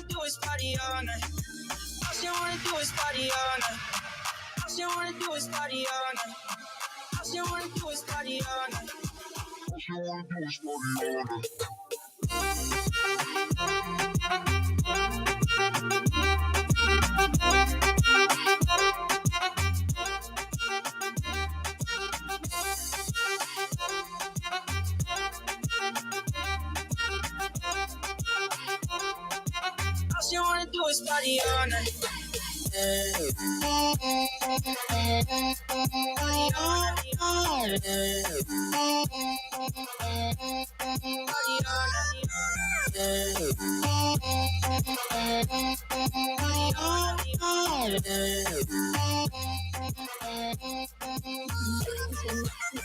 do is party all night. All she wanna do is party all night. All she wanna do is party all night. All she wanna do is party all night. All she wanna do is party all night. All she wanna do is party all night.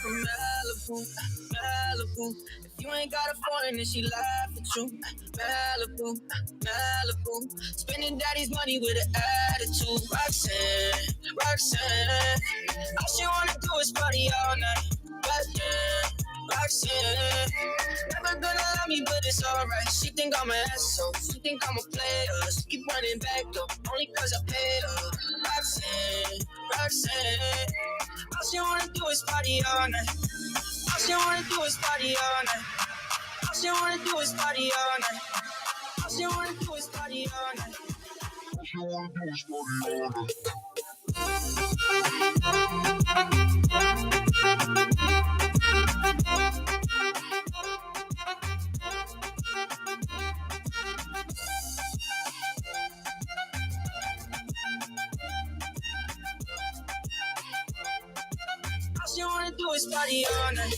Malibu, Malibu. If you ain't got a foreign, then she laugh at you. Malibu, Malibu. Spending daddy's money with an attitude. Roxanne, Roxanne. All she wanna do is party all night. Roxanne, Roxanne. Never gonna love me, but it's alright. She think I'm an asshole. She think I'm a player. She keep running back though, only cause I paid her. Roxanne, Roxanne. All she wanna do is party all night. All she wanna do is party all night. All she wanna do is party all night. All she wanna do is party all night. All she wanna do is party all night. All she wanna do is party all night.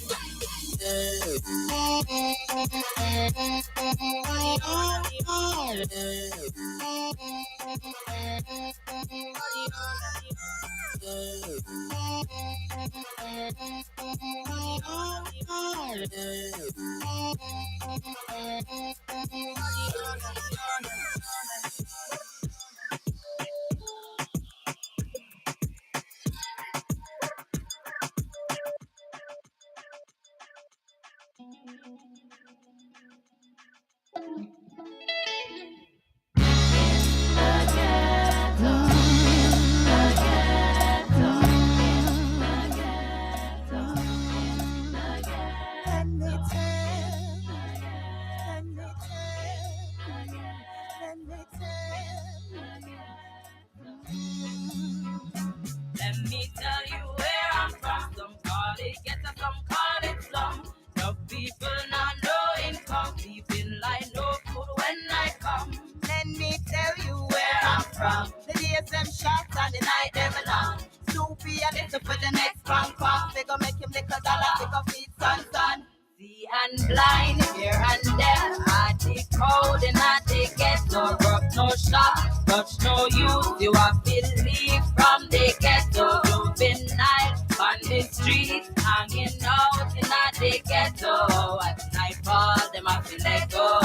Let me tell you where I'm from. Some call it ghetto, some call it slum. The people not no income, living like no food when I come. Let me tell you Where I'm from, the days them shots and the night them long. Soupy and little for the next punk punk. They gon' make him lick a dollar, pick a feet, son. see and blind here and there. I the cold and I the ghetto, rub no shot, touch no youth. You have to leave from the ghetto, juvenile on the street, hanging out in the ghetto. At nightfall, them have to let go.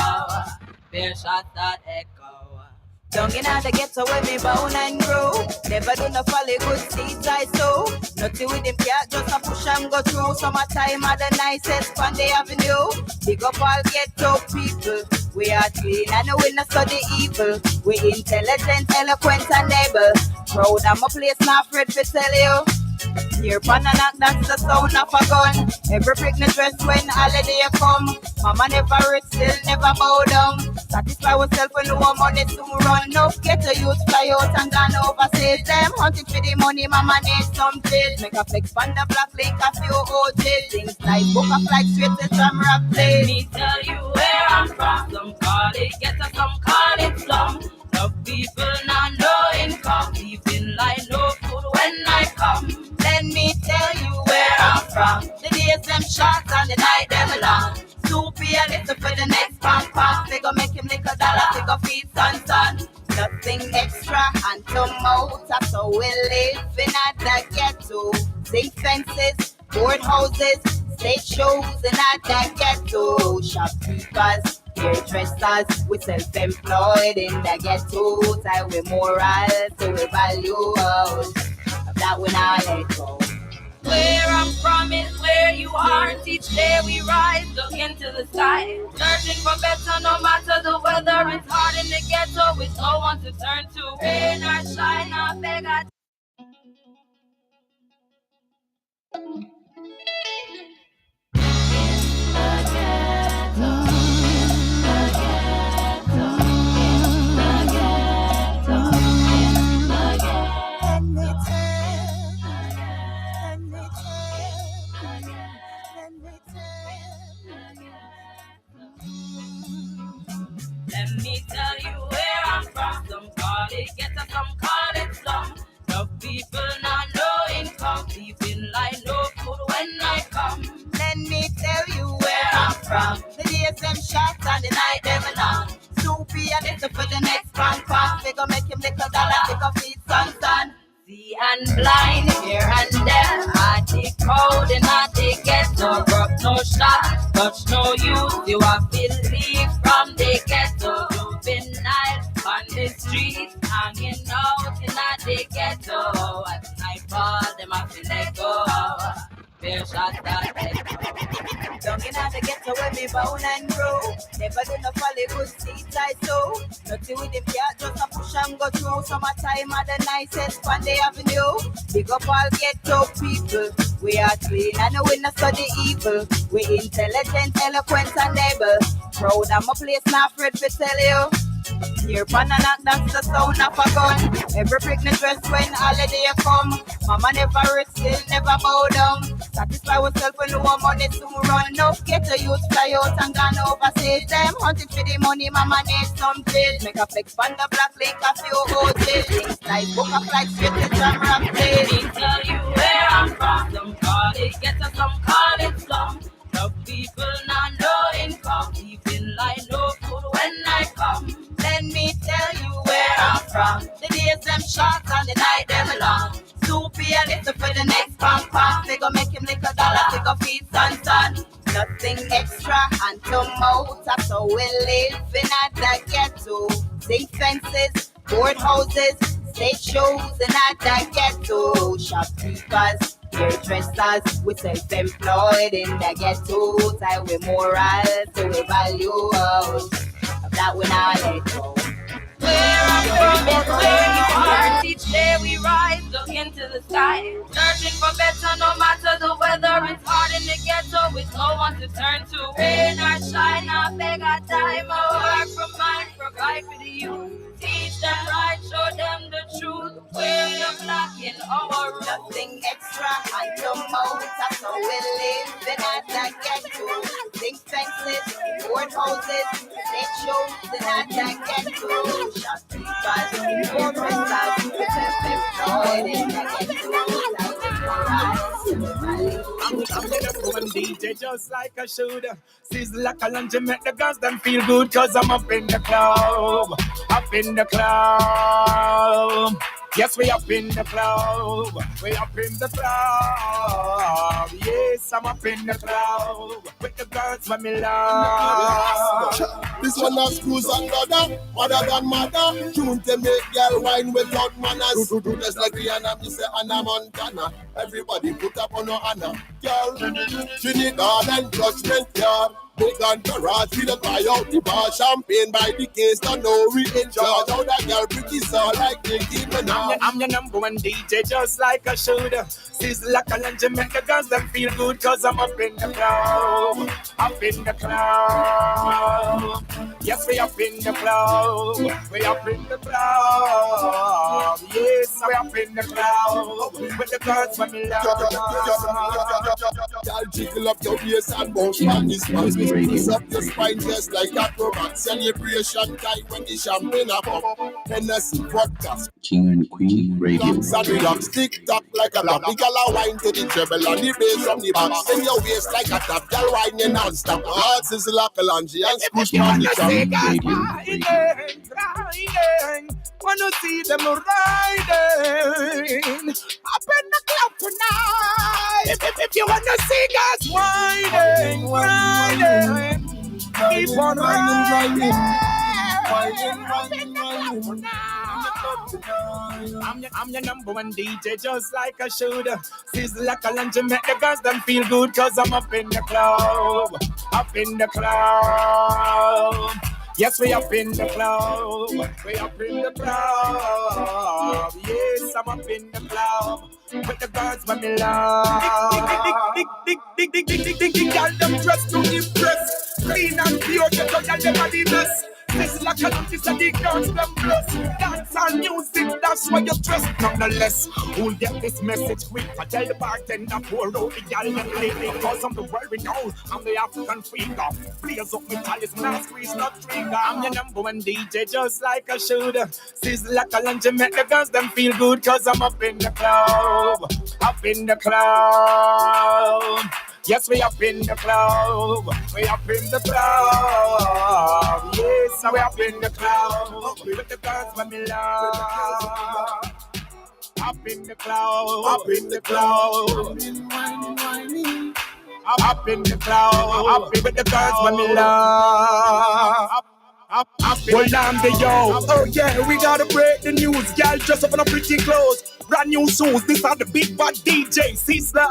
Bear shot that echo. Down in the ghetto where me born and grow. Never do no folly good seeds I sow. Nothing with them cat, just a push and go through. Summertime are the nicest on the avenue. Big up all ghetto people. We are clean and we not study evil. We intelligent, eloquent and able. Proud of my place, not afraid to tell you. Here pan a knock, that's the sound of a gun. Every pregnant dress when holiday come. Mama never rich, still never bow down. Satisfy ourselves when no money soon run. No get the youth fly out and gone overseas. Them hunting for the money, mama need some pills. Make a flex on the black link, a few OJs. Things like book a flight straight to some rock Let place. me tell you where I'm from. Some call it ghetto, some call it slum. The people not no income, living like no food when I come. Let me tell you Where I'm from, the days them short and the night them long. Soupy a little for the next pump pump. They gon' make him lick a dollar, take a feet, son. Nothing extra and to mouth. That's how we live in the ghetto. Zinc fences, board houses, stage shows in the ghetto. Shopkeepers, hairdressers, we self-employed in the ghetto. Tie we moral, so we values. That we not let go. Where I'm from is where you aren't. Each day we rise, look into the sky, searching for better no matter the weather. It's hard in the ghetto with no one to turn to. Rain or shine or beg or let me tell you where I'm from. Some call it ghetto, some call it slum. The people not no income, living like no food when I come. Let me tell you where I'm from. The days them shots and the night them long. Soupy and it's for the next prank. They gon' make him lick a dollar, take a feet, son. See and blind here and there. I take cold and I take ghetto. Rub no shot, touch no youth. You are believe from the ghetto. Juvenile on the street, hanging out in the ghetto. At nightfall, them have to let go. Fair shot that head. Young in the ghetto where me bound and grow. Never do no folly good seeds I sow. Nothing with them cat, just a push and go through. Summertime are the nicest on the avenue. Big up all ghetto people. We are clean and we not study evil. We intelligent, eloquent and able. Proud of my place, not afraid to tell you. Here pan and knock, that's the sound of a gun. Every pregnant dress when holiday come. Mama never rest still, never bow down. Satisfy yourself when no money soon run. No get a youth fly out and gone overseas. Them hunting for the money, mama need some pills. Make a flex on the black link, a few hotels. Things like book a flight straight to some rock place. Let me tell you where I'm from. Some call it ghetto, some call it slum. The people not no income, living like no food when I come. Let me tell you where I'm from. The days them short and the night them long. Soupy and it's for the next punk. They gon' make him lick a dollar, take a feet, son. Nothing extra and to mouth. So we live in at the ghetto. Zinc fences, board houses, stage shows and at the ghetto. Shopkeepers, hairdressers, we self-employed in the ghetto. Tie we moral, so we values. That when I let go. Where I'm from is where you are. Each day we rise, look into the sky, searching for better no matter the weather. It's hard in the ghetto with no one to turn to. Rain or shine, I beg or time. I work for mine, provide for the youth. Teach them right, show them the truth. We're the black in our room. Nothing extra and no more. That's how we live in at the ghetto. Zinc fences, board houses, stage shows in at the ghetto. Shopkeepers, hairdressers, we self-employed in the ghetto. I'm the one DJ just like a shooter. Sizzle like a lunch and make the girls them feel good. Cause I'm up in the club. Up in the club. Yes, we up in the club. We up in the club. Yes, I'm up in the club. With the girls when me love. This one has screws and ladder. Mother than mother. Tune to make girl wine without manners. Do just like Rihanna, me say Anna Montana. Everybody put up on no Anna. Girl, Trinidad and Judgment Yard. Big entourage, we the buy out the bar. Champagne by the case, don't know we in charge. How that girl pretty so like Nicki Minaj. I'm your number one DJ, just like a shooter. Sizzle like a lunch and make the girls them feel good. Cause I'm up in the club. Up in the club. Yes, we up in the club. We up in the club. Yes, we up in the club. With the girls when we love. Girl, jiggle up your waist and bounce on this man. Twist up your spine just like acrobat. Celebration time when the champagne a pop. Hennessy, vodka, King and Queen Radio. and relax, tick tock like a top. The girl a wine to the treble and the bass from the back. Bend your waist like a top. Girl wine you non-stop. Hearts is like a lunge and squish on the top. Wanna see them riding up in the club tonight. If you wanna see us whining, whining, keep on riding. I'm your number one DJ, just like a shooter. Sizzle like a lunch and make the girls them feel good, cause I'm up in the club. Up in the club. Yes, we up in the club. We up in the club. Yes, I'm up in the club. With the girls when me love. Dig, girl, them dress to impress. Clean and pure, get out of the body mess. This like a notice and the girls them bless. Dance and music, that's why you dress. Nonetheless, who'll get this message quick? I tell the bartender, pour out the girl and lady. Cause I'm the world renowned, I'm the African freak. Blaze up my talisman, I squeeze not trigger. I'm your number one DJ, just like a shooter. Sizzle like a lunch and make the girls them feel good, cause I'm up in the club. Up in the club. Yes, we up in the club. We up in the club. Yes, we up in the club. With the girls when me love. Up in the club. Up in the club. Up in the club. Up with the girls when me love. Well, I'm the yo. Oh yeah, we gotta break the news. Y'all dress up in a pretty clothes. Brand new shoes. These are the big bad DJ. Sizzler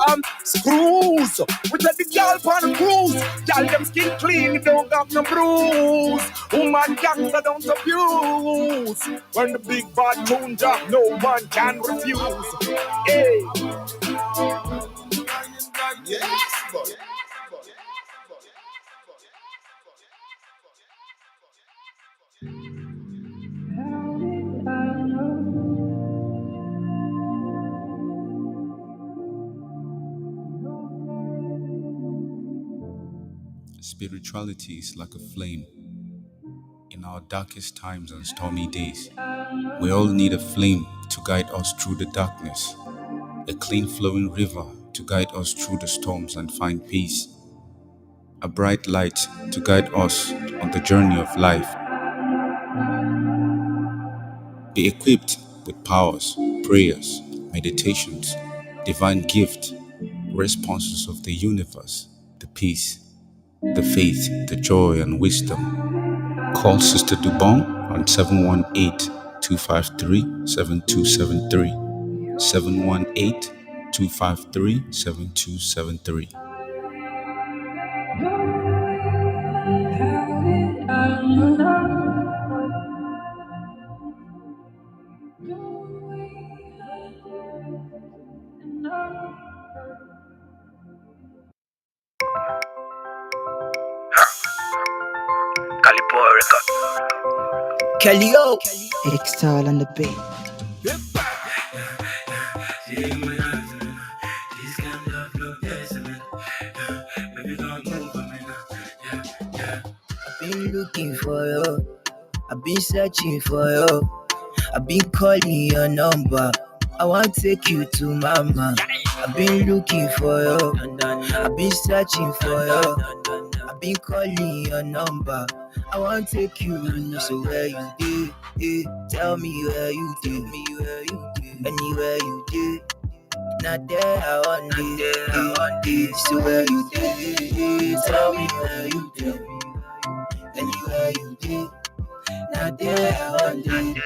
screws. We let the y'all on a cruise. Y'all them skin clean, don't got no bruise. Woman gangster don't abuse. When the big bad tune drop, no one can refuse. Hey. Yes, boy. Spirituality is like a flame. In our darkest times and stormy days, we all need a flame to guide us through the darkness, a clean flowing river to guide us through the storms and find peace, a bright light to guide us on the journey of life. Be equipped with powers, prayers, meditations, divine gift, responses of the universe, the peace, the faith, the joy and wisdom. Call Sister DOBONG on 718-253-7273. 718-253-7273. Kelly O. X-Style on the beat. I've been looking for you. I've been searching for you. I've been calling your number. I want to take you to mama. I've been looking for you. I've been searching for you. I've been calling your number. I want to take you. So where you did? Tell me where you did. Anywhere you did. Not there, I want it. So where you did? Tell me where you did. Anywhere you did. Not there, I want it.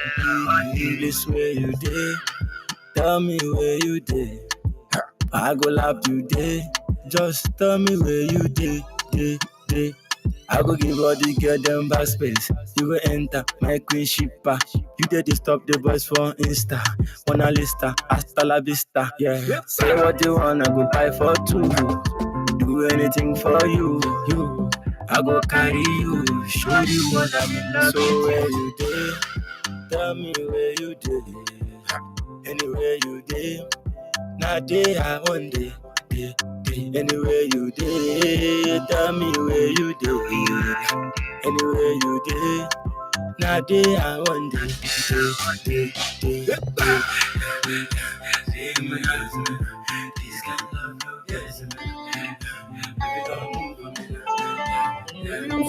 This where you did. Tell me where you did. I go lap you day. Just tell me where you did. I go give all the girl them back space. You go enter my queen shipper. You did to stop the boys for Insta. Mona Lista, hasta la vista. Yeah. Say what you want, I go buy for two. Do anything for you. I go carry you, show you what I mean. So where you did? Tell me where you did. Anywhere you did. Not day, I one day. Anywhere you did, tell me where you did. Anywhere you did, now day I one day.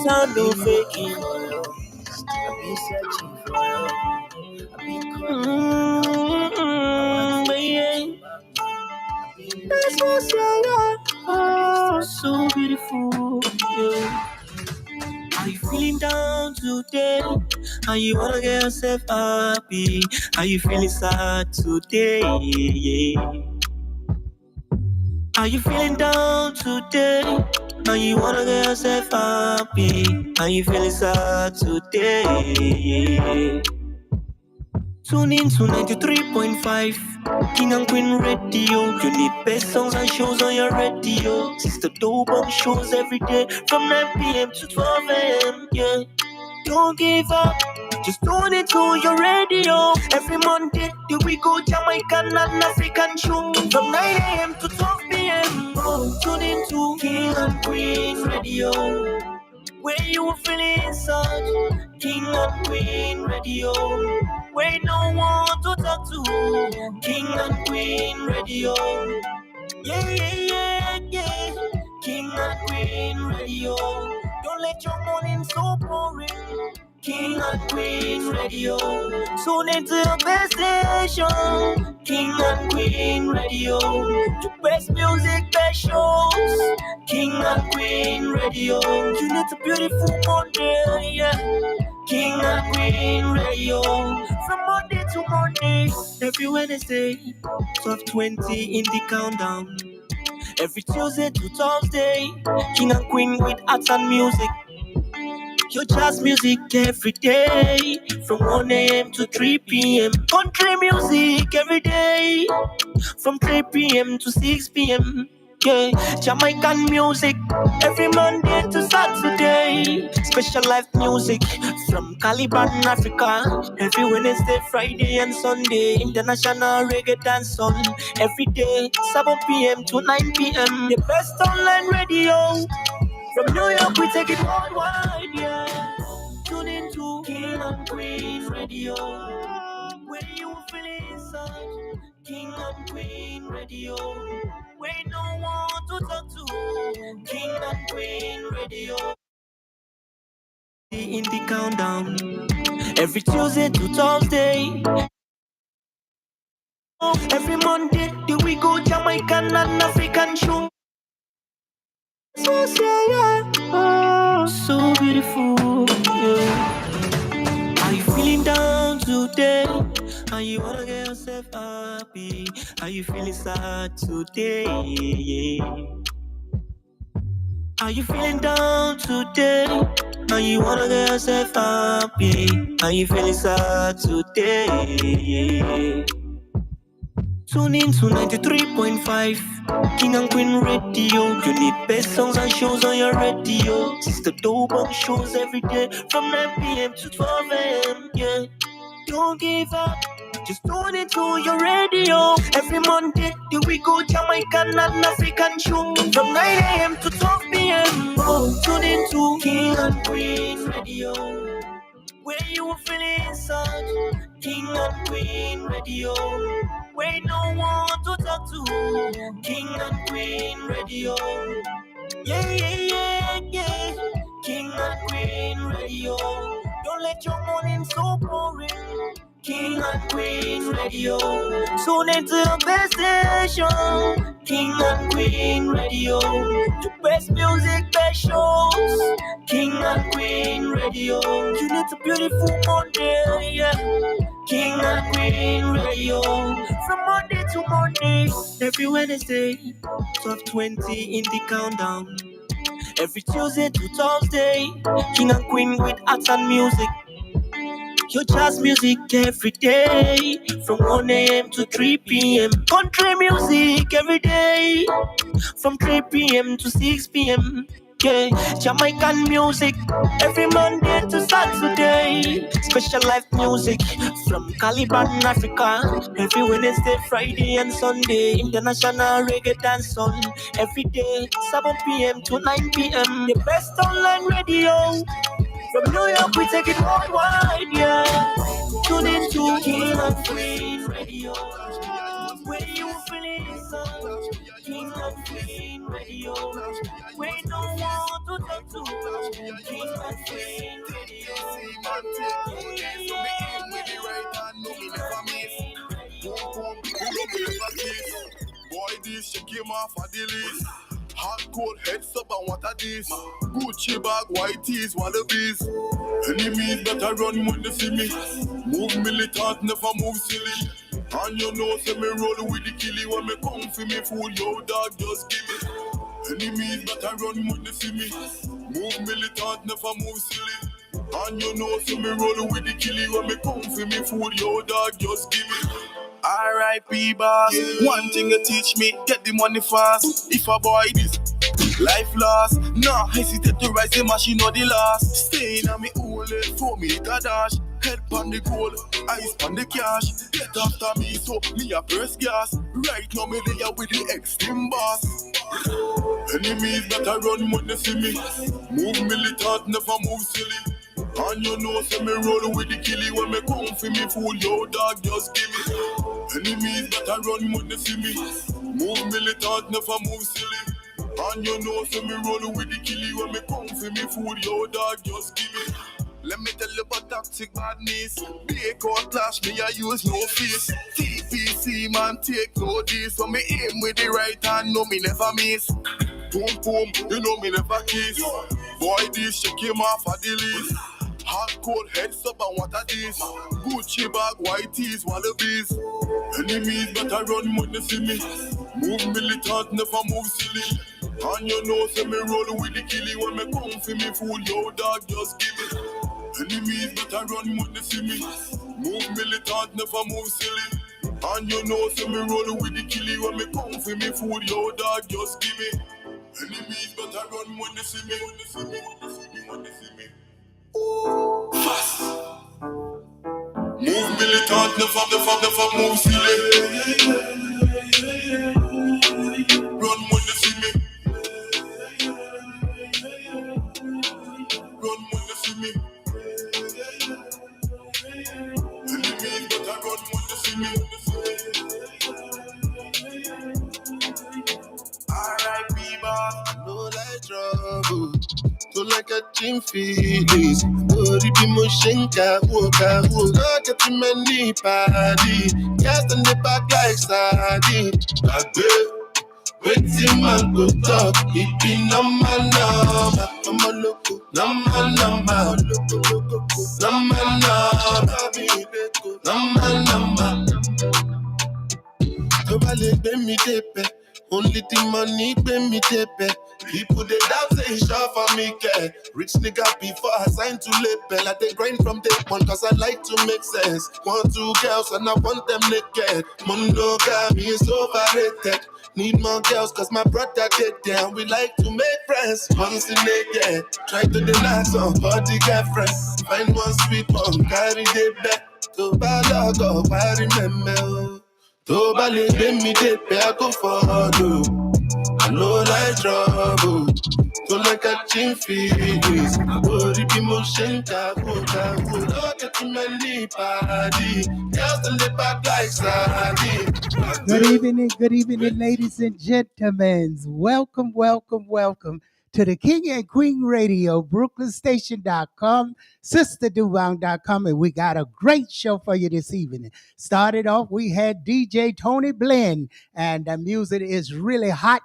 Sound no faking. I've been searching for you. I've been calling. That's what's your oh, so beautiful. Yeah. Are you feeling down today? and you wanna get yourself happy. Are you feeling sad today? Are you feeling down today? And you wanna get yourself happy? Are you feeling sad today? Tune in to 93.5 King and Queen Radio. You need best songs and shows on your radio. Sister DOBONG shows every day from 9 p.m. to 12 a.m. Yeah, don't give up. Just tune in to your radio. Every Monday, we go Jamaican and African show from 9 a.m. to 12 p.m. Oh, tune in to King and Queen Radio, where you feel inside. King and Queen Radio, where no one to talk to. King and Queen Radio, yeah, yeah, yeah, yeah. King and Queen Radio, don't let your morning so boring. King and Queen Radio, tune into the best station. King and Queen Radio, the best music, best shows. King and Queen Radio, you need a beautiful Monday, yeah. King and Queen Radio, from Monday to Monday, every Wednesday, 12:20 in the countdown. Every Tuesday to Thursday, King and Queen with arts and music. Your jazz music every day, from 1 a.m. to 3 p.m. Country music every day, from 3 p.m. to 6 p.m. Yeah, Jamaican music every Monday to Saturday. Special live music from Caliban, Africa, every Wednesday, Friday, and Sunday. International reggae dance song every day, 7 p.m. to 9 p.m. The best online radio. From New York, we take it worldwide, yeah. Tune into King and Queen Radio, where you feel inside. King and Queen Radio, where no one to talk to. King and Queen Radio, in the countdown. Every Tuesday to Thursday. Every Monday, we go Jamaican and African show. So, yeah. Oh, so beautiful, yeah. Are you feeling down today? Are you wanna get yourself happy? Are you feeling sad today? Are you feeling down today? Are you wanna get yourself happy? Are you feeling sad today? Tune in to 93.5 King and Queen Radio. You need best songs and shows on your radio. Sister DOBONG shows every day from 9 p.m. to 12 a.m. Yeah, don't give up. Just tune into your radio. Every Monday, we go Jamaican and African show from 9 a.m. to 12 p.m. Oh, tune into King and Queen Radio, where you feel inside. King and Queen Radio, where no one to talk to. King and Queen Radio, yeah, yeah, yeah, yeah. King and Queen Radio, don't let your morning so boring. King and Queen Radio, tune into the best station. King and Queen Radio, the best music, best shows. King and Queen Radio, you need a beautiful Monday, yeah. King and Queen Radio, from Monday to Monday, every Wednesday, 12:20 in the countdown. Every Tuesday to Thursday, King and Queen with arts and music. Your jazz music every day, from 1 a.m. to 3 p.m. Country music every day, from 3 p.m. to 6 p.m. Yeah, Jamaican music every Monday to Saturday. Special live music from Caliban, Africa, every Wednesday, Friday, and Sunday. International reggae dance song every day, 7 p.m. to 9 p.m. The best online radio. From New York, we take it worldwide, yeah. Tune into King and Queen Radio, where you feel inside. King and Queen Radio, where no one to talk to. King and Queen Radio, Boy, this she came off of the list. Hot cold heads up and what are these? Gucci bag, white tees, wallabies. Enemies better run when they see me. Move militant, never move silly. And you know, say me roll with the killie when me come for me fool. Yo, dog, just give me. Enemies better run when they see me. Move militant, never move silly. And you know, say me roll with the killie when me come for me fool. Yo, dog, just give me. R.I.P. boss. One thing you teach me, get the money fast. If a boy this life lost, nah hesitate to rise the machine or the last. Staying on me only for me to dash. Head on the goal, eyes on the cash. Get after me so me a press gas. Right now me there with the extreme boss. Enemies better run when they see me. Move militant, never move silly. And you know say me roll with the killie when me come for me fool. Yo dog just give me. Enemies better run when they see me. Move militant, never move silly. And you know say me roll with the killie when me come for me fool. Yo dog just give me. Let me tell you about toxic badness. Bake out clash, me I use no face. TPC man take no this. So me aim with the right hand, no me never miss. Boom boom, you know me never kiss. Boy this shake him off a the list. Hot cold heads up and what are these? Gucci bag, white tees, wallabies. Enemies better run when they see me. Move militant, never move silly. And you know say me roll with the killie when me come for me fool. Yo dog just give me. Enemies better run when they see me. Move militant, never move silly. And you know say me roll with the killie when me come for me fool. Yo dog just give me. Enemies better run when they see me. When they see me, when they see me, when they see me. Fast. Move militant, never move silly. Run when they see me. Run when they see me. Enemies better run when they see me. R.I.P. boss. No like trouble. So like a team feelings. Ori bi mo shenka woka woka. Get too many party. Cast on the back like sardine. Waiting man go talk. It be number. I'm a loco. Number. Number. Nobody pay me depe. Only the money pay me depe. People they doubt say it's sure for me care. Rich nigga before I sign to label. I they grind from day one cause I like to make sense. Want two girls and I want them naked. Monogamy is overrated. Need more girls cause my brother get down. We like to make friends. Once in a year. Try to deny some body girlfriend. Find one sweet one, carry the back. To balago, I remember. To ballet, me de I go for you. I know like trouble. To like a chin feelings. Ori bi mo shenka woka woka. Get too many party. Girls in the back like sardine. Good evening, ladies and gentlemen. Welcome to the King and Queen Radio, BrooklynStation.com, SisterDubong.com, and we got a great show for you this evening. Started off, we had DJ Tony Blend, and the music is really hot.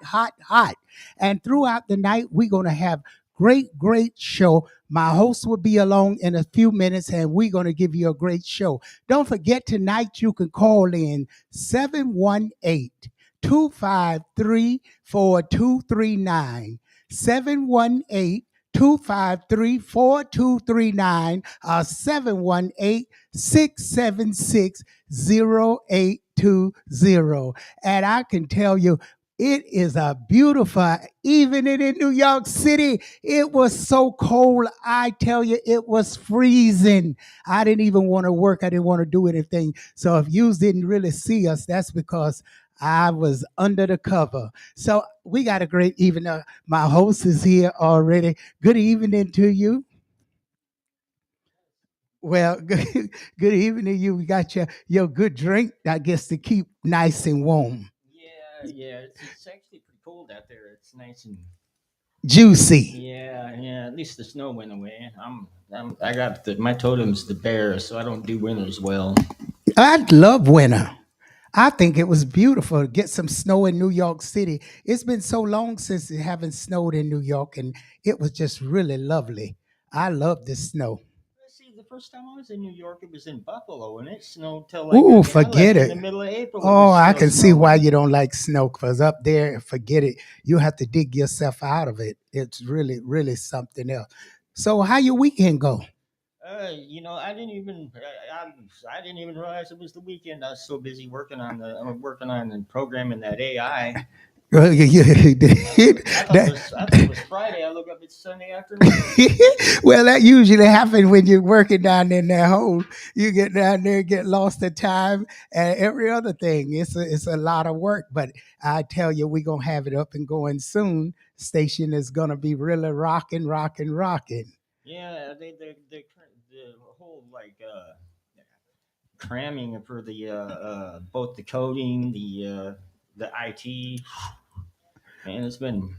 And throughout the night, we're going to have great show. My host will be along in a few minutes, and we're going to give you a great show. Don't forget, tonight you can call in 718-253-4239. 718-253-4239 or 718-676-0820. And I can tell you, it is a beautiful evening in New York City. It was so cold. I tell you, it was freezing. I didn't even want to work. I didn't want to do anything. So if you didn't really see us, that's because I was under the cover. So we got a great evening. My host is here already. Good evening to you. Well, good evening to you. We got your good drink, I guess, to keep nice and warm. Yeah. It's actually pretty cold out there. It's nice and juicy. Yeah. At least the snow went away. I got my totem's the bear, so I don't do winters well. I love winter. I think it was beautiful to get some snow in New York City. It's been so long since it haven't snowed in New York, and it was just really lovely. I love the snow. See, the first time I was in New York, it was in Buffalo, and it snowed till like I Ooh, mean, I forget left in it. the middle of April. It Oh, was I still can see why snowing. you don't like snow, because up there, forget it. You have to dig yourself out of it. It's really, really something else. So, how your weekend go? I didn't even realize it was the weekend. I was so busy working on and programming that AI. Well, I thought it was Friday. I look up, it's Sunday afternoon. well, that usually happens when you're working down in that hole. You get down there, get lost in time, and every other thing. It's a lot of work, but I tell you, we're gonna have it up and going soon. Station is gonna be really rocking, rocking, rocking. Yeah, the whole cramming for the both the coding, the IT. Man, it's been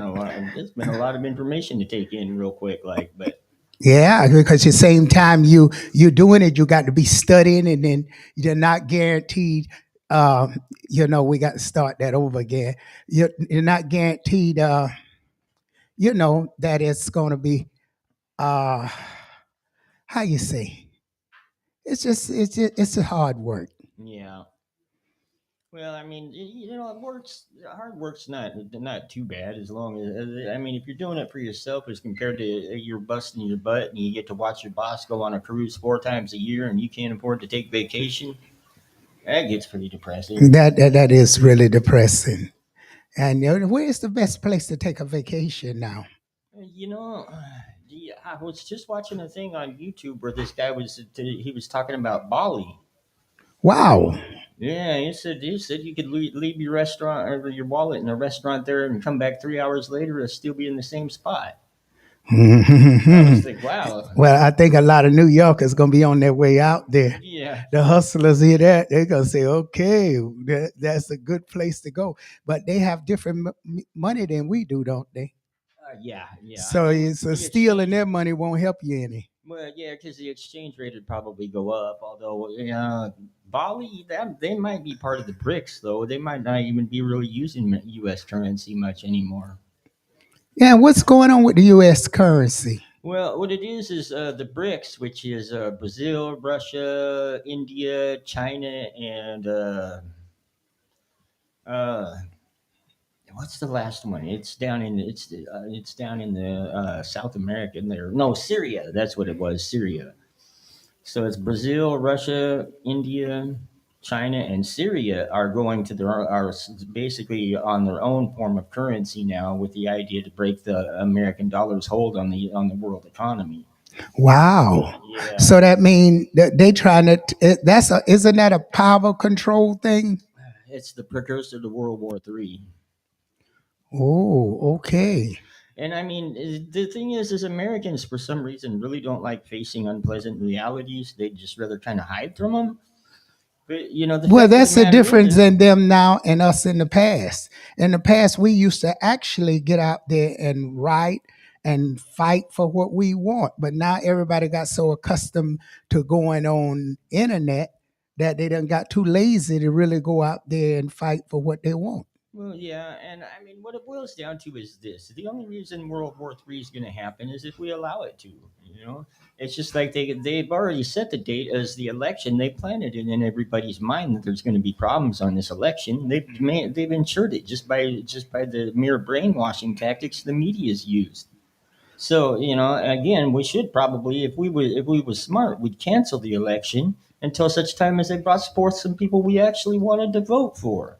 a lot. It's been a lot of information to take in real quick. But Yeah, because the same time you're doing it, you got to be studying, and then you're not guaranteed. We got to start that over again. You're not guaranteed. That it's going to be. Uh, how you say? It's a hard work. yeah, well, I mean, it works. Hard work's not too bad as long as I mean, if you're doing it for yourself as compared to you're busting your butt and you get to watch your boss go on a cruise 4 times a year and you can't afford to take vacation, that gets pretty depressing. That is really depressing. And where's the best place to take a vacation now? You know, I was just watching a thing on YouTube where this guy he was talking about Bali. Wow. Yeah, he said you could leave your restaurant or your wallet in a restaurant there and come back 3 hours later and still be in the same spot. I was like, wow, Well, I think a lot of New Yorkers gonna be on their way out there. yeah, The hustlers hear that, they're gonna say, "Okay, that's a good place to go." But they have different money than we do, don't they? yeah. I So mean, it's the stealing exchange. their money won't help you any. Well, yeah, because the exchange rate would probably go up. Although, Bali, that they might be part of the BRICS, though they might not even be really using U.S. currency much anymore. Yeah, what's going on with the U.S. currency? Well, what it is the BRICS, which is Brazil, Russia, India, China, and uh, what's the last one? It's down in the South American there. No, Syria. That's what it was. Syria. So it's Brazil, Russia, India, China, and Syria are going to are basically on their own form of currency now, with the idea to break the American dollar's hold on the world economy. Wow. Yeah, So that mean that they trying to isn't that a power control thing? it's the precursor to World War III. Oh, okay. And I mean, the thing is Americans for some reason really don't like facing unpleasant realities. They just rather kind of hide from them. But the Well, fact of the that's the matter difference is, in them now and us in the past. In the past, we used to actually get out there and write and fight for what we want. But now everybody got so accustomed to going on internet that they done got too lazy to really go out there and fight for what they want. well, yeah, and I mean, what it boils down to is this: the only reason World War III is going to happen is if we allow it to. You know, it's just like they've already set the date as the election. They planted it in everybody's mind that there's going to be problems on this election. They've ensured it just by the mere brainwashing tactics the media's used. So again, we should probably, if we was smart, we'd cancel the election until such time as they brought forth some people we actually wanted to vote for.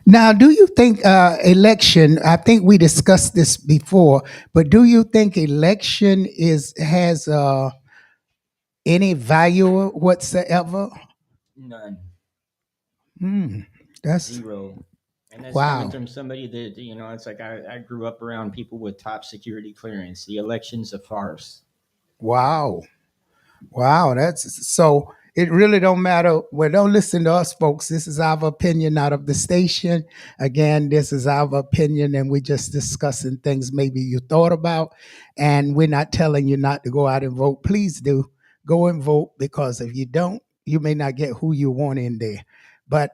Now, do you think election? I think we discussed this before, but do you think election is has any value whatsoever? None. Hmm, that's Zero. And that's coming wow. from somebody that, it's like I grew up around people with top security clearance. The election's a farce. Wow. Wow. That's so it really don't matter. Well, don't listen to us folks. This is our opinion out of the station. Again, this is our opinion, and we're just discussing things maybe you thought about. And we're not telling you not to go out and vote. Please do go and vote, because if you don't, you may not get who you want in there. But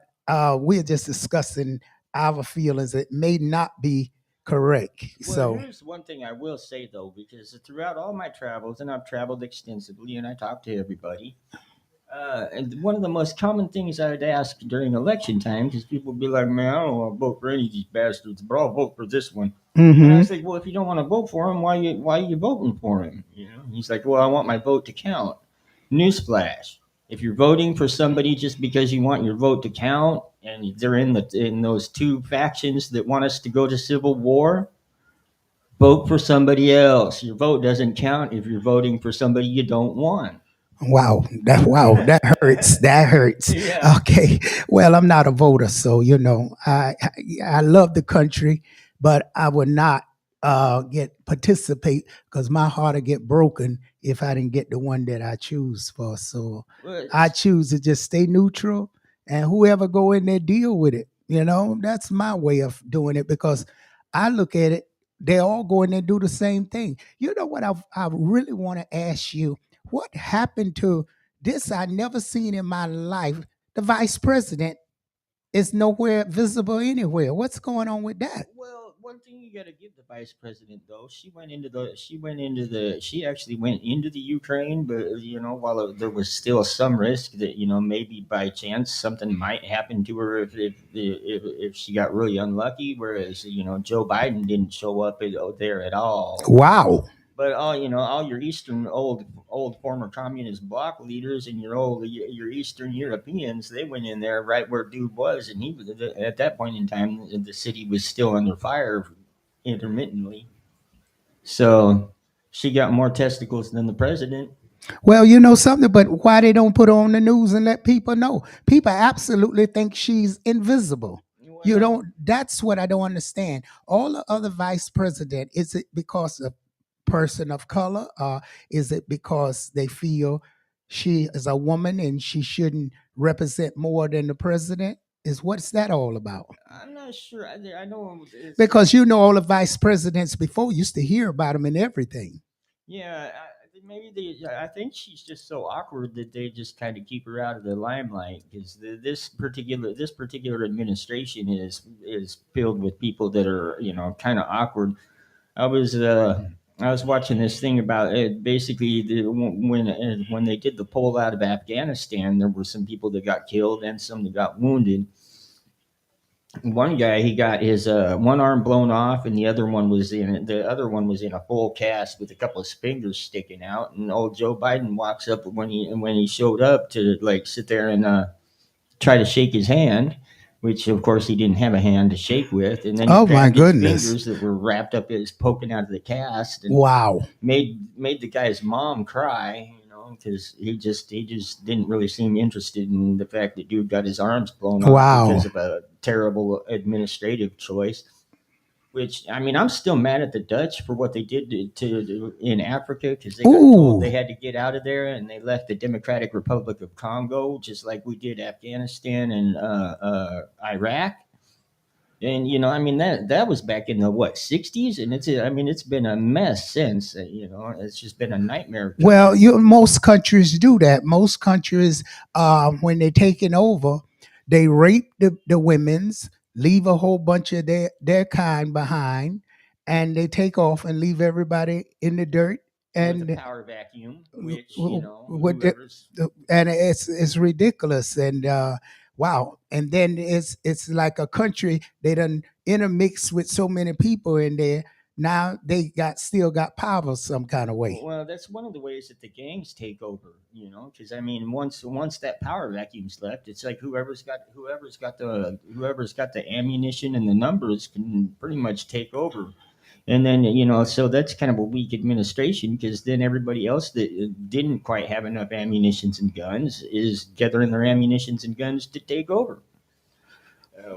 we're just discussing our feelings. It may not be correct. Well, So, here's one thing I will say though, because throughout all my travels, and I've traveled extensively, and I talk to everybody. And one of the most common things I'd ask during election time, because people would be like, "Man, I don't want to vote for any of these bastards, but I'll vote for this one." And I hmm was like, "Well, if you don't want to vote for him, why are you voting for him?" You know, he's like, "Well, I want my vote to count." Newsflash: if you're voting for somebody just because you want your vote to count, and they're in those two factions that want us to go to civil war, vote for somebody else. Your vote doesn't count if you're voting for somebody you don't want. That hurts. That hurts. Yeah. Okay. Well, I'm not a voter, so I love the country, but I would not get participate because my heart would get broken if I didn't get the one that I choose for. So Well, I choose to just stay neutral, and whoever go in there deal with it. That's my way of doing it because I look at it. They all go in there and do the same thing. You know what I really want to ask you? What happened to this? I never seen in my life. The vice president is nowhere visible anywhere. What's going on with that? well, one thing you got to give the vice president though, she actually went into the Ukraine, but while there was still some risk that maybe by chance something might happen to her if she got really unlucky. Whereas Joe Biden didn't show up there at all. Wow. But all your Eastern old former communist bloc leaders and your Eastern Europeans, they went in there right where Dude was, and he was at that point in time the city was still under fire intermittently. So she got more testicles than the president. Well, you know something, but why they don't put her on the news and let people know? People absolutely think she's invisible. You Well, don't. That's what I don't understand. All the other vice president, is it because of person of color, or is it because they feel she is a woman and she shouldn't represent more than the president? Is what's that all about? I'm not sure. I know it's Because all the vice presidents before used to hear about them and everything. yeah. Maybe I think she's just so awkward that they just kind of keep her out of the limelight because this particular administration is filled with people that are kind of awkward. I was uh, I was watching this thing about it. Basically, when they did the pull out of Afghanistan, there were some people that got killed and some that got wounded. One guy, he got his one arm blown off, and the other one was in a full cast with a couple of fingers sticking out. And old Joe Biden walks up when he showed up to like sit there and try to shake his hand, which of course he didn't have a hand to shake with, and then he Oh my grabbed his goodness. fingers that were wrapped up as poking out of the cast, and Wow. made the guy's mom cry. Because he just didn't really seem interested in the fact that dude got his arms blown off Wow. because of a terrible administrative choice. Which I mean, I'm still mad at the Dutch for what they did in Africa because they got told Ooh. they had to get out of there and they left the Democratic Republic of Congo just like we did Afghanistan and Iraq. And I mean that was back in the what 60s, and it's been a mess since. It's just been a nightmare. Well, most countries do that. Most countries, when they're taking over, they rape the women's, leave a whole bunch of their kind behind, and they take off and leave everybody in the dirt. With a And power vacuum, which with whoever's and it's ridiculous. And wow. And then it's like a country they done intermixed with so many people in there. Now they still got power some kind of way. well, that's one of the ways that the gangs take over. Because I mean, once that power vacuum's left, it's like whoever's got the ammunition and the numbers can pretty much take over. And then so that's kind of a weak administration because then everybody else that didn't quite have enough ammunitions and guns is gathering their ammunitions and guns to take over.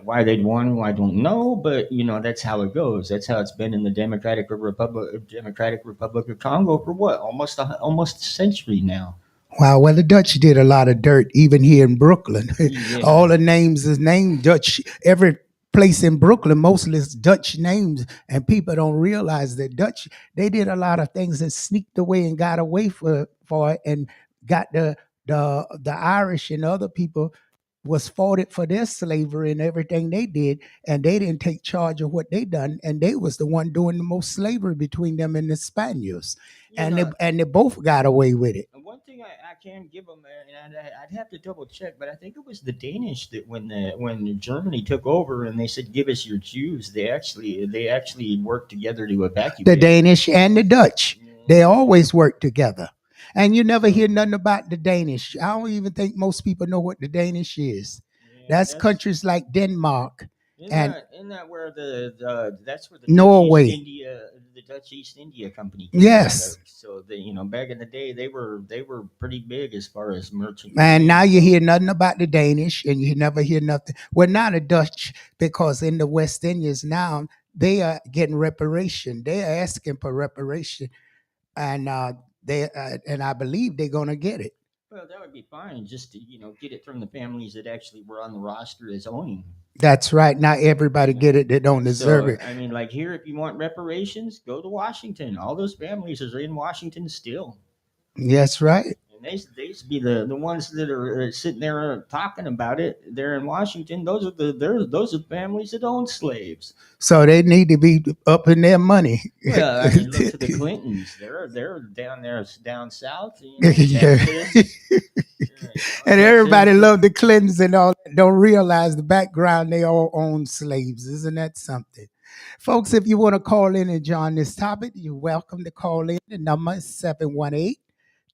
Why they'd want to, I don't know, but that's how it goes. That's how it's been in the Democratic Republic of Congo for what almost a century now. Wow, well, the Dutch did a lot of dirt, even here in Brooklyn. Yeah. All the names is named Dutch. Every place in Brooklyn, mostly is Dutch names, and people don't realize that Dutch, they did a lot of things and sneaked away and got away for it and got the the Irish and other people was faulted for their slavery and everything they did, and they didn't take charge of what they done, and they was the one doing the most slavery between them and the Spaniards, and they both got away with it. And one thing I can give them, and I'd have to double check, but I think it was the Danish that when Germany took over and they said, "Give us your Jews," they actually worked together to evacuate. The Danish and the Dutch, they always work together. And you never hear nothing about the Danish. I don't even think most people know what the Danish is. That's countries like Denmark. Isn't that where that's where the Norway, Dutch East India Company came out of. So back in the day they were pretty big as far as merchant. And now you hear nothing about the Danish, and you never hear nothing. Well, not the Dutch, because in the West Indies now they are getting reparation. They are asking for reparation, and and I believe they're gonna get it. Well, that would be fine, just to get it from the families that actually were on the roster as owning. That's right. Not everybody get it that don't deserve it. I mean, like here, if you want reparations, go to Washington. All those families are in Washington still. That's right. And they used to be the ones that are sitting there talking about it. They're in Washington. Those are families that own slaves. So they need to be up in their money. Well, I mean, look to the Clintons. They're down there, down south. And everybody love the Clintons and all. Don't realize the background. They all own slaves. Isn't that something? Folks, if you want to call in and join this topic, you're welcome to call in. The number is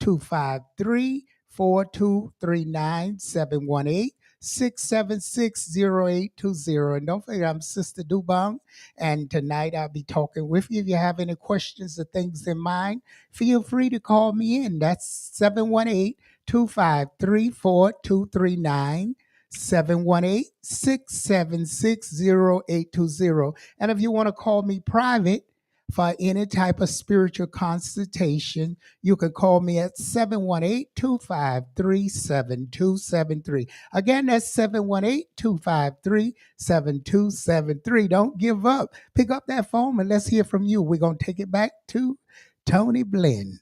718-253-4239, 718-676-0820. And don't forget, I'm Sister DOBONG, and tonight I'll be talking with you. If you have any questions or things in mind, feel free to call me in. That's 718-253-4239, 718-676-0820. And if you want to call me private for any type of spiritual consultation, you can call me at 718-253-7273. Again, that's 718-253-7273. Don't give up. Pick up that phone and let's hear from you. We're going to take it back to Tony Blinn.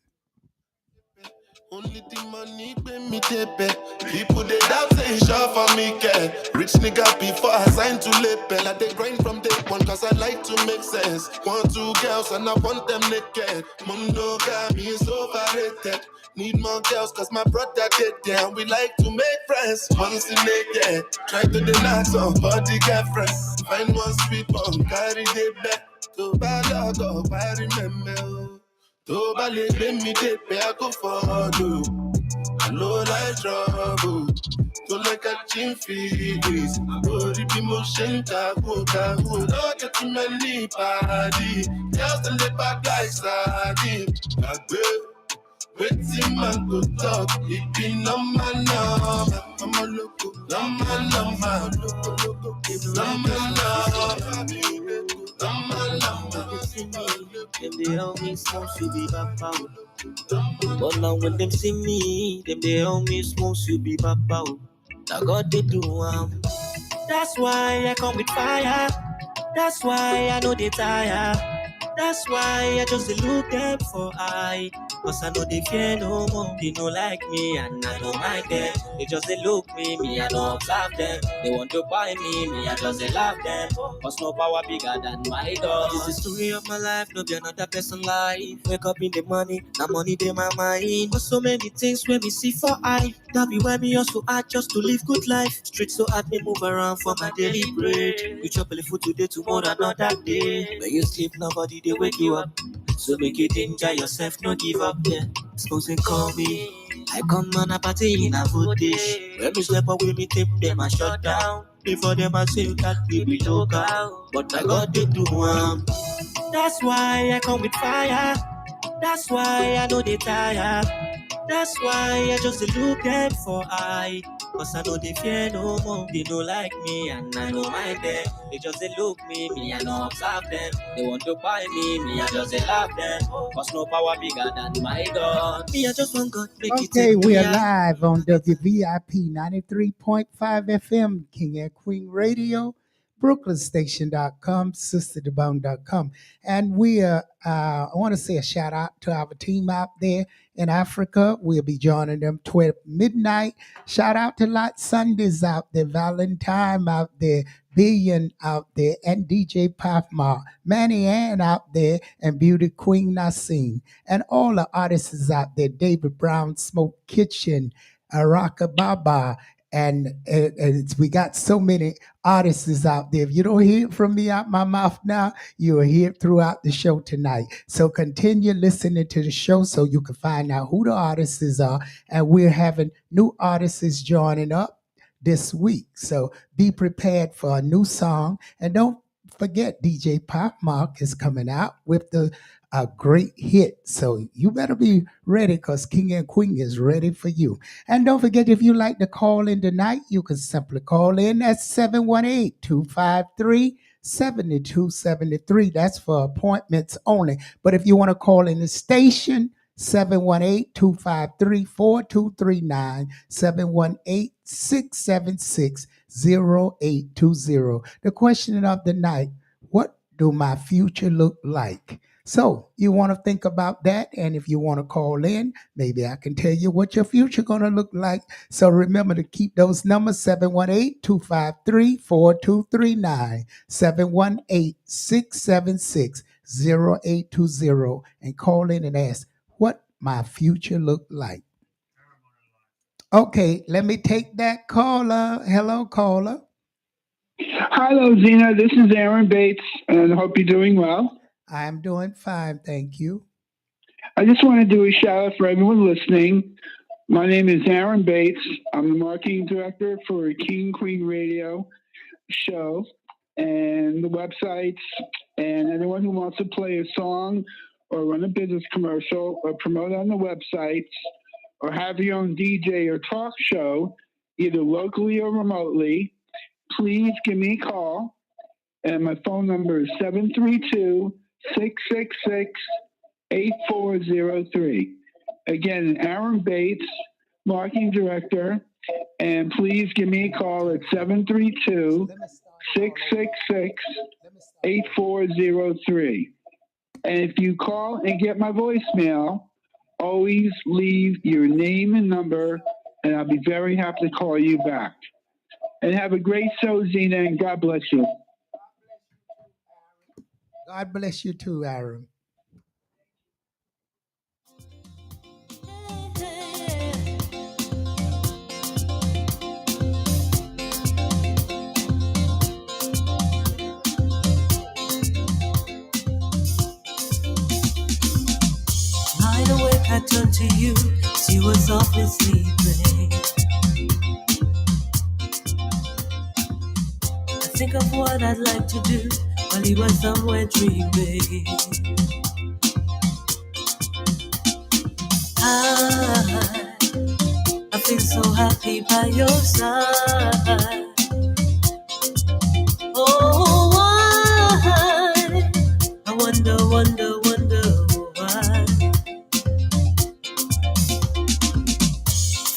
Only the money bring me tepe. People they doubt say it's sure for me get. Rich nigga before I sign to label. I they grind from day one cause I like to make sense. 1, 2 girls and I want them naked. Mundo got me is overrated. Need more girls cause my brother did down. We like to make friends. Once in naked. Try to deny some body get friends. Find one sweet one, carry the back. To bad dog, I remember. To ballet, me dip, I go for you. I know like trouble. To like a chin fees. Body be motion, go. Don't get too many party. Just a lip back like sardine. I go. Waiting man go talk. It be no man, I'm a loco. No man, loco. Them they help me smoke, you be back out. But now when them see me, them they help me smoke, you be back out. Now God they do That's why I come with fire. That's why I know they tire. That's why I just look them for eye. Cause I know they fear no more. They don't like me and I don't mind them. They just they look me I don't observe them. They want to buy me I just they love them. Cause no power bigger than my dog. This is the story of my life, no be another person life. Wake up in the money, now money in my mind. But so many things when we see for eye. That be why me also hard just to live good life. Street so hard me move around for my daily bread. We chop a food today, tomorrow another day. When you sleep, nobody they wake you up. So make it enjoy yourself, no give up, yeah. Supposing call me, I come on a party in a food dish. When me step away, me tip them a shut down. Before them I say that we be local. But I got to do That's why I come with fire. That's why I know they tire. That's why I just look them for eye. Cause I know they fear no more. They don't like me and I don't mind them. They just they look me I don't observe them. They want to buy me I just they love them. Cause no power bigger than my God. Me I just want God make it. Okay, we are live on WVIP 93.5 FM, King and Queen Radio. brooklynstation.com, sisterdebone.com. And I want to say a shout out to our team out there in Africa. We'll be joining them 12 midnight. Shout out to Lot Sundays out there, Valentine out there, Billion out there, and DJ Puffma, Manny Ann out there, and Beauty Queen Nassim, and all the artists out there, David Brown, Smoke Kitchen, Araka Baba, and we got so many artists out there. If you don't hear it from me out my mouth now, you will hear it throughout the show tonight. So continue listening to the show so you can find out who the artists are. And we're having new artists joining up this week. So be prepared for a new song. And don't forget, DJ Pop Mark is coming out with a great hit. So you better be ready because King and Queen is ready for you. And don't forget, if you like to call in tonight, you can simply call in at 718-253-7273. That's for appointments only. But if you want to call in the station, 718-253-4239, 718-676-0820. The question of the night, what do my future look like? So you want to think about that, and if you want to call in, maybe I can tell you what your future going to look like. So remember to keep those numbers, 718-253-4239, 718-676-0820, and call in and ask what my future look like. Okay, let me take that caller. Hello, caller. Hello, Zina. This is Aaron Bates, and I hope you're doing well. I'm doing fine, thank you. I just want to do a shout out for everyone listening. My name is Aaron Bates. I'm the marketing director for King Queen Radio show and the websites. And anyone who wants to play a song or run a business commercial or promote on the websites or have your own DJ or talk show, either locally or remotely, please give me a call. And my phone number is 732-666-8403. Again, Aaron Bates, marketing director. And please give me a call at 732-666-8403. And if you call and get my voicemail, always leave your name and number, and I'll be very happy to call you back. And have a great show, Zina, and God bless you. God bless you too, Aaron. Wide awake, I turn to you. She was softly sleeping. I think of what I'd like to do while you were somewhere dreaming. I feel so happy by your side. Oh, why? I wonder why.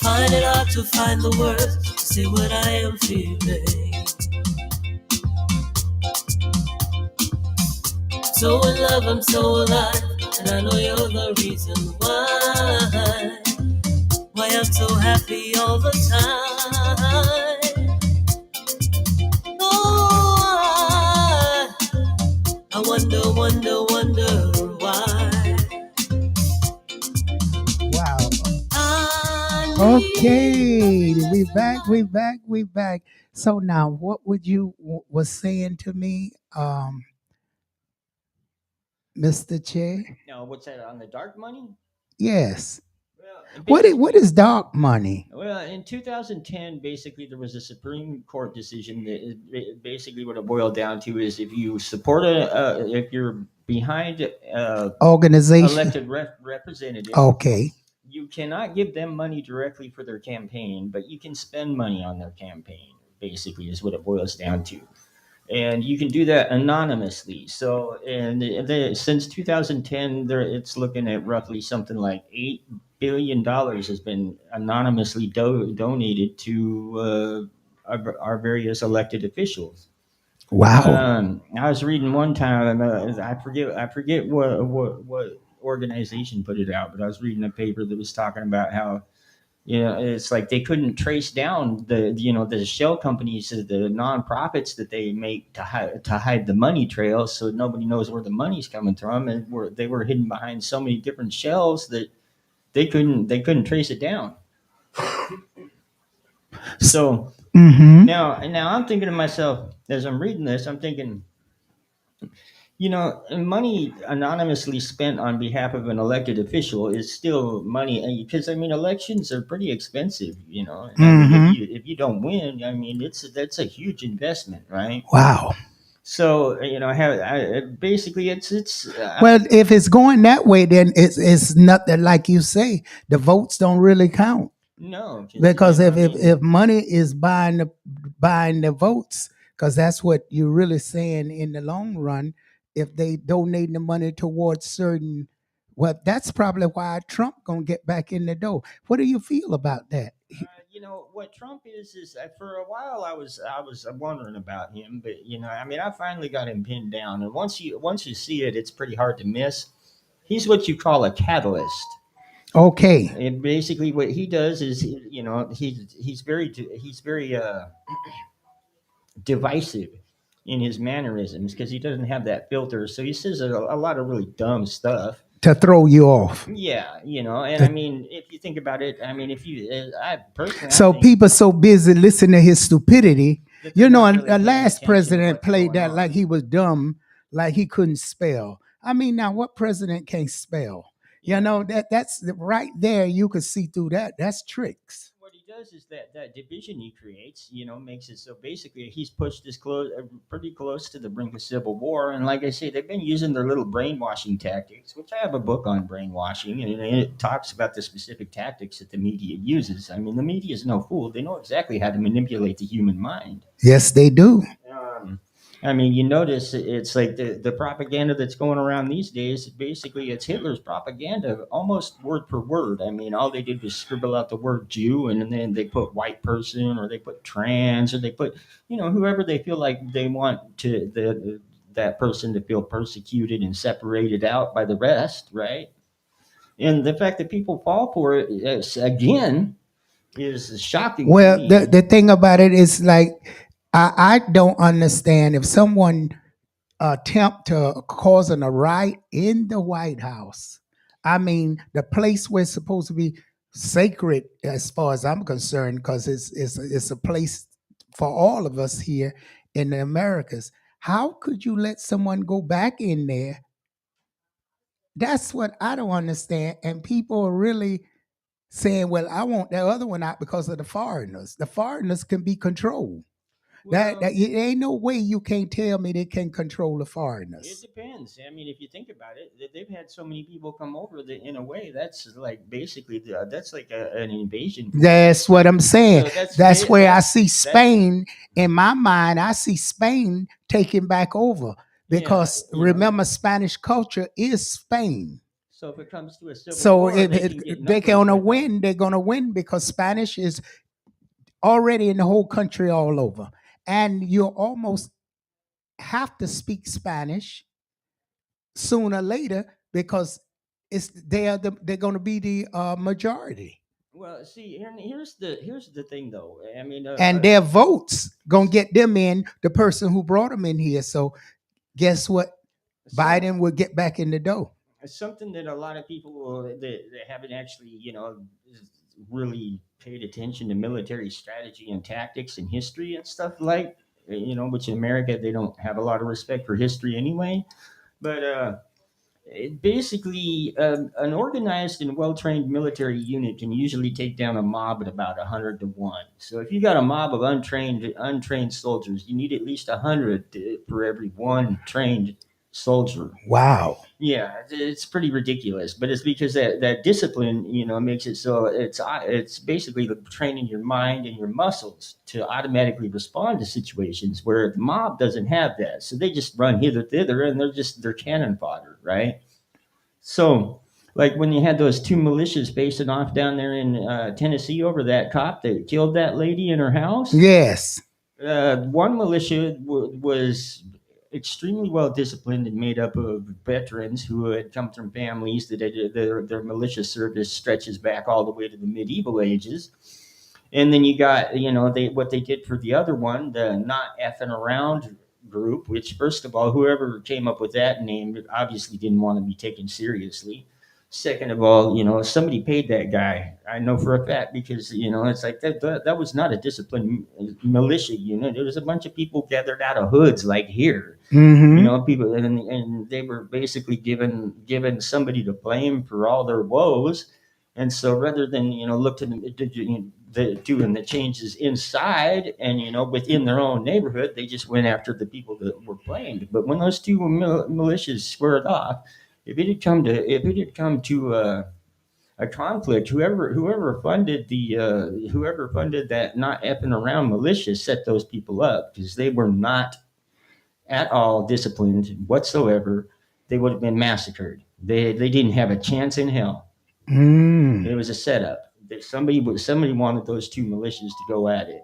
Find it hard to find the words to say what I am feeling. So in love, I'm so alive, and I know you're the reason why I'm so happy all the time. Oh, I wonder why. Wow. Okay, we back. So now, what would you was saying to me, Mr. Che? No, what's that on the dark money? Yes. Well, What is dark money? Well, in 2010, basically, there was a Supreme Court decision that basically what it boiled down to is if you support if you're behind Organization. elected representative, Okay. you cannot give them money directly for their campaign, but you can spend money on their campaign, basically, is what it boils down to. And you can do that anonymously. So, since 2010, it's looking at roughly something like $8 billion has been anonymously donated to our various elected officials. Wow. I was reading one time. I forget what organization put it out, but I was reading a paper that was talking about how it's like they couldn't trace down the shell companies, the nonprofits that they make to hide the money trails, so nobody knows where the money's coming from, and they were hidden behind so many different shells that they couldn't trace it down. So Mm-hmm. now I'm thinking to myself as I'm reading this, I'm thinking, money anonymously spent on behalf of an elected official is still money, because I mean elections are pretty expensive, and I mean Mm-hmm. if you don't win, I mean that's a huge investment, right? Wow. So basically it's Well, if it's going that way, then it's nothing like you say. The votes don't really count. no, because Because I if mean, money is buying the votes, because that's what you're really saying in the long run. If they donate the money towards certain, well, that's probably why Trump gonna get back in the door. What do you feel about that? what Trump is for a while I was wondering about him, but I mean I finally got him pinned down, and once you see it, it's pretty hard to miss. He's what you call a catalyst. Okay, And basically, what he does is, he's very divisive in his mannerisms, because he doesn't have that filter. So he says a lot of really dumb stuff. to throw you off. Yeah, and I To- mean, if you think about it, I mean, if you, I personally, I So think people so busy listening to his stupidity. that they're not really The paying last attention to president what's played going that like on. he was dumb, like he couldn't spell. I mean, now what president can't spell? Yeah. That's right there. You could see through that. That's tricks. What he does is that division he creates, makes it so basically he's pushed this pretty close to the brink of civil war. And like I say, they've been using their little brainwashing tactics, which I have a book on brainwashing, and it talks about the specific tactics that the media uses. I mean, the media is no fool; they know exactly how to manipulate the human mind. Yes, they do. Um, I mean, you notice it's like the propaganda that's going around these days. Basically, it's Hitler's propaganda, almost word for word. I mean, all they did was scribble out the word Jew, and then they put white person, or they put trans, or they put whoever they feel like they want that person to feel persecuted and separated out by the rest, right? And the fact that people fall for it again is shocking to Well, the me. the thing about it is like I don't understand if someone attempt to causing a riot in the White House. I mean, the place where it's supposed to be sacred, as far as I'm concerned, because it's a place for all of us here in the Americas. How could you let someone go back in there? That's what I don't understand. And people are really saying, "Well, I want that other one out because of the foreigners. The foreigners can be controlled." That Well, there ain't no way you can't tell me they can control the it foreigners. depends. I mean, if you think about it, they've had so many people come over that, in a way, that's like basically that's like an invasion That's force. what I'm saying. So that's That's ba- where I that's see that's Spain in my mind. I see Spain taking back over yeah, because remember, Spanish culture is Spain. So if it comes to a civil So war, if they can get they're numbers gonna with them. win, they're gonna win because Spanish is already in the whole country all over, and you almost have to speak Spanish sooner or later because they're going to be the majority, Well, see, here's the thing, though. I mean, and their votes going to get them in the person who brought them in here. So guess what? some Biden will get back in the door. something that a lot of people that haven't actually, really paid attention to military strategy and tactics and history and stuff, like, which in America they don't have a lot of respect for history anyway. But basically, an organized and well-trained military unit can usually take down a mob at about 100 to 1. So if you got a mob of untrained soldiers, you need at least 100 for every one trained soldier. Wow. Yeah, it's pretty ridiculous, but it's because that discipline, makes it so it's basically training your mind and your muscles to automatically respond to situations where the mob doesn't have that. So they just run hither thither, and they're cannon fodder, right? So, like when you had those two militias facing off down there in Tennessee over that cop that killed that lady in her house, Yes. One militia was extremely well disciplined and made up of veterans who had come from families that their militia service stretches back all the way to the medieval ages. And then you got, what they did for the other one, the not effing around group, which, first of all, whoever came up with that name obviously didn't want to be taken seriously. Second of all, somebody paid that guy. I know for a fact because, it's like that was not a disciplined militia unit. It was a bunch of people gathered out of hoods like here. Mm-hmm. People, and they were basically given somebody to blame for all their woes. And so rather than, look to doing the changes inside and, within their own neighborhood, they just went after the people that were blamed. But when those two militias squared off, if it had come to a conflict, whoever funded that not effing around militia set those people up because they were not at all disciplined whatsoever. They would have been massacred. They didn't have a chance in hell. It was a setup. Somebody wanted those two militias to go at it.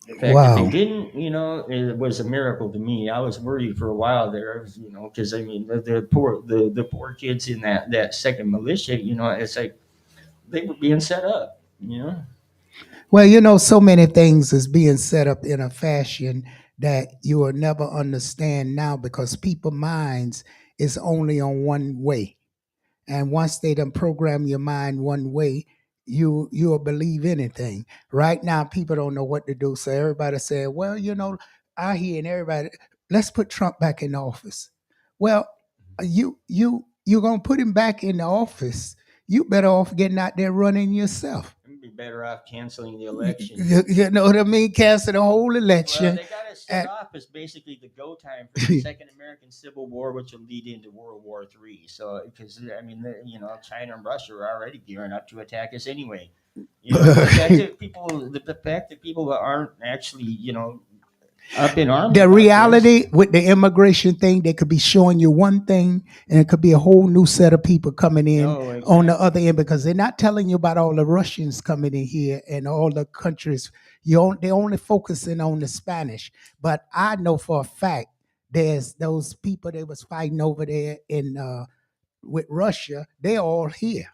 The fact that they Wow. didn't, it was a miracle to me. I was worried for a while there, because I mean the poor kids in that second militia, it's like they were being set up. Well, so many things is being set up in a fashion that you will never understand now because people minds is only on one way. And once they done program your mind one way, you'll believe anything. Right now, people don't know what to do. So everybody said, well, I hear and everybody, let's put Trump back in office. Well, you're gonna put him back in the office. You better off getting out there running yourself. I'd be better off canceling the election. You know what I mean? Cancel the whole Well, election. they got it set off as basically the go time for the Second American Civil War, which will lead into World War III. So, because I mean, China and Russia are already gearing up to attack us anyway. The fact that people aren't actually, up in arms. The about reality with the immigration thing, they could be showing you one thing, and it could be a whole new set of people coming in No, on the exactly. other end because they're not telling you about all the Russians coming in here and all the countries. They're only focusing on the Spanish. But I know for a fact there's those people that was fighting over there in with Russia. They're all here.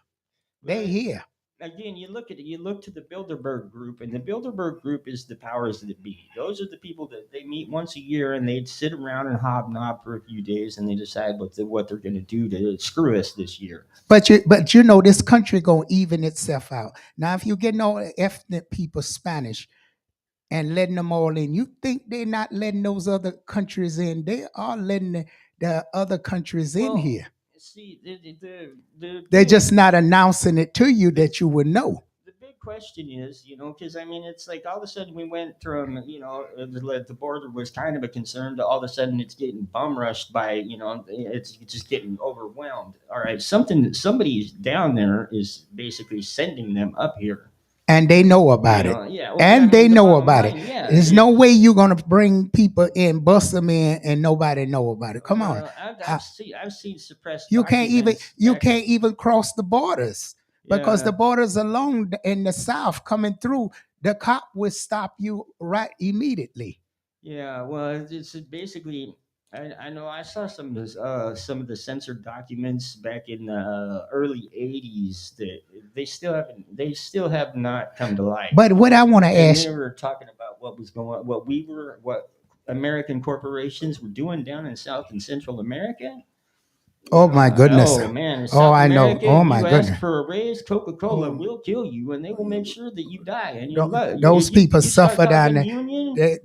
They're Well, here. again, you look to the Bilderberg group, and the Bilderberg group is the powers that be. Those are the people that they meet once a year, and they'd sit around and hobnob for a few days, and they decide what they're going to do to screw us this year. But this country gonna even itself out. Now, if you're getting all the ethnic people Spanish and letting them all in, you think they're not letting those other countries in? They are letting the other countries in Well, here. see, the They're big, just not announcing it to you that you would know. the big question is, because I mean, it's like all of a sudden we went from, the border was kind of a concern to all of a sudden it's getting bum rushed by, it's just getting overwhelmed. All right, somebody down there is basically sending them up here. And they know about it. Yeah, And they the know bottom about line, it. yeah. There's no way you're gonna bring people in, bust them in, and nobody know about it. Come on. I've seen suppressed You can't documents. you can't even cross the borders because Yeah. the borders alone in the South coming through, the cop will stop you right immediately. Yeah, well, it's basically. I know I saw some of the censored documents back in the early '80s that they still have not come to light. But what I want to And ask, they were talking about what American corporations were doing down in South and Central America. oh my goodness, Oh man, in oh South I know, America, oh my you ask goodness, for a raise, Coca-Cola will kill you, and they will make sure that you die. And those people you start suffer down talking there. union.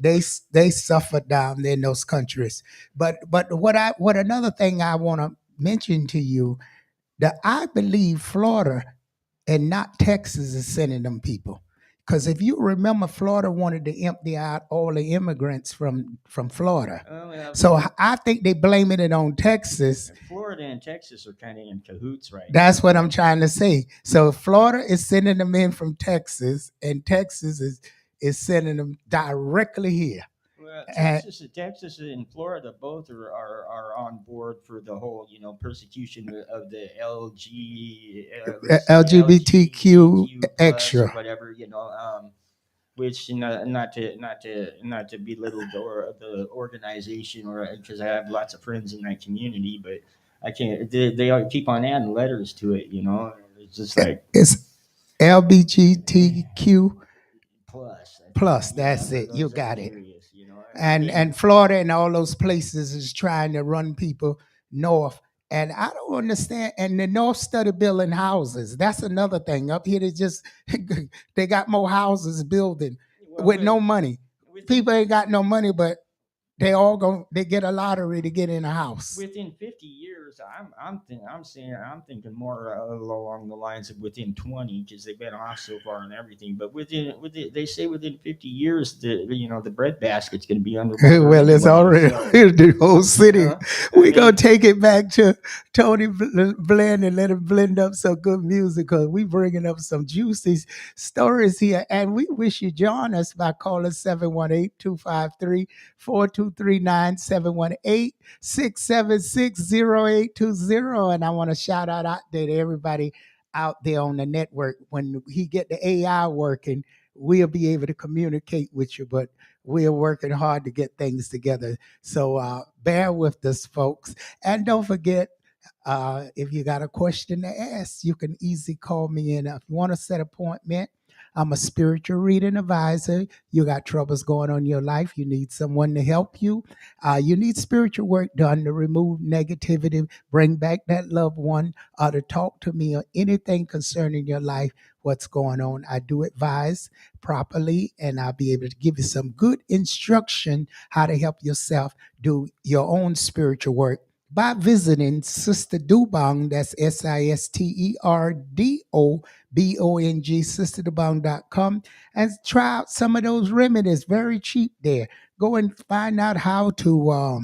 They suffer down there in those countries. But what another thing I want to mention to you that I believe Florida and not Texas is sending them people. Because if you remember, Florida wanted to empty out all the immigrants from Florida. Oh, yeah, So I think they blaming it on Texas. Florida and Texas are kind of in cahoots right now. That's what I'm trying to say. So Florida is sending them in from Texas, and Texas is sending them directly here. Well, And Texas and Florida both are on board for the whole, persecution of the LGBTQ plus or extra. whatever, which not to belittle the organization, or because I have lots of friends in that community, but I can't. They keep on adding letters to it. It's just like It's LBGTQ plus. I think, plus. yeah, That's for it. You those that are got it. curious. And Again, Florida and all those places is trying to run people north. And I don't understand. And the North study building houses. That's another thing. Up here, they just they got more houses building well, with no money. within People ain't got no money, but they get a lottery to get in a house. within 50 years, I'm thinking more along the lines of within 20, because they've been off so far and everything. But they say within 50 years, the bread basket's going to be underwater. Well, it's anyway, already so, the whole city. I We gonna mean, take it back to Tony Blend and let him blend up some good music, because we bringing up some juicy stories here. And we wish you join us by calling 718-253-4239, 718-676-0820. And I want to shout out there to everybody out there on the network. When he get the AI working, we'll be able to communicate with you. But we're working hard to get things together. So bear with us, folks. And don't forget, if you got a question to ask, you can easily call me in. If you want to set an appointment, I'm a spiritual reading advisor. You got troubles going on in your life. You need someone to help you. You need spiritual work done to remove negativity, bring back that loved one, or to talk to me or anything concerning your life, what's going on. I do advise properly, and I'll be able to give you some good instruction how to help yourself do your own spiritual work by visiting Sister DOBONG. That's SisterDobong, sisterdobong.com, and try out some of those remedies. Very cheap there. Go and find out how to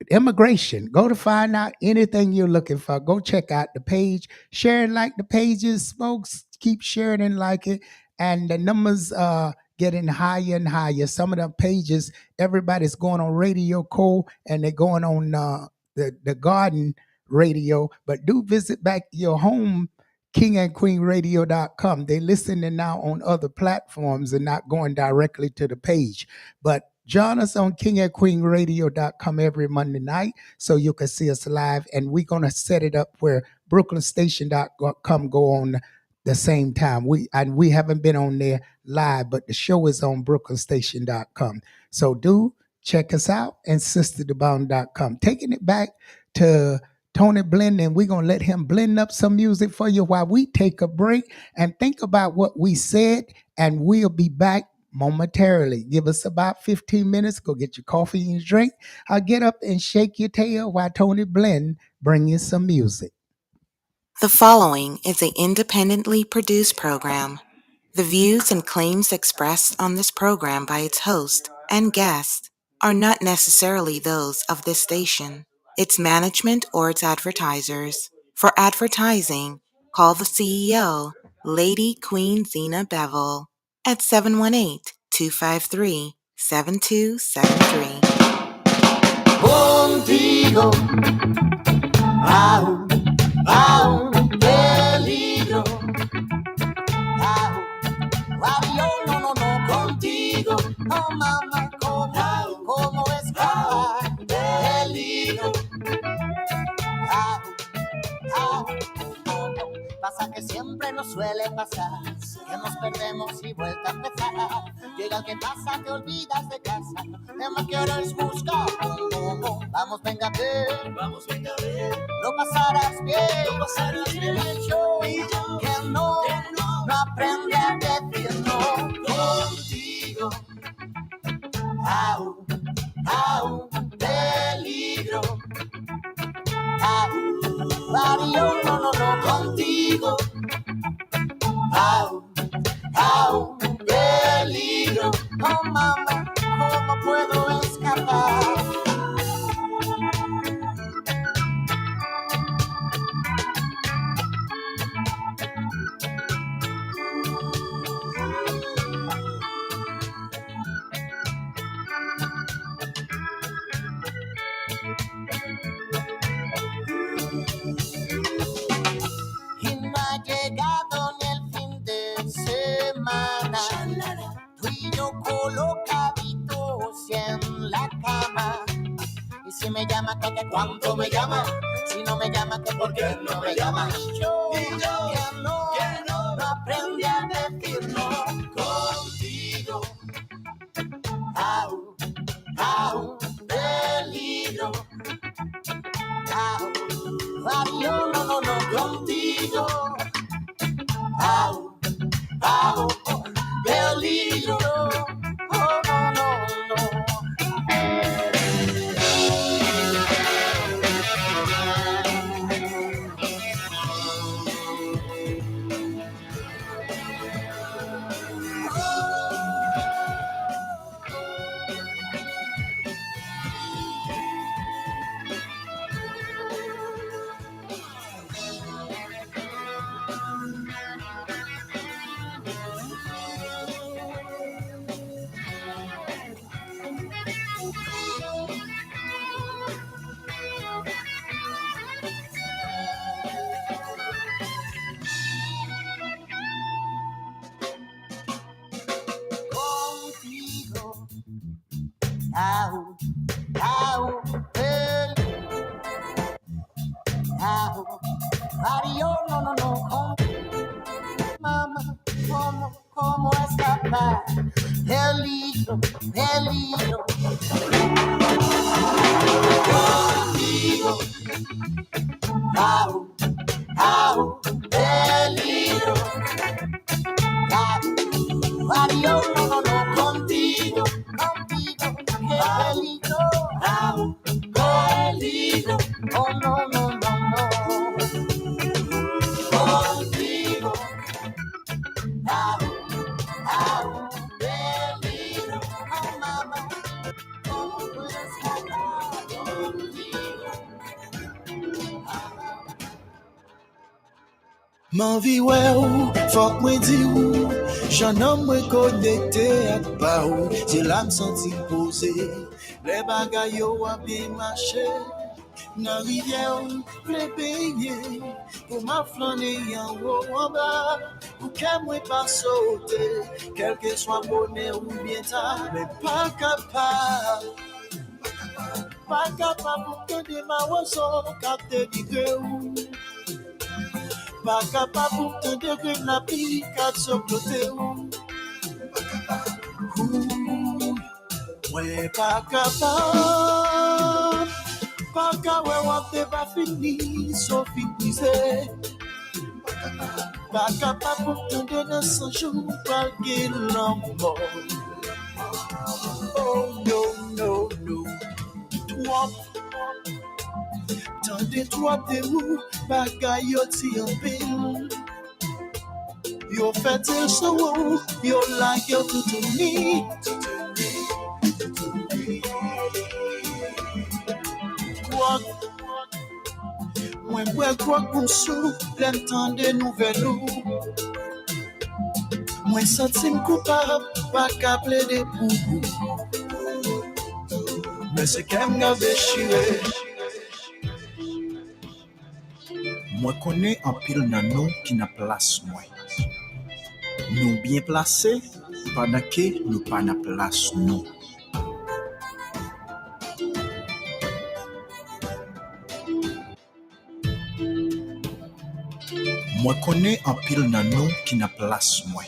immigration. Go to find out anything you're looking for. Go check out the page. Share and like the pages, folks. Keep sharing and like it. And the numbers are getting higher and higher. Some of the pages, everybody's going on Radio Co, and they're going on the Garden Radio. But do visit back your home, kingandqueenradio.com. They're listening now on other platforms and not going directly to the page. But join us on kingandqueenradio.com every Monday night so you can see us live. And we're going to set it up where brooklynstation.com go on the same time. We haven't been on there live, but the show is on brooklynstation.com. So do check us out, and sisterdobong.com. Taking it back to Tony Blend, and we're going to let him blend up some music for you while we take a break and think about what we said, and we'll be back momentarily. Give us about 15 minutes. Go get your coffee and your drink. I'll get up and shake your tail while Tony Blend bring you some music. The following is an independently produced program. The views and claims expressed on this program by its host and guests are not necessarily those of this station, its management, or its advertisers. For advertising, call the CEO, Lady Queen Zina Bevel, at 718-253-7273. Contigo, au, au, peligro. Au, avión, no, no, no, contigo. Oh, mamá, cómo escapar, peligro. Au, au, oh, no. Pasa que siempre nos suele pasar, que nos perdemos y vuelta a empezar. Llega el que pasa, te olvidas de casa. Tema que ahora es buscar. Vamos, venga a ver. Vamos, venga a ver. Lo pasarás bien. Lo pasarás bien. El show que no aprende a decir no. Contigo. Au, au, peligro. Au, avión, no, no, no, contigo. Au, au, peligro. Oh, mamá, ¿cómo puedo escapar? Y no ha llegado ni el fin de semana. Tú y yo colocabitos en la cama. Y si me llama, que cuánto me llama. Si no me llama, que por qué no me llama. Y yo que no aprendí a decir no contigo. Au, au, peligro. Au, adiós, no, contigo. Au, au, peligro. Oh, no. Contigo. Au, au, au, adiós, no, mamá, ¿cómo escapar? Peligro. Contigo. Au, peligro. Au, adiós, no, contigo, qué peligro. Au, peligro. Oh, no. Contigo. Au, peligro. Oh, mamá, ¿cómo puedo escapar contigo? M'envie ou, fuck moi di ou, j'en homme moi connecté ak pa ou, c'est là m'senti posé, les bagay yo a bien marché, nan rivière ou, vle payer, pour ma flâner en haut en bas, pour que moi pas sauter, quel que soit bonheur ou bien tard, mais pas capable pour que de ma oiseau capte digre ou. Pas capable pour te degré la pique à ce côté où. Ouais, pas capable. Pas capable, t'es pas fini, sauf brisé. Pas capable pour te donner 100 jours, pas qu'il l'emporte. Oh no. Toi, tendez toi t'es où, bagay yo ti en pile. Yo fait il so, yo like yo tout me. Toi, moi quoi qu'on sou, l'entendre nouvelle ou. Moi senti coupable, pas capable de pour. Mais c'est qu'elle m'a déchiré. Moi connais un pile nan nous qui n'a place moi. Nous bien placés, pendant que nous pas na place nous. Moi connais un pile nan nous qui n'a place moi.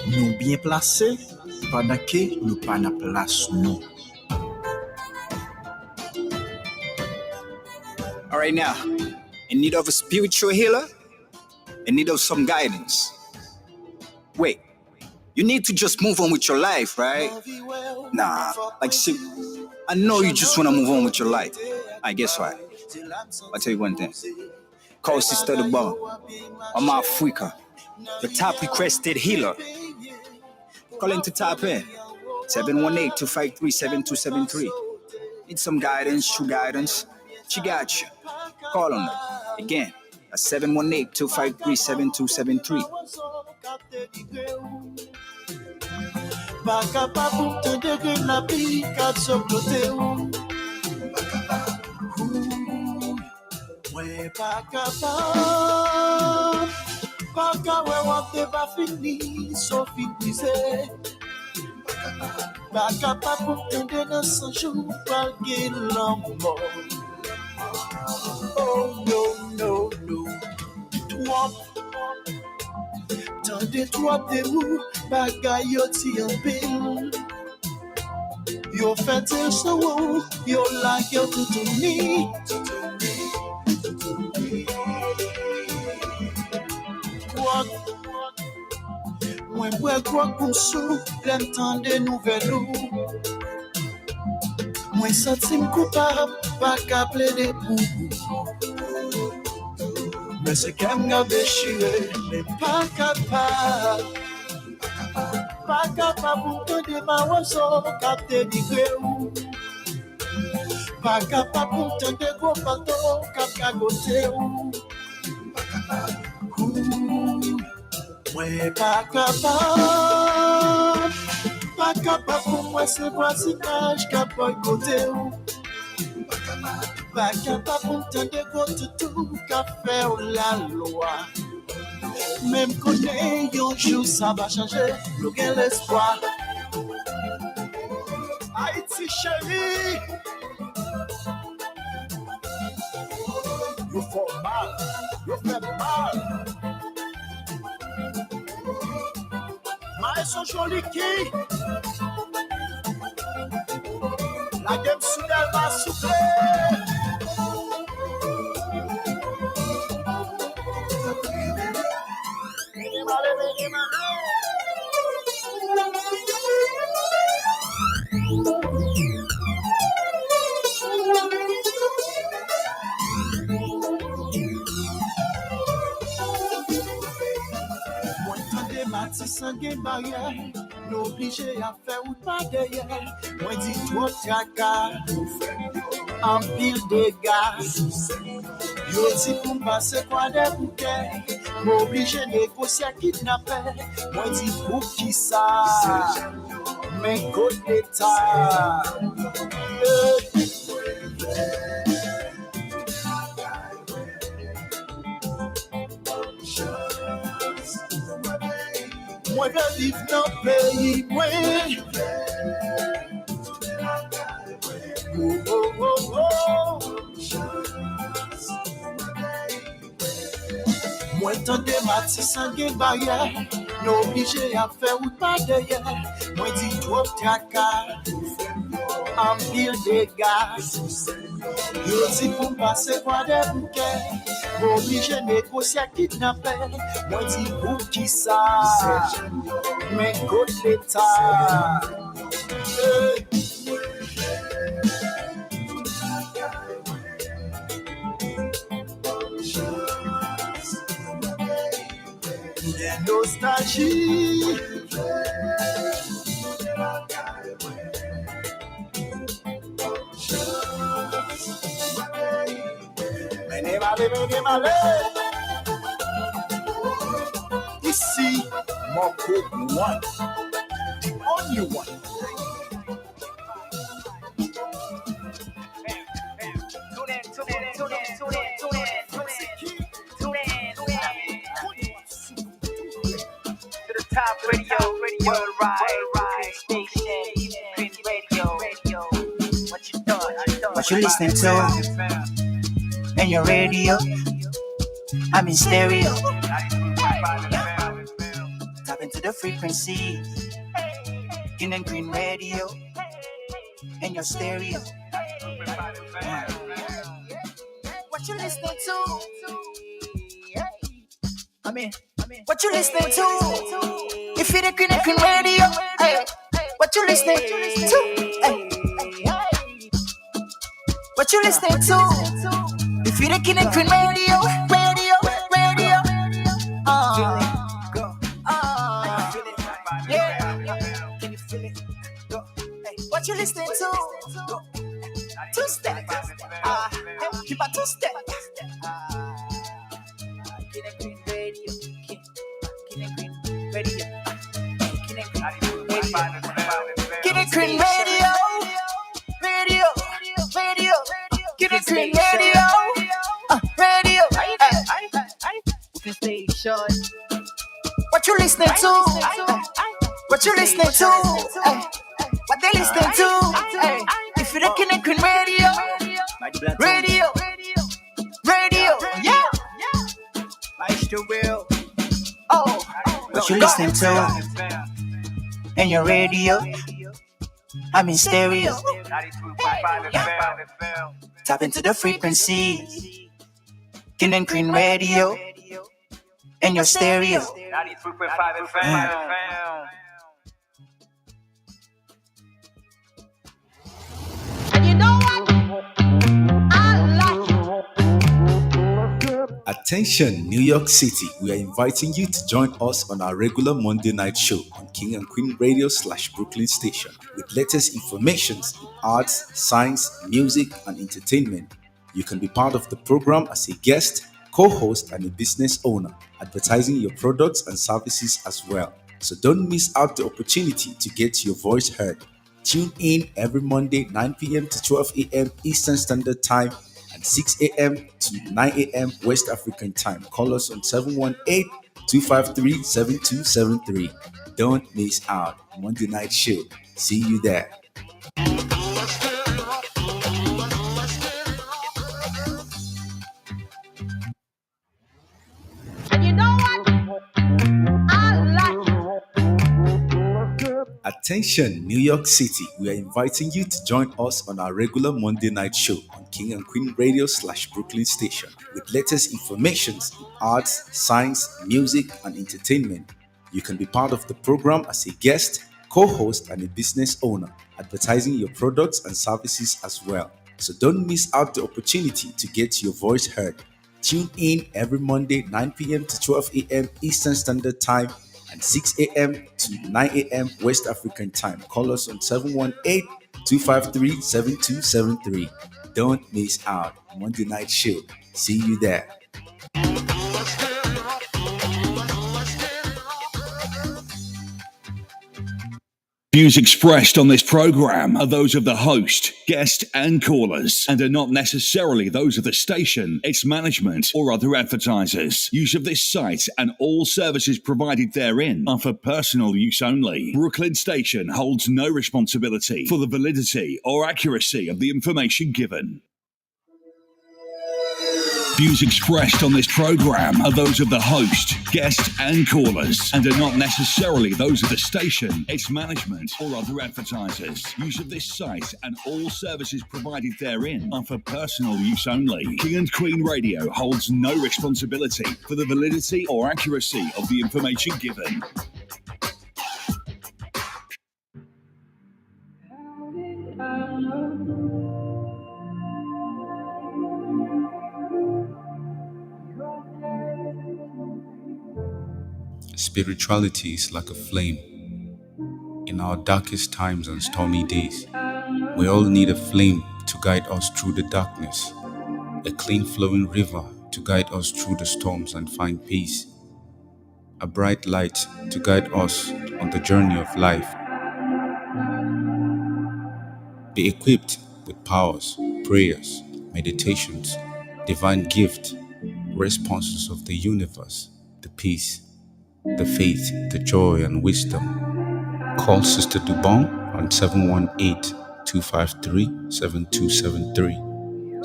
Nous bien placés, pendant que nous pas na place nous. All right now, in need of a spiritual healer, in need of some guidance. Wait, you need to just move on with your life, right? Nah, like see, I know you just want to move on with your life. I guess what? I'll tell you one thing. Call Sister DOBONG. I'm Africa, the top requested healer. Call in to tap in. 718-253-7273. Need some guidance, true guidance. She got you. Call on her. Again, at 718-253-7273. Pas capable pour te degré la pique à ce côté où. Ouais, pas capable Paka we wante ba fini, so fin brise. Paka pa pou tende nan sanjou, pal gen l'amor. Oh no, no, no. Twop, tende twop de mou, bagay yo ti an pil. Yo fete so wou, yo like yo toutouni. Twop, mwen bwe kwa kousou, lem tende nouvelou. Mwen sentim koupab, pa ka ple de pou. Men se kem nga beshire, men pa kapab. Pa kapab pou tende ma wazo, kap te digre ou. Pa kapab pou tende go pato, kap kagote ou. Mwen pa kapab. Pa kapab pou mwen se voisinaj, kap boykote ou. Pa kapab pou tende go toutou, kap fe ou la loi. Même connaît un jour ça va changer, nous gain l'espoir. Haïti chérie, you for mal, you fait mal. Mais son joli qui, la game soudaine va souffler. Mati sangue barrière, nous obligés à faire ou pas derrière. Moi dis trop tracas, en pile de gaz. Yo dis pour passer quoi des bouquets, m'obligé négocier à kidnapper. Moi dis pour qui ça, mais côté d'État. Moi je vis dans le pays, moi. Oh, oh, oh, oh. Moi tendez ma petite sangue barrière, nous obligés à faire ou pas derrière. Moi dis trop tracas, en pile de gaz. Yo dis pour passer quoi des bouquets, m'obligé négocier à kidnapper. Moi dis pour qui ça, mais côté l'État. Nostalgie. Ici, mon code one, the only one. Top radio, worldwide station, Green Radio. What you doing? What you listening to? And your radio? I'm in stereo. Tap into the frequency. Green Radio. And your stereo. What you listening to? What you listening to? If you're the Green Radio, hey, what you listening to? Hey. What you listening to? If you're the Green Radio, radio. Yeah. Can you feel it? Go. Hey. What you listening to? Go. Two step. Keep a two step. Green Radio. Radio. Get it Green Radio. Get it Green Radio. Radio. We can stay short. listening to? What you listening to? What they listening to? If you're looking at Queen Radio, yeah. Oh, what you listening to? In your radio, I'm in stereo. Tap into the frequency. King and Queen Radio, in your stereo. 93.5 FM. And you know what? Attention, New York City. We are inviting you to join us on our regular Monday night show on King and Queen Radio / Brooklyn Station with latest informations in arts, science, music, and entertainment. You can be part of the program as a guest, co-host, and a business owner, advertising your products and services as well. So don't miss out the opportunity to get your voice heard. Tune in every Monday, 9 p.m. to 12 a.m. Eastern Standard Time and 6 a.m. to 9 a.m. West African Time. Call us on 718-253-7273. Don't miss out. Monday night show. See you there. And you know what? Attention, New York City. We are inviting you to join us on our regular Monday night show on King and Queen Radio / Brooklyn Station with latest informations in arts, science, music, and entertainment. You can be part of the program as a guest, co-host, and a business owner, advertising your products and services as well. So don't miss out the opportunity to get your voice heard. Tune in every Monday, 9 p.m. to 12 a.m. Eastern Standard Time and 6 a.m. to 9 a.m. West African Time. Call us on 718-253-7273. Don't miss out. Monday night show. See you there. Views expressed on this program are those of the host, guest, and callers, and are not necessarily those of the station, its management, or other advertisers. Use of this site and all services provided therein are for personal use only. Brooklyn Station holds no responsibility for the validity or accuracy of the information given. Views expressed on this program are those of the host, guest, and callers, and are not necessarily those of the station, its management, or other advertisers. Use of this site and all services provided therein are for personal use only. King and Queen Radio holds no responsibility for the validity or accuracy of the information given. Spirituality is like a flame. In our darkest times and stormy days, we all need a flame to guide us through the darkness, a clean flowing river to guide us through the storms and find peace, a bright light to guide us on the journey of life. Be equipped with powers, prayers, meditations, divine gift, responses of the universe, the peace, the faith, the joy, and wisdom. Call Sister DOBONG on 718-253-7273.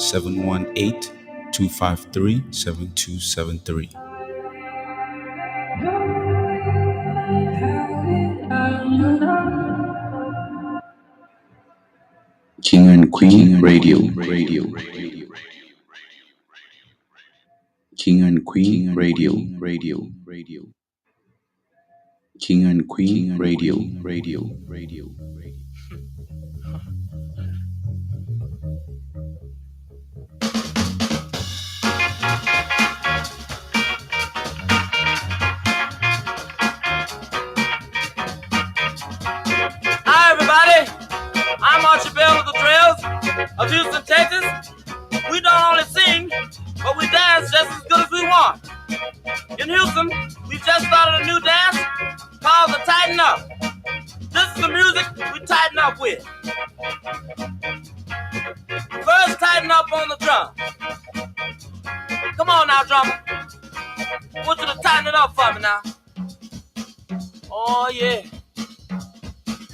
718-253-7273. King and Queen Radio. King and Queen Radio. King and Queen Radio. Hi, everybody. I'm Archibald of the Trails of Houston, Texas. We don't only sing, but we dance just as good as we want. In Houston, we just started a new dance called the Tighten Up. This is the music we tighten up with. First, tighten up on the drum. Come on now, drummer. I want you to tighten it up for me now. Oh yeah.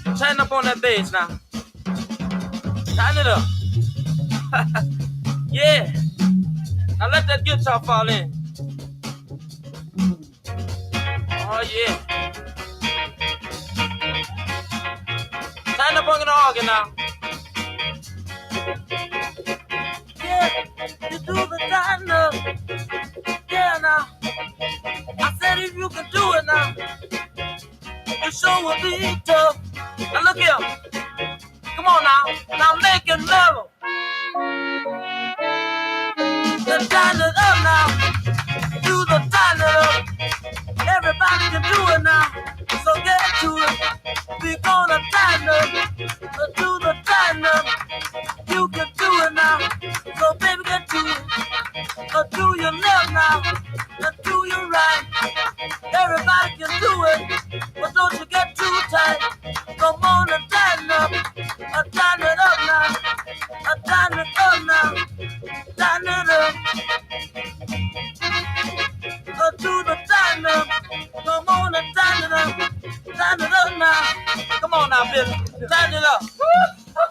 Tighten up on that bass now. Tighten it up. Yeah. Now let that guitar fall in. Oh yeah. Tighten up on the organ now. Yeah, you do the tighten up. Yeah now. I said if you can do it now, it sure will be tough. Now look here. Come on now. Now make it mellow. Then tighten it up now. Do the tighten it up. Everybody can do it now. So get to it. We gonna tighten up. Do the tighten up. You can do it now. So baby get to it. Do your left now. Do your right. Everybody can do it. But don't you get too tight. Come on and tighten up. Tighten it up now. Tighten it up now. Tighten it up. Do the tighten up. Come on and tighten it up. Tighten it up now. Come on now, Billy. Tighten it up.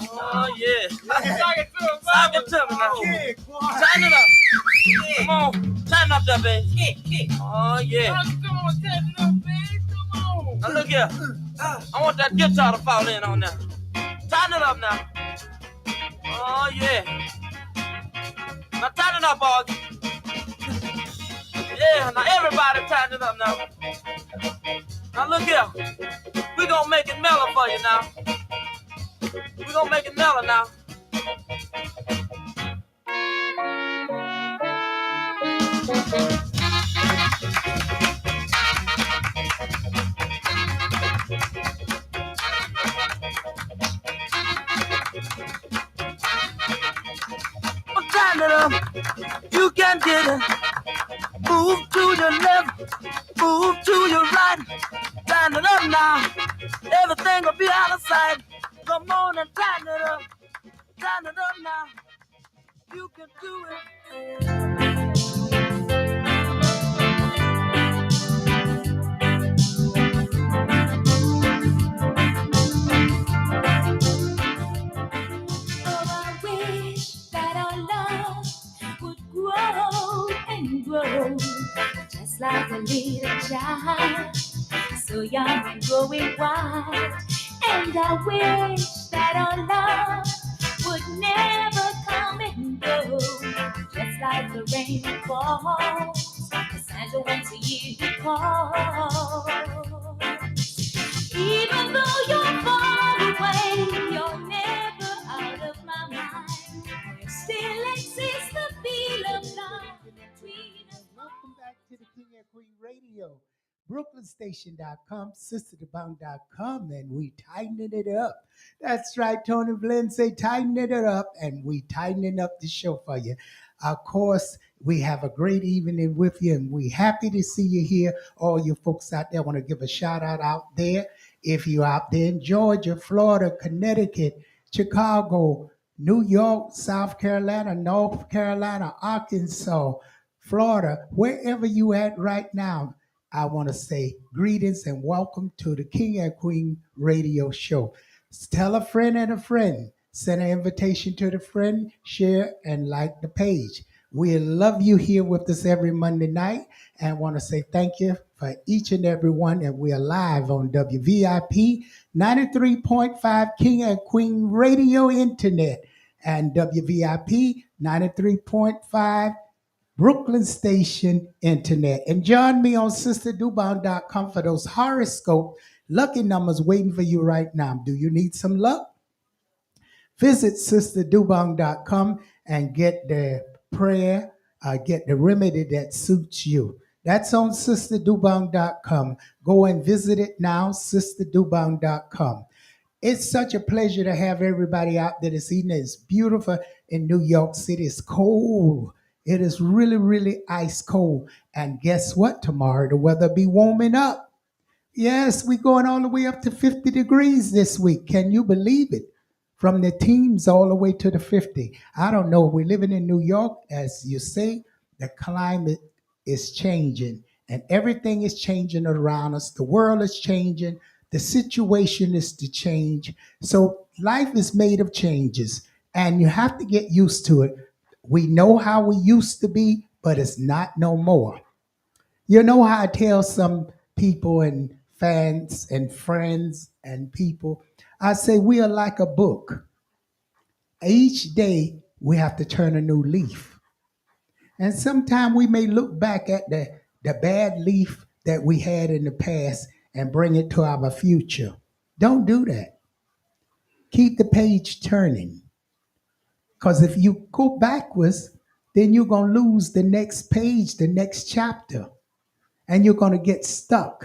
Oh, yeah. Sock it to me now. Tighten it up. Come on. Tighten up that bass. Oh, yeah. Now look here. I want that guitar to fall in on there. Tighten it up now. Oh, yeah. Now tighten it up, Augie. Yeah, now everybody tighten it up now. Now look here. We gonna make it mellow for you now. We gonna make it mellow now. Tighten it up. You can get it. Move to your left, move to your right. Tighten it up now. Everything will be out of sight. Come on and tighten it up. Tighten it up now. You can do it. Oh, I wish that our love would grow and grow, just like a little child, so young and growing wild. And I wish that our love would never come and go, just like the rain that falls, the Santa once a year he calls. Even though you're far away, you're never out of my mind. There still exists the feel of love between us. Welcome back to the King and Queen Radio. BrooklynStation.com, SisterTheBong.com, and we tightening it up. That's right, Tony Blinn say tightening it up, and we tightening up the show for you. Of course, we have a great evening with you, and we happy to see you here. All you folks out there, I want to give a shout out there. If you're out there in Georgia, Florida, Connecticut, Chicago, New York, South Carolina, North Carolina, Arkansas, Florida, wherever you at right now, I want to say greetings and welcome to the King and Queen Radio Show. Tell a friend and a friend. Send an invitation to the friend, share, and like the page. We love you here with us every Monday night and want to say thank you for each and every one. And we are live on WVIP 93.5 King and Queen Radio Internet and WVIP 93.5 Brooklyn Station Internet. And join me on SisterDubon.com for those horoscope lucky numbers waiting for you right now. Do you need some luck? Visit SisterDubon.com and get the prayer, get the remedy that suits you. That's on SisterDubon.com. Go and visit it now, SisterDubon.com. It's such a pleasure to have everybody out there this evening. It's beautiful in New York City. It's cold. It is really, really ice cold. And guess what? Tomorrow the weather be warming up. Yes, we're going all the way up to 50 degrees this week. Can you believe it? From the teens all the way to the 50. I don't know. We're living in New York. As you say, the climate is changing. and everything is changing around us. The world is changing. The situation is to change. So life is made of changes, and you have to get used to it. We know how we used to be, but it's not no more. You know how I tell some people and fans and friends and people, I say we are like a book. Each day we have to turn a new leaf. And sometimes we may look back at the bad leaf that we had in the past and bring it to our future. Don't do that. Keep the page turning. Because if you go backwards, then you're going to lose the next page, the next chapter, and you're going to get stuck.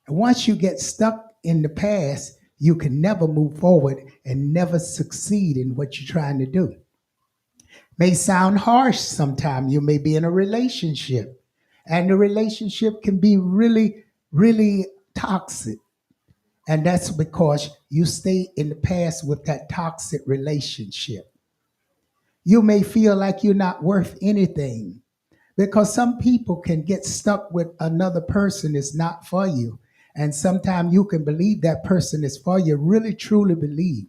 And once you get stuck in the past, you can never move forward and never succeed in what you're trying to do. May sound harsh sometimes. You may be in a relationship, and the relationship can be really, really toxic. And that's because you stay in the past with that toxic relationship. You may feel like you're not worth anything because some people can get stuck with another person is not for you. And sometimes you can believe that person is for you, really truly believe.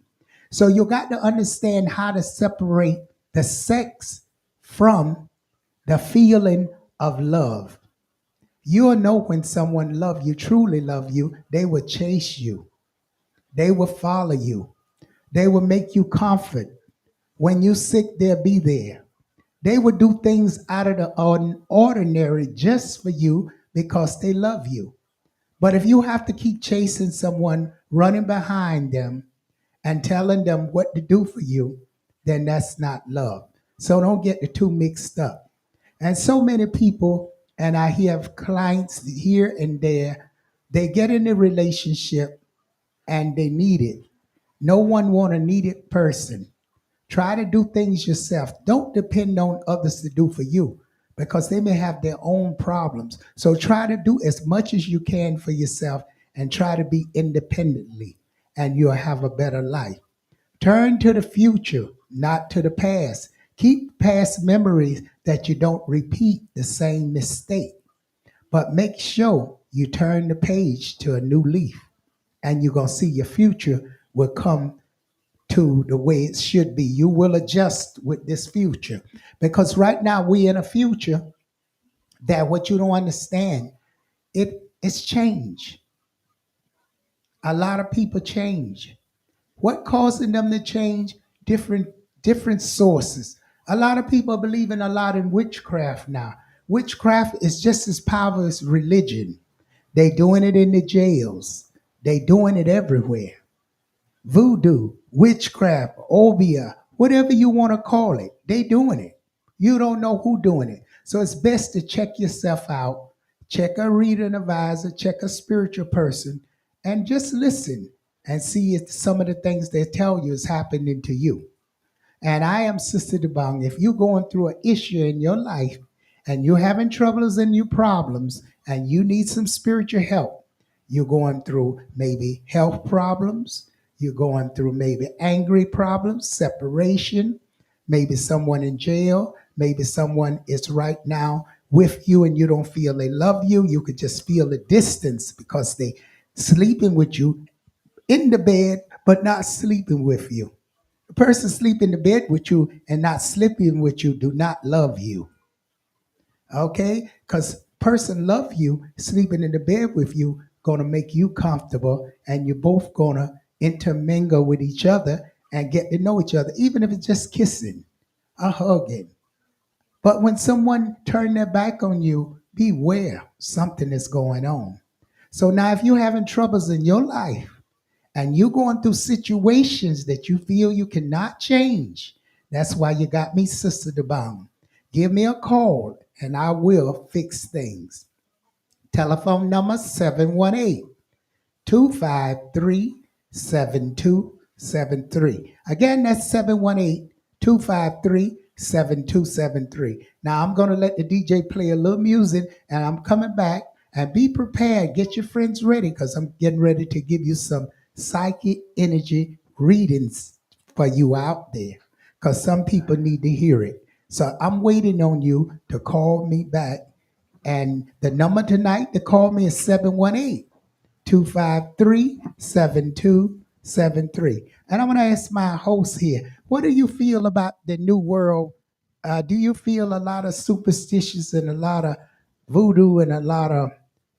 So you got to understand how to separate the sex from the feeling of love. You'll know when someone love you, truly love you, they will chase you. They will follow you. They will make you comfort. When you're sick, they'll be there. They will do things out of the ordinary just for you because they love you. But if you have to keep chasing someone, running behind them, and telling them what to do for you, then that's not love. So don't get the two mixed up. And so many people, and I have clients here and there, they get in a relationship and they need it. No one want a needed person. Try to do things yourself. Don't depend on others to do for you because they may have their own problems. So try to do as much as you can for yourself and try to be independently, and you'll have a better life. Turn to the future, not to the past. Keep past memories that you don't repeat the same mistake. But make sure you turn the page to a new leaf, and you're going to see your future will come to the way it should be. You will adjust with this future because right now we're in a future that what you don't understand, it's change. A lot of people change. What causing them to change? Different sources. A lot of people believe in a lot in witchcraft now. Witchcraft is just as powerful as religion. They doing it in the jails. They doing it everywhere. Voodoo, witchcraft, obia, whatever you want to call it, they doing it. You don't know who doing it. So it's best to check yourself out, check a reader and advisor, check a spiritual person, and just listen and see if some of the things they tell you is happening to you. And I am Sister DeBong. If you're going through an issue in your life and you're having troubles and your problems and you need some spiritual help, you're going through maybe health problems, you're going through maybe angry problems, separation, maybe someone in jail, maybe someone is right now with you and you don't feel they love you. You could just feel the distance because they sleeping with you in the bed, but not sleeping with you. The person sleeping in the bed with you and not sleeping with you do not love you. Okay? Because person love you, sleeping in the bed with you, gonna make you comfortable, and you're both gonna intermingle with each other and get to know each other, even if it's just kissing or hugging. But when someone turn their back on you, beware, something is going on. So now if you're having troubles in your life, and you're going through situations that you feel you cannot change, that's why you got me, Sister DeBong. Give me a call and I will fix things. Telephone number 718-253-7273. Again, that's 718-253-7273. Now I'm going to let the DJ play a little music and I'm coming back. And be prepared. Get your friends ready because I'm getting ready to give you some psychic energy readings for you out there because some people need to hear it. So I'm waiting on you to call me back And the number tonight to call me is 718-253-7273. And I'm going to ask my host here, what do you feel about the new world? Do you feel a lot of superstitions and a lot of voodoo and a lot of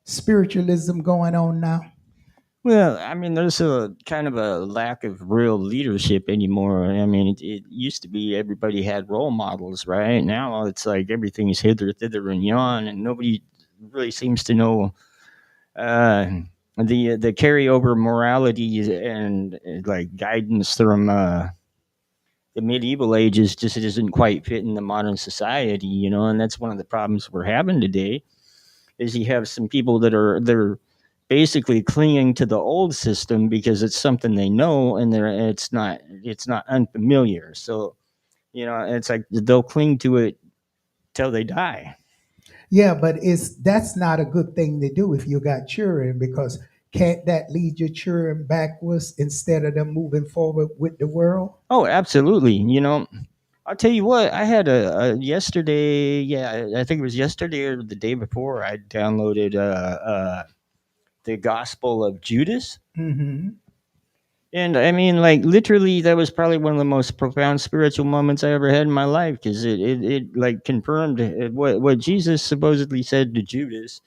spiritualism going on now? Well, I mean, there's a kind of a lack of real leadership anymore. I mean, it used to be everybody had role models, right? Now it's like everything's hither, thither, and yon, and nobody really seems to know uh, the carryover morality and like guidance from the medieval ages just isn't quite fitting the modern society, you know, and that's one of the problems we're having today. Is you have some people that are they're basically clinging to the old system because it's something they know and it's not unfamiliar. So you know it's like they'll cling to it till they die. Yeah, but that's not a good thing to do if you got children, because can't that lead your children backwards instead of them moving forward with the world? Oh, absolutely. You know, I'll tell you what. I had a yesterday. Yeah, I think it was yesterday or the day before. I downloaded the Gospel of Judas. Mm-hmm. And I mean, like literally, that was probably one of the most profound spiritual moments I ever had in my life because it like confirmed what Jesus supposedly said to Judas,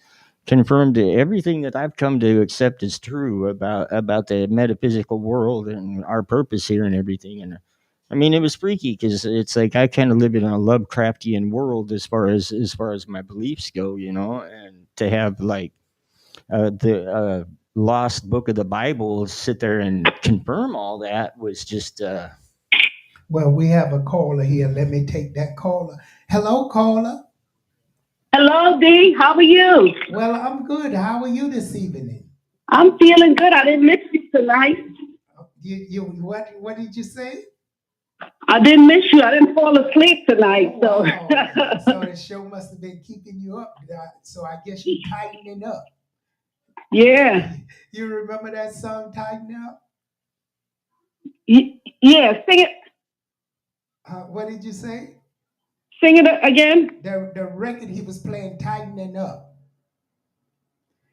confirmed everything that I've come to accept as true about the metaphysical world and our purpose here and everything. And I mean, it was freaky because it's like I kind of live in a Lovecraftian world as far as my beliefs go, you know, and to have like the lost book of the Bible sit there and confirm all that was just Well, we have a caller here. Let me take that caller. Hello, caller. Hello, D. How are you? Well, I'm good. How are you this evening? I'm feeling good. I didn't miss you tonight. You what did you say? I didn't miss you. I didn't fall asleep tonight. Oh, wow. So the show must have been keeping you up. So I guess you're tightening up. Yeah. You remember that song, Tighten Up? Yeah, sing it. What did you say? Sing it again. The record he was playing, Tightening Up.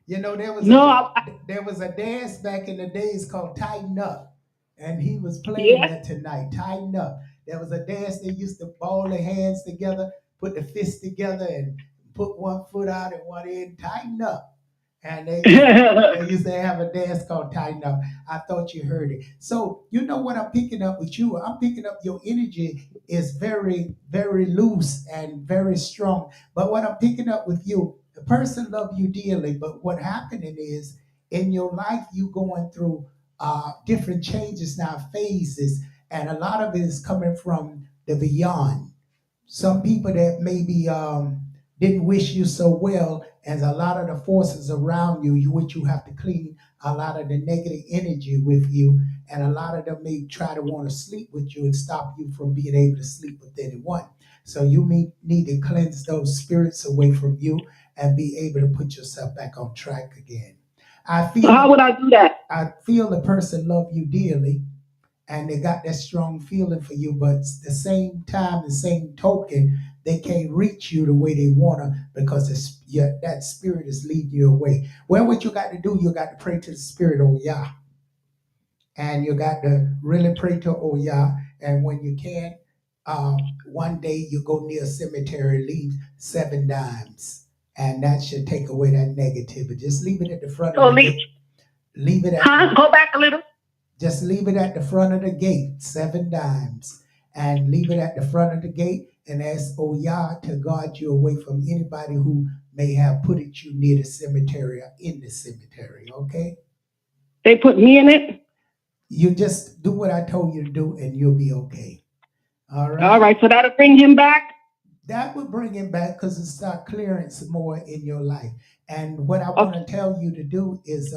You know, there was a dance back in the days called Tighten Up. And he was playing that tonight, Tighten Up. There was a dance they used to ball their hands together, put the fists together, and put one foot out and one in, Tighten Up. And they used to have a dance called Tighten Up. I thought you heard it. So you know what I'm picking up with you? I'm picking up your energy is very, very loose and very strong. But what I'm picking up with you, the person love you dearly, but what happening is in your life you going through different changes now, phases, and a lot of it is coming from the beyond. Some people that maybe didn't wish you so well, as a lot of the forces around you, which you have to clean a lot of the negative energy with you, and a lot of them may try to want to sleep with you and stop you from being able to sleep with anyone. So you may need to cleanse those spirits away from you and be able to put yourself back on track again. So how would I do that? I feel the person love you dearly, and they got that strong feeling for you, but the same time, the same token, they can't reach you the way they want to because that spirit is leading you away. Well, what you got to do, you got to pray to the spirit, oh Yah. And you got to really pray to oh Yah. And when you can, one day you go near a cemetery, leave 7 dimes. And that should take away that negativity. Just leave it at the front of the gate. Leave it at go back a little. Just leave it at the front of the gate, 7 dimes. And leave it at the front of the gate and ask, oh Yah, to guard you away from anybody who may have put you near the cemetery or in the cemetery, okay? They put me in it? You just do what I told you to do and you'll be okay. All right? All right, so that'll bring him back? That would bring him back because it start clearing some more in your life. And what I want to tell you to do is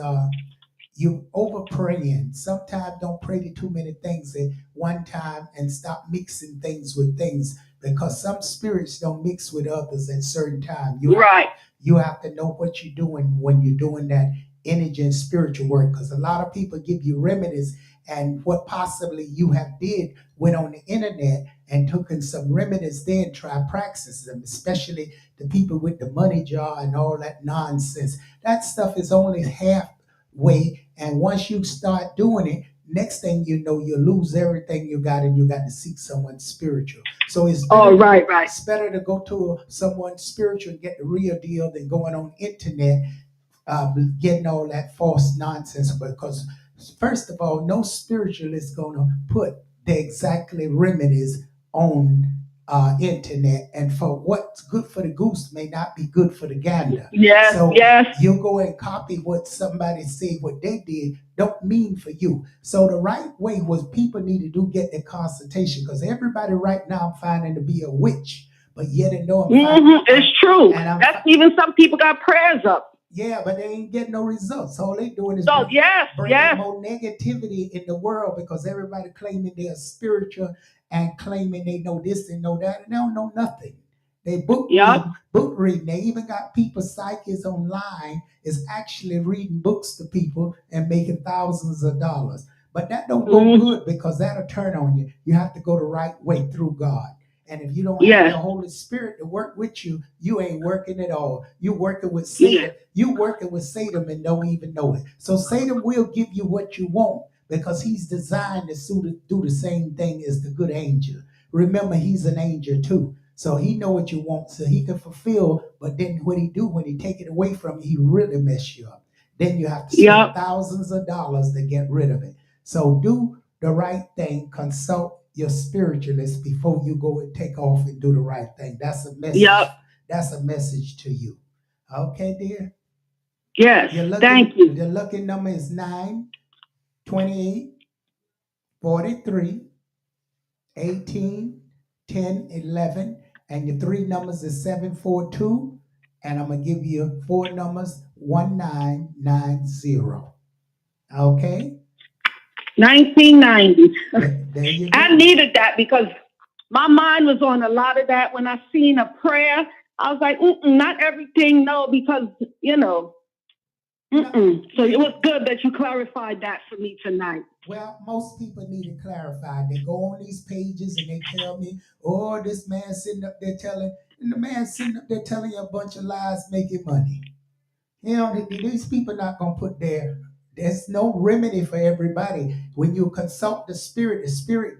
you over praying. Sometimes don't pray to too many things at one time and stop mixing things with things, because some spirits don't mix with others at certain times. You have to know what you're doing when you're doing that energy and spiritual work, because a lot of people give you remedies and what possibly you have did went on the internet and took in some remedies there and try practices them, especially the people with the money jar and all that nonsense. That stuff is only halfway, and once you start doing it, next thing you know, you lose everything you got, and you got to seek someone spiritual. So it's better, right. it's better to go to someone spiritual and get the real deal than going on internet getting all that false nonsense. Because first of all, no spiritualist is going to put the exactly remedies on internet, and for what's good for the goose may not be good for the gander. Yes, So yes. you go and copy what somebody said, what they did don't mean for you. So the right way was people need to do get their consultation, because everybody right now I'm finding to be a witch, but yet and know It's true. That's even some people got prayers up. Yeah, but they ain't getting no results. All they doing is bringing more negativity in the world, because everybody claiming they're spiritual and claiming they know this and know that, and they don't know nothing. They book reading. They even got people, psychics online, is actually reading books to people and making thousands of dollars. But that don't go good, because that'll turn on you. You have to go the right way through God. And if you don't have the Holy Spirit to work with you, you ain't working at all. You working with Satan. Yeah. You working with Satan and don't even know it. So Satan will give you what you want, because he's designed to do the same thing as the good angel. Remember, he's an angel too. So he know what you want, so he can fulfill. But then what he do when he take it away from you, he really mess you up. Then you have to spend thousands of dollars to get rid of it. So do the right thing. Consult your spiritualist before you go and take off and do the right thing. That's a message. That's a message to you. Okay, dear? Yes. Thank you. The lucky number is 9, 28, 43, 18, 10, 11. And your 3 numbers is 742. And I'm going to give you 4 numbers, 1990. Okay? 1990. There you go. I needed that, because my mind was on a lot of that when I seen a prayer. I was like, not everything, no, because, So it was good that you clarified that for me tonight. Well, most people need it clarified. They go on these pages and they tell me, oh, this man sitting up there telling, and the man sitting up there telling you a bunch of lies, making money. These people not going to put there's no remedy for everybody. When you consult the spirit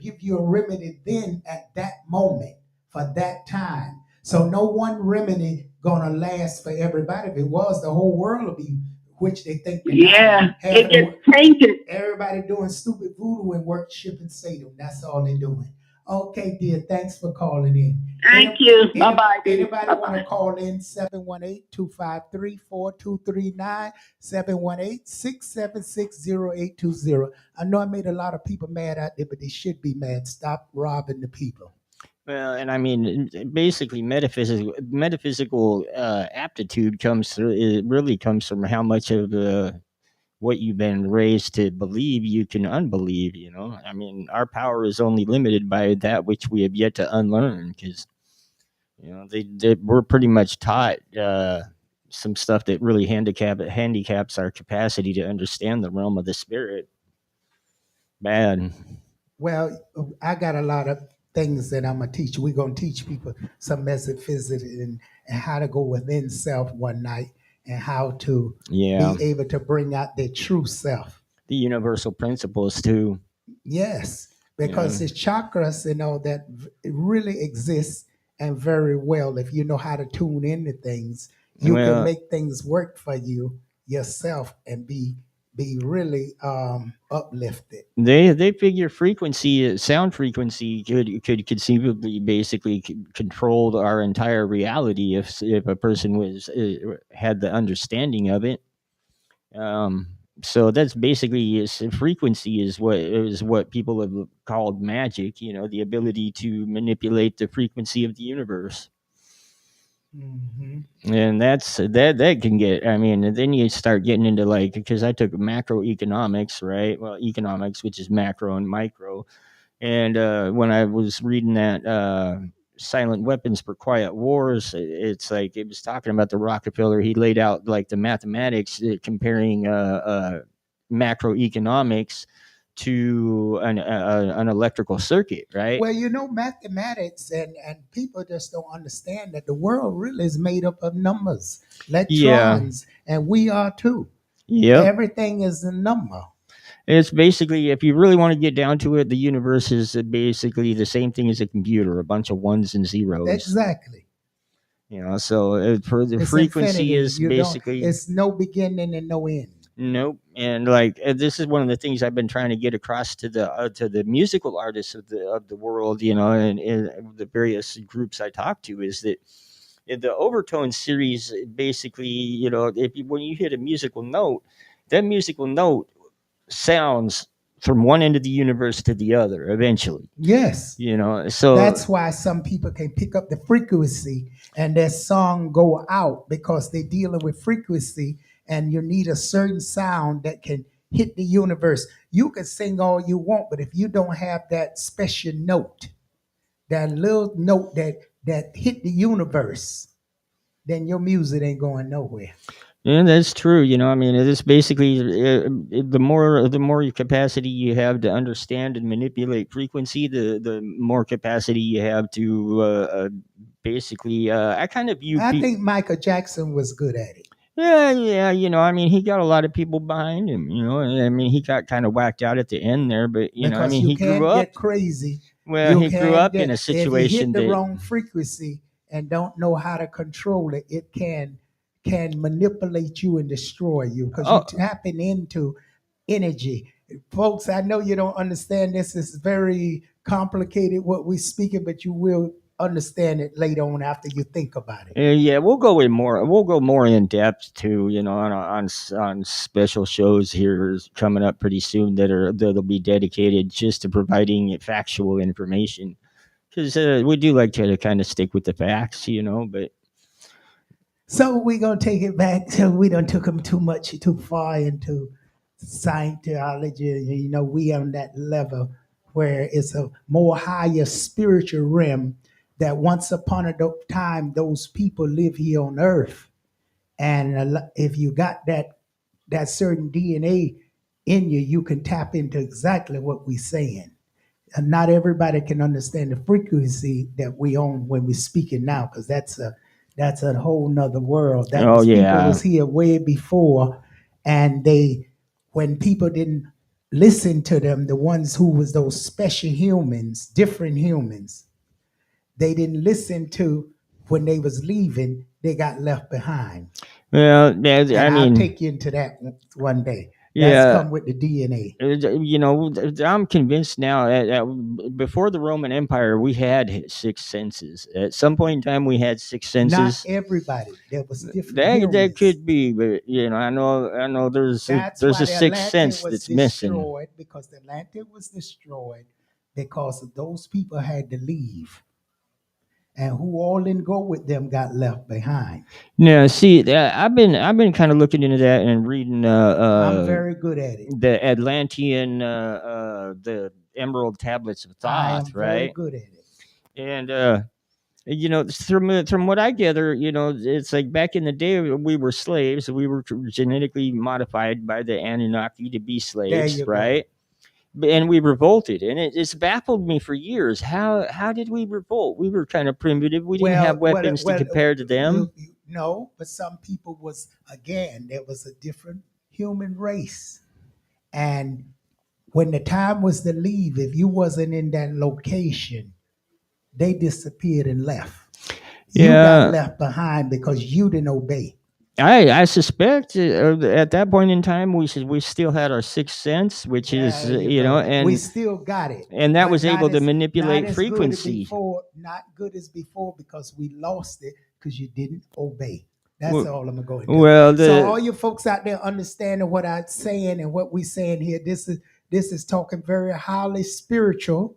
give you a remedy then at that moment for that time. So no one remedy going to last for everybody. If it was, the whole world would be, which they think it gets tainted. Everybody doing stupid voodoo and worshiping Satan. That's all they're doing. Okay, dear. Thanks for calling in. Thank you. Bye-bye. Anybody want to call in? 718-253-4239, 718-676-0820. I know I made a lot of people mad out there, but they should be mad. Stop robbing the people. Well, and I mean, basically, metaphysical aptitude comes through. It really comes from how much of what you've been raised to believe you can unbelieve. I mean, our power is only limited by that which we have yet to unlearn, because we're pretty much taught some stuff that really handicaps our capacity to understand the realm of the spirit. Bad. Well, I got a lot of things that I'm going to teach. We're going to teach people some metaphysics and how to go within self one night, and how to be able to bring out their true self. The universal principles too. Yes, because it's chakras, that it really exists, and very well, if you know how to tune into things, you can make things work for you yourself and be really uplifted. They figure sound frequency could conceivably basically control our entire reality if a person had the understanding of it. So that's basically frequency is what people have called magic. The ability to manipulate the frequency of the universe. Mm-hmm. And that can get, and then you start getting into, like, because I took macroeconomics, right? Well, economics, which is macro and micro. And when I was reading that Silent Weapons for Quiet Wars, it's like it was talking about the Rockefeller. He laid out like the mathematics comparing macroeconomics to an electrical circuit, right? Well, mathematics and people just don't understand that the world really is made up of numbers, Yeah. electrons, and we are too. Yep. Everything is a number. It's basically, if you really want to get down to it, the universe is basically the same thing as a computer, a bunch of ones and zeros. Exactly. So for the It's frequency infinity. is basically it's no beginning and no end. nope. And this is one of the things I've been trying to get across to the musical artists of the world, and the various groups I talk to, is that the overtone series basically, when you hit a musical note, that musical note sounds from one end of the universe to the other eventually. Yes. So that's why some people can pick up the frequency and their song go out, because they're dealing with frequency, and you need a certain sound that can hit the universe. You can sing all you want, but if you don't have that special note, that little note that hit the universe, then your music ain't going nowhere. Yeah, that's true. It is basically the more capacity you have to understand and manipulate frequency, the more capacity you have to basically. I think Michael Jackson was good at it. Yeah. He got a lot of people behind him. He got kind of whacked out at the end there, but because he grew up. Get crazy. Well, he grew up in a situation if you hit the wrong frequency and don't know how to control it, it can manipulate you and destroy you, because you're tapping into energy. Folks, I know you don't understand this. It's very complicated what we're speaking, but you will understand it later on after you think about it. Yeah, we'll go more in depth too, on special shows here coming up pretty soon that'll be dedicated just to providing factual information, because we do like to kind of stick with the facts, but. So we're going to take it back to, we done took them too far into Scientology. We on that level where it's a more higher spiritual realm, that once upon a time, those people live here on earth. And if you got that certain DNA in you, you can tap into exactly what we're saying. And not everybody can understand the frequency that we own when we're speaking now, because that's a whole nother world. People was here way before, and when people didn't listen to them, the ones who was those special humans, different humans, they didn't listen to when they was leaving, they got left behind. Well, I'll take you into that one day. That's come with the DNA. I'm convinced now. Before the Roman Empire, we had 6 senses. At some point in time, we had 6 senses. Not everybody. There was different. That could be, but I know there's a 6th sense that's missing. Because the Atlantis was destroyed because those people had to leave. And who all didn't go with them got left behind. Now, see, I've been kind of looking into that and reading. I'm very good at it. The Atlantean, the Emerald Tablets of Thoth, right? Very good at it. And from what I gather, it's like back in the day we were slaves. We were genetically modified by the Anunnaki to be slaves, right? And we revolted, and it's baffled me for years. How did we revolt? We were kind of primitive. We didn't have weapons to compare to them. No, but some people there was a different human race. And when the time was to leave, if you wasn't in that location, they disappeared and left. You got left behind because you didn't obey. I suspect at that point in time we still had our 6th sense, which is and we still got it, and that was able to manipulate frequency. Not good as before, because we lost it because you didn't obey. That's all I'm going to do. Well, so all you folks out there understanding what I'm saying and what we're saying here, this is talking very highly spiritual,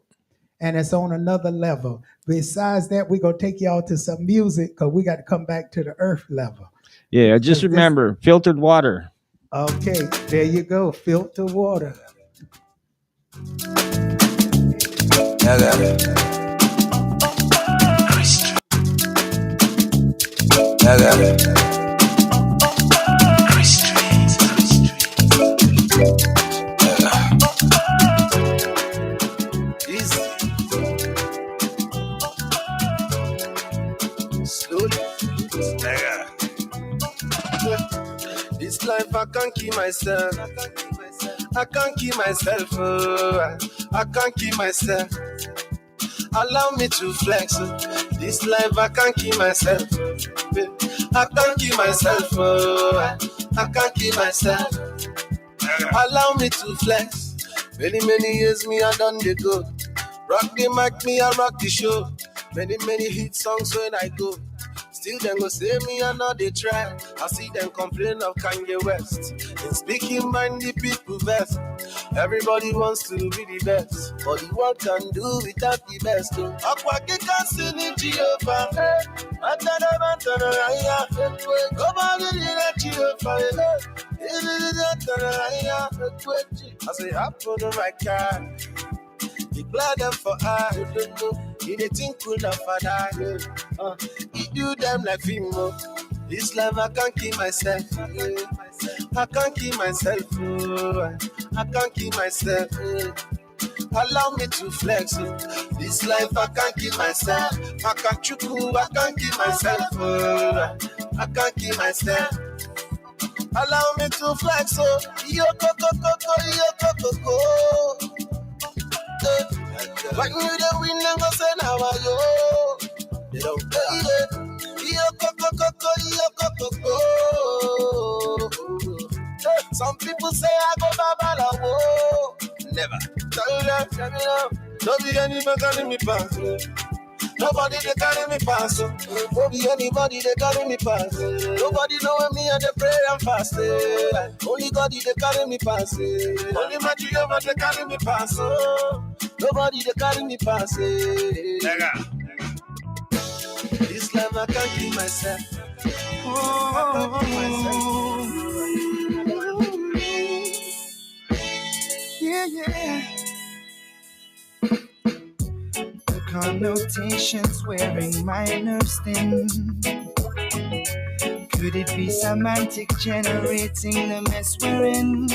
and it's on another level. Besides that, we're going to take y'all to some music, because we got to come back to the earth level. Yeah, just remember, filtered water. Okay, there you go, filtered water. I got it. I got it. life I can't keep myself. I can't keep myself. Oh, I can't keep myself. Allow me to flex. This life I can't keep myself. I can't keep myself. Oh, I can't keep myself. Allow me to flex. Many years me I done the go. Rock the mic, me I rock the show. Many hit songs when I go. Still them go say me I know they try. I see them complain of Kanye West. In speaking mind the people best. Everybody wants to be the best, but the world can do without the best. Akwaki can sing in Jehovah. Nobody did that Jehovah. I say I put the right guy. Declare them for I. He they think cool enough for that. He do them like Fimo. This life I can't keep myself. I can't keep myself. I can't keep myself. Allow me to flex. This life I can't keep myself. I can't keep myself. I can't keep myself. Allow me to flex. Yo co. When you the win, go say now yo. They don't play it. Yo co. Some people say I go babalawo. Never. Tell me now. Don't be anybody carry me pass. Nobody they carry me pass. Don't be anybody they carry me pass. Nobody know me and they pray and fast. Only God they carry me pass. Only my Jehovah they carry me pass. Nobody they carry me pass. This life I can't keep myself. I can't keep myself. Yeah. The connotations wearing my nerves thin. Could it be semantic generating the mess we're in?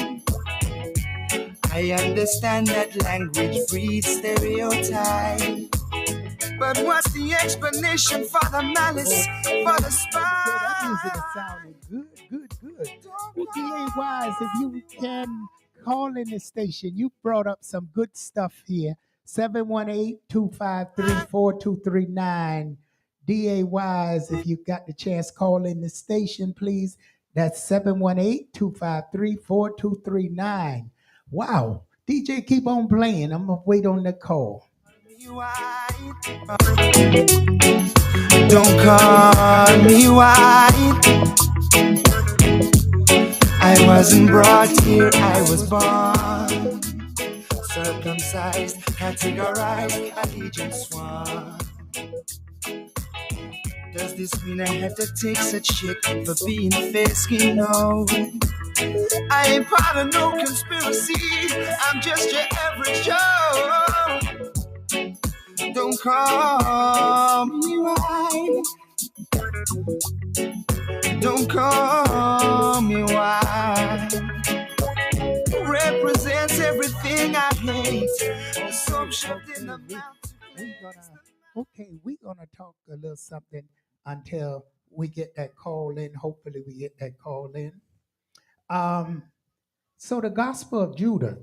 I understand that language breeds stereotype. But what's the explanation for the malice, for the spite? That music sounded good. Well, DA Wise, if you can call in the station, you brought up some good stuff here. 718-253-4239. DA Wise, if you got the chance, call in the station, please. That's 718-253-4239. Wow. DJ, keep on playing. I'm going to wait on the call. Don't call me white. I wasn't brought here, I was born. Circumcised, categorized, allegiance one. Does this mean I have to take such shit for being fair-skinned? No. I ain't part of no conspiracy, I'm just your average Joe. Don't call me white. Don't call me white. Represents everything I hate. We're gonna talk a little something until we get that call in. Hopefully we get that call in. So the Gospel of Judah.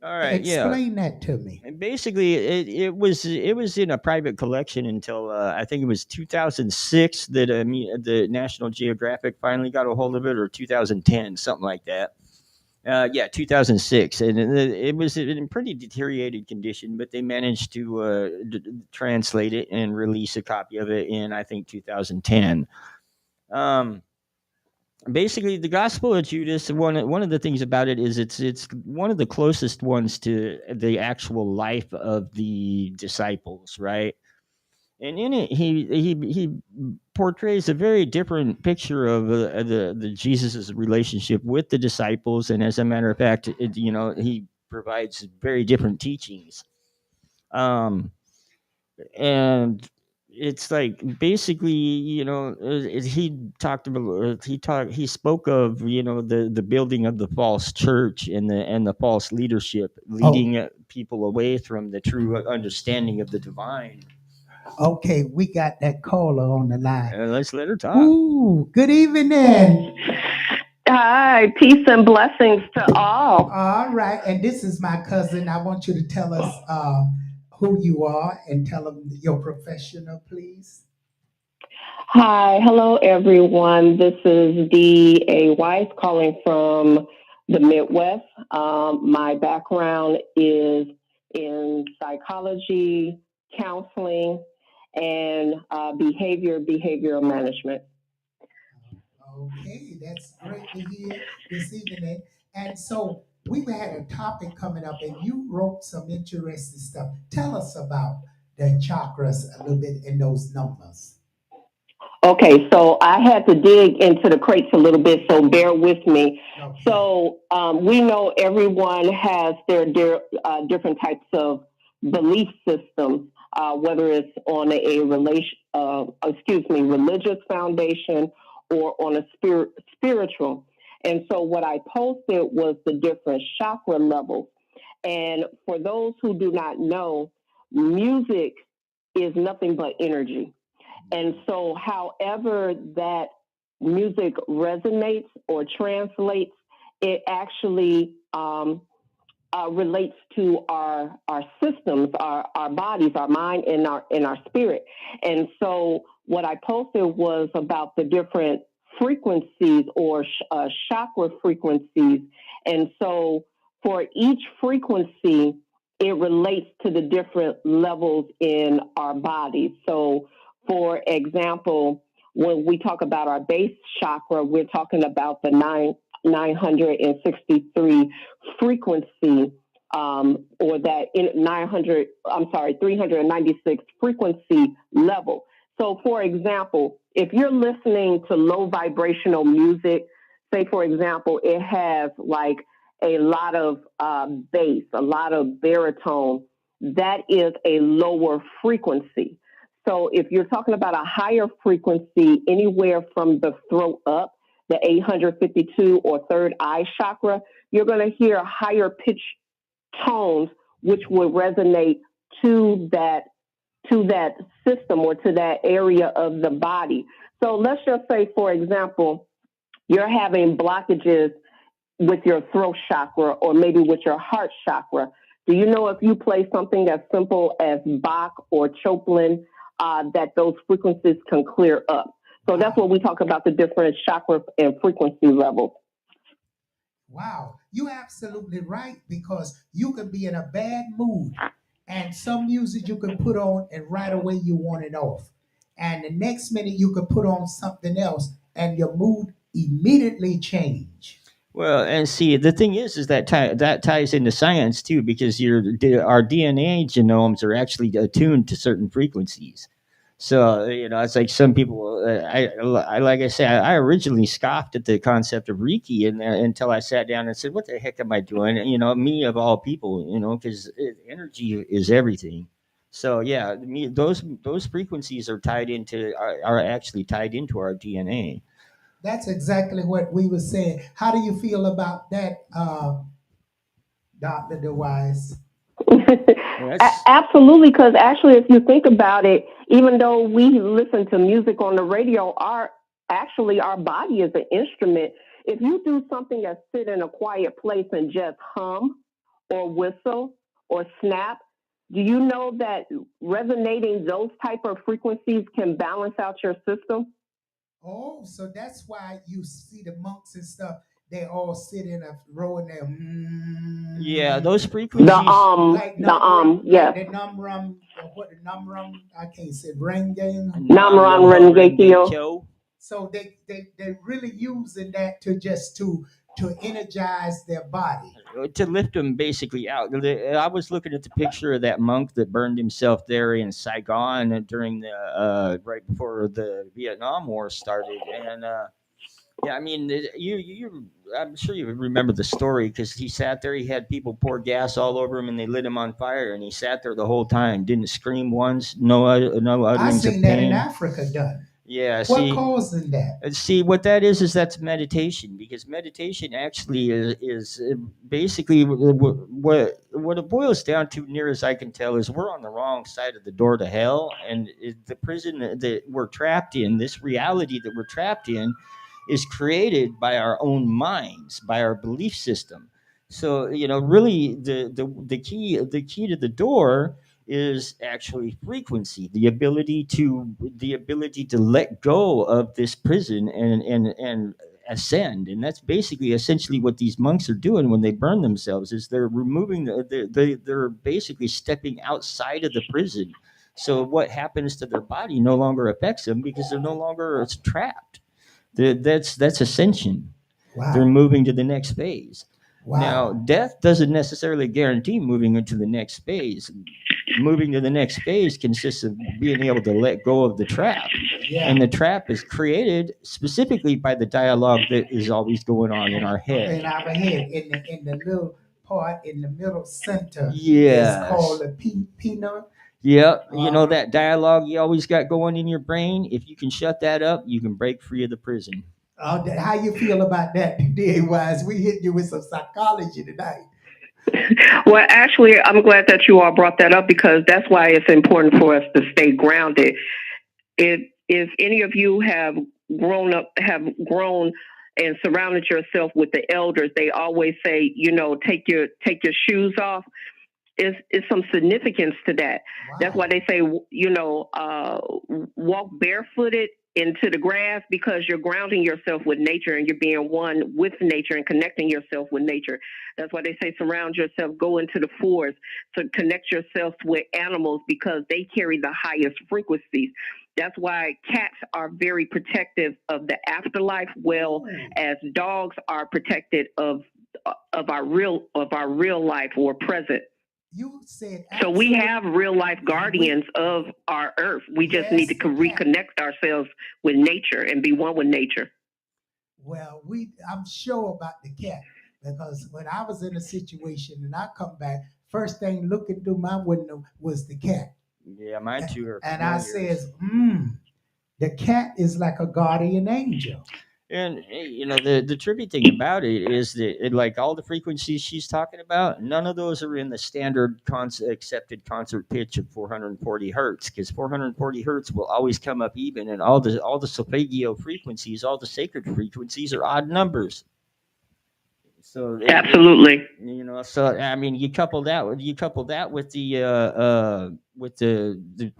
All right, explain that to me. And basically, it was in a private collection until I think it was 2006 that the National Geographic finally got a hold of it, or 2010, something like that. 2006, and it was in pretty deteriorated condition, but they managed to translate it and release a copy of it in, I think, 2010. Basically, the Gospel of Judas, one of the things about it is it's one of the closest ones to the actual life of the disciples, right? And in it, he portrays a very different picture of the Jesus' relationship with the disciples, and as a matter of fact, he provides very different teachings. And it's like basically, he spoke of the building of the false church and the false leadership, leading people away from the true understanding of the divine. Okay, we got that caller on the line. Let's let her talk. Ooh, good evening. Hi, peace and blessings to all. All right, and this is my cousin. I want you to tell us who you are and tell them your professional, please. Hi, hello everyone. This is Dee, a wife calling from the Midwest. My background is in psychology, counseling, and behavioral management. Okay, that's great to hear this evening. And so we had a topic coming up, and you wrote some interesting stuff. Tell us about the chakras a little bit in those numbers. Okay, so I had to dig into the crates a little bit, so bear with me. Okay. So we know everyone has their different types of belief systems, whether it's on a religious foundation or on a spiritual. And so what I posted was the different chakra levels. And for those who do not know, music is nothing but energy. And so, however that music resonates or translates, it actually relates to our systems, our bodies, our mind, and our spirit. And so, what I posted was about the different frequencies or chakra frequencies. And so, for each frequency, it relates to the different levels in our bodies. So, for example, when we talk about our base chakra, we're talking about the 963 frequency, or that 396 frequency level. So, for example, if you're listening to low vibrational music, say, for example, it has like a lot of bass, a lot of baritone, that is a lower frequency. So if you're talking about a higher frequency, anywhere from the throat up, the 852 or third eye chakra, you're going to hear higher pitch tones, which will resonate to that system or to that area of the body. So let's just say, for example, you're having blockages with your throat chakra or maybe with your heart chakra. Do you know if you play something as simple as Bach or Chopin, that those frequencies can clear up? So that's what we talk about, the different chakra and frequency levels. Wow, you're absolutely right, because you can be in a bad mood and some music you can put on and right away you want it off. And the next minute you can put on something else and your mood immediately change. Well, and see, the thing is that that ties into science too, because our DNA genomes are actually attuned to certain frequencies. So it's like some people. I like I said, I originally scoffed at the concept of Reiki, and until I sat down and said, "What the heck am I doing?" Me of all people, because energy is everything. So yeah, those frequencies are actually tied into our DNA. That's exactly what we were saying. How do you feel about that, Dr. DeWise? Absolutely, because actually, if you think about it, even though we listen to music on the radio, our body is an instrument. If you do something as sit in a quiet place and just hum or whistle or snap, do you know that resonating those type of frequencies can balance out your system? Oh, so that's why you see the monks and stuff. They all sit in a row and they Yeah, those frequencies. Like yeah. the numrum, what the numrum? I can't say rengeng. Namram Rengekyo. So they're really using that to energize their body. To lift them basically out. I was looking at the picture of that monk that burned himself there in Saigon during the right before the Vietnam War started, and yeah, I mean, I'm sure you remember the story, because he sat there. He had people pour gas all over him, and they lit him on fire. And he sat there the whole time, didn't scream once, no utterance of pain. I seen that in Africa done. Yeah, what causing that? See, what that is that's meditation, because meditation actually is basically what it boils down to, near as I can tell, is we're on the wrong side of the door to hell, and the prison that we're trapped in, this reality that we're trapped in, is created by our own minds, by our belief system. So really, the key to the door is actually frequency, the ability to let go of this prison and ascend. And that's basically essentially what these monks are doing when they burn themselves, is they're removing they're basically stepping outside of the prison. So what happens to their body no longer affects them, because they're no longer trapped. That's ascension. Wow. They're moving to the next phase. Wow. Now, death doesn't necessarily guarantee moving into the next phase. Moving to the next phase consists of being able to let go of the trap. Yeah. And the trap is created specifically by the dialogue that is always going on in our head. In our head, in the little part in the middle center. Yes. It's called the peanut. Yeah, that dialogue you always got going in your brain. If you can shut that up, you can break free of the prison. How you feel about that today, Wise? We hit you with some psychology tonight. Well, actually, I'm glad that you all brought that up, because that's why it's important for us to stay grounded. If any of you have grown and surrounded yourself with the elders, they always say, take your shoes off. Is some significance to that. Wow. That's why they say, walk barefooted into the grass, because you're grounding yourself with nature and you're being one with nature and connecting yourself with nature. That's why they say surround yourself, go into the forest to connect yourself with animals, because they carry the highest frequencies. That's why cats are very protective of the afterlife, well as dogs are protected of our real life or present. You said so we have real life guardians of our earth. We just need to reconnect ourselves with nature and be one with nature. Well, I'm sure about the cat, because when I was in a situation and I come back, first thing looking through my window was the cat. Yeah, mine too. And I says, the cat is like a guardian angel. And the trippy thing about it is that like all the frequencies she's talking about, none of those are in the standard accepted concert pitch of 440 hertz, because 440 hertz will always come up even, and all the solfeggio frequencies, all the sacred frequencies, are odd numbers. So absolutely, so I mean, you couple that with the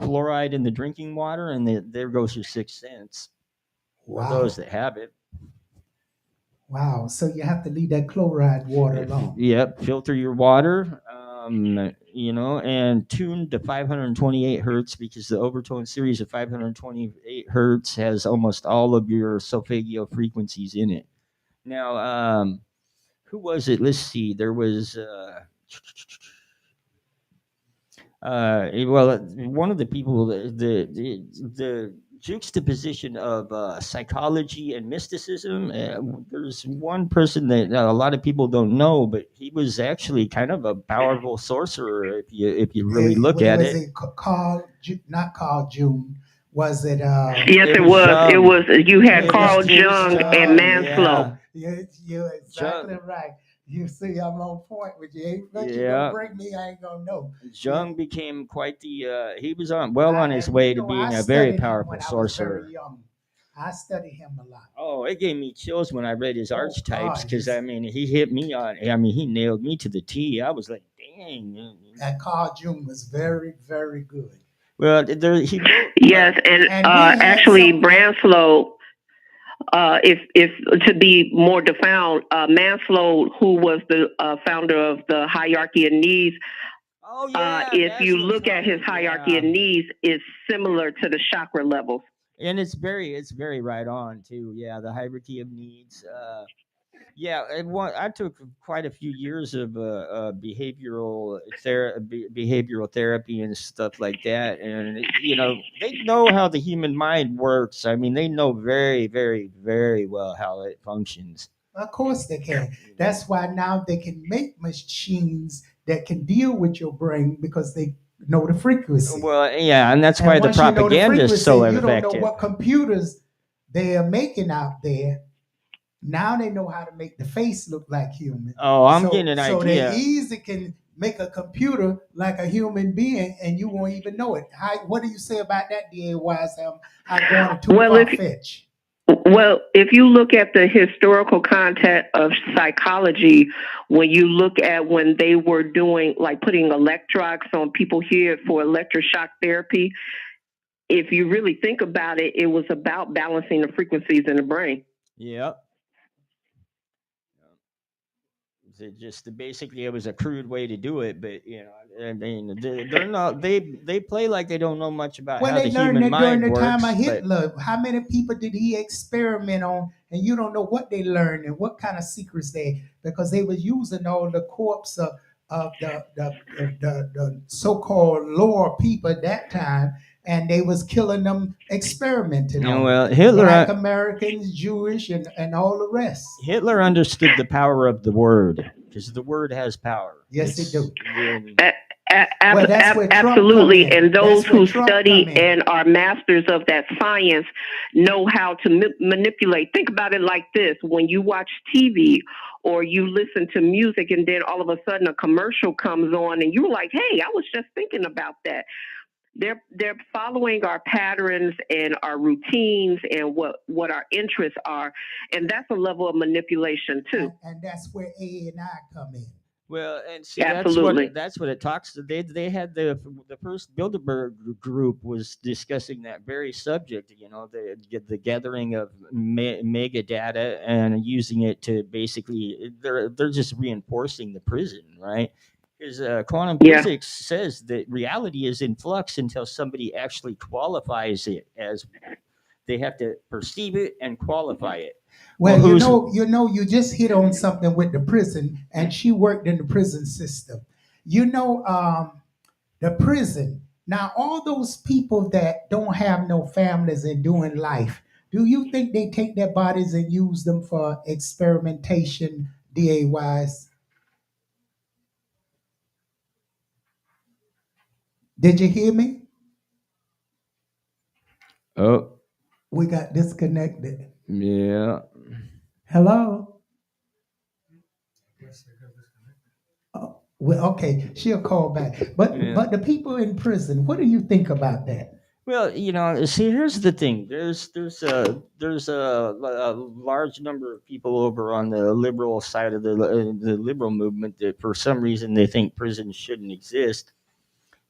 fluoride in the drinking water, and there goes your sixth sense. Wow. For those that have it. Wow. So you have to leave that chloride water alone. Yep. Filter your water, and tune to 528 hertz, because the overtone series of 528 hertz has almost all of your solfeggio frequencies in it. Now, who was it? Let's see. There was, one of the people, the juxtaposition of psychology and mysticism. There's one person that a lot of people don't know, but he was actually kind of a powerful sorcerer if you really look at it. Was it not Carl Jung? Was it? Yes, it was. It was. You had Carl Jung and Manslow. Yeah, you're exactly right. You see, I'm on point with you. But you gonna break me, I ain't gonna know. Jung became quite the. He was on his way to being a very powerful sorcerer. I studied him a lot. Oh, it gave me chills when I read his archetypes, because I mean, he hit me on. I mean, he nailed me to the T. I was like, dang. And Carl Jung was very, very good. Well, yes, and actually, Branslow. If to be more defined, Manslow, who was the founder of the hierarchy of needs, if you look at his hierarchy of needs, is similar to the chakra levels. And it's very right on too. Yeah, the hierarchy of needs. I took quite a few years of behavioral therapy and stuff like that, and they know how the human mind works. I mean, they know very, very, very well how it functions. Of course they can. That's why now they can make machines that can deal with your brain, because they know the frequency. Well, yeah, and that's why the propaganda is so effective. You don't know what computers they are making out there. Now they know how to make the face look like human. Oh, I'm getting an idea. So they easily can make a computer like a human being, and you won't even know it. What do you say about that, D.A. Wise? I'm going too far-fetched. Well, if you look at the historical content of psychology, when you look at when they were doing like putting electrodes on people here for electroshock therapy, if you really think about it, it was about balancing the frequencies in the brain. Yep. Basically it was a crude way to do it, but I mean, they're not they play like they don't know much about Well, how they the learned human that during mind the time works. of But Hitler. How many people did he experiment on? And you don't know what they learned and what kind of secrets because they was using all the corpse of the so-called lower people at that time, and they was killing them, experimenting on well, them. Black Americans, Jewish, and all the rest. Hitler understood the power of the word, because the word has power. Yes, it do. Absolutely, and those who study and are masters of that science know how to manipulate. Think about it like this: when you watch TV or you listen to music, and then all of a sudden a commercial comes on, and you're like, "Hey, I was just thinking about that." They're following our patterns and our routines and what our interests are, and that's a level of manipulation too. And that's where A and I come in. Well, and see, Absolutely. that's what it talks. They had the first Bilderberg group was discussing that very subject. The gathering of mega data and using it to basically they're just reinforcing the prison, right? Because quantum physics says that reality is in flux until somebody actually qualifies it as. They have to perceive it and qualify it. Well, you just hit on something with the prison, and she worked in the prison system. The prison. Now, all those people that don't have no families and doing life, do you think they take their bodies and use them for experimentation, DA wise? Did you hear me? Oh. We got disconnected. Yeah. Hello? Oh, well, okay, she'll call back. But the people in prison, what do you think about that? Well, see, here's the thing. There's a large number of people over on the liberal side of the liberal movement that for some reason they think prisons shouldn't exist.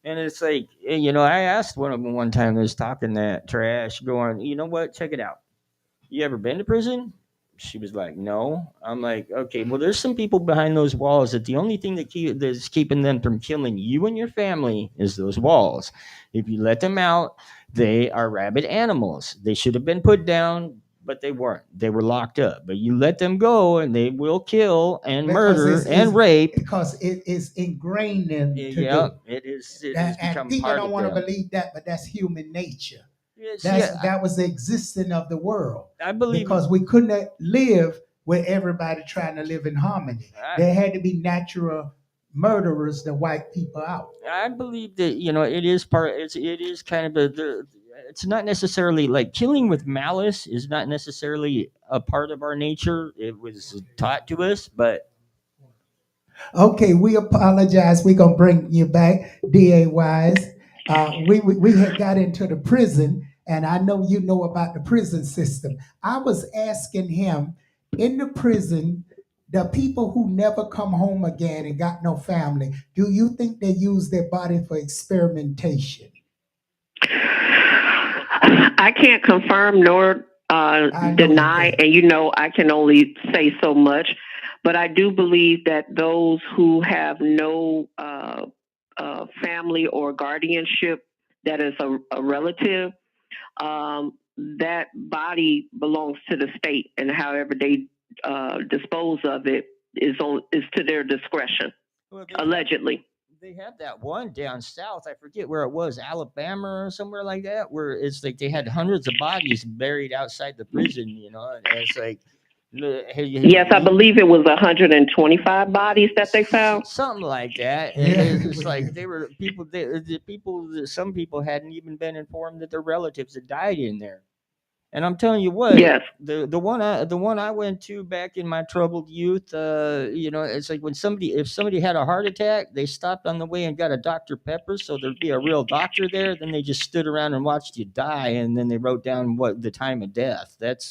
And it's like, I asked one of them one time, I was talking that trash, going, you know what, check it out. You ever been to prison? She was like, no. I'm like, okay, well, there's some people behind those walls that the only thing that's keeping them from killing you and your family is those walls. If you let them out, they are rabid animals. They should have been put down, but they weren't. They were locked up. But you let them go, and they will kill and murder and rape. Because it is ingrained in to do. It is. It has become and people part don't of want to them. believe that, but that's human nature. Yes, That was the existence of the world. I believe because we couldn't live with everybody trying to live in harmony. There had to be natural murderers to wipe people out. I believe that it is part. It is kind of it's not necessarily like killing with malice is not necessarily a part of our nature. It was taught to us, but okay, we apologize. We're gonna bring you back, DA Wise. We had got into the prison, and I know you know about the prison system. I was asking him in the prison, the people who never come home again and got no family, do you think they use their body for experimentation? I can't confirm nor deny, and I can only say so much. But I do believe that those who have no family or guardianship that is a relative, that body belongs to the state, and however they dispose of it is to their discretion, allegedly. They had that one down south. I forget where it was, Alabama or somewhere like that, where it's like they had hundreds of bodies buried outside the prison. And it's like, yes, I believe it was 125 bodies that they found, something like that. And it's like they were some people hadn't even been informed that their relatives had died in there. And I'm telling you what, Yes. the one I went to back in my troubled youth, it's like if somebody had a heart attack, they stopped on the way and got a Dr. Pepper, so there'd be a real doctor there. Then they just stood around and watched you die, and then they wrote down what the time of death. That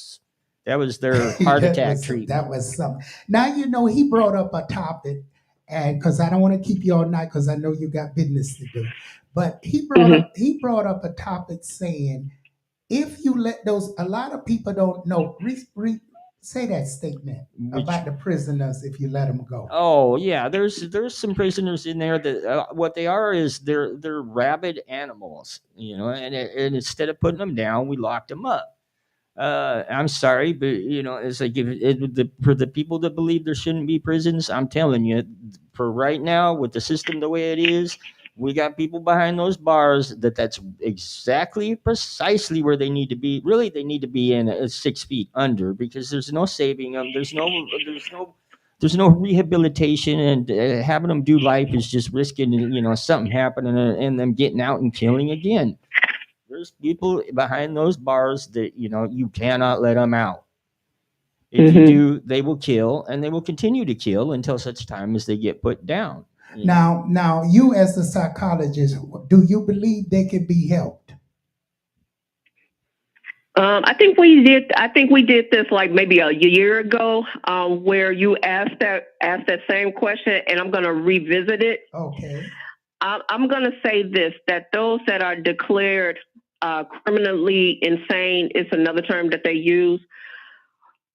was their heart attack treatment. That was something. Now he brought up a topic, and because I don't want to keep you all night, because I know you got business to do. But he brought up a topic saying, if you let those, a lot of people don't know. Say that statement about the prisoners if you let them go. Oh yeah, there's some prisoners in there that what they are is they're rabid animals, and instead of putting them down, we locked them up. I'm sorry, but it's like for the people that believe there shouldn't be prisons, I'm telling you, for right now, with the system the way it is, we got people behind those bars that's exactly precisely where they need to be. Really, they need to be in 6 feet under, because there's no saving them. There's no rehabilitation, and having them do life is just risking something happening and them getting out and killing again. There's people behind those bars that you cannot let them out. If you do, they will kill, and they will continue to kill until such time as they get put down. Now, you as a psychologist, do you believe they can be helped? I think we did this like maybe a year ago, where you asked that same question, and I'm going to revisit it. Okay. I'm going to say this: that those that are declared criminally insane is another term that they use.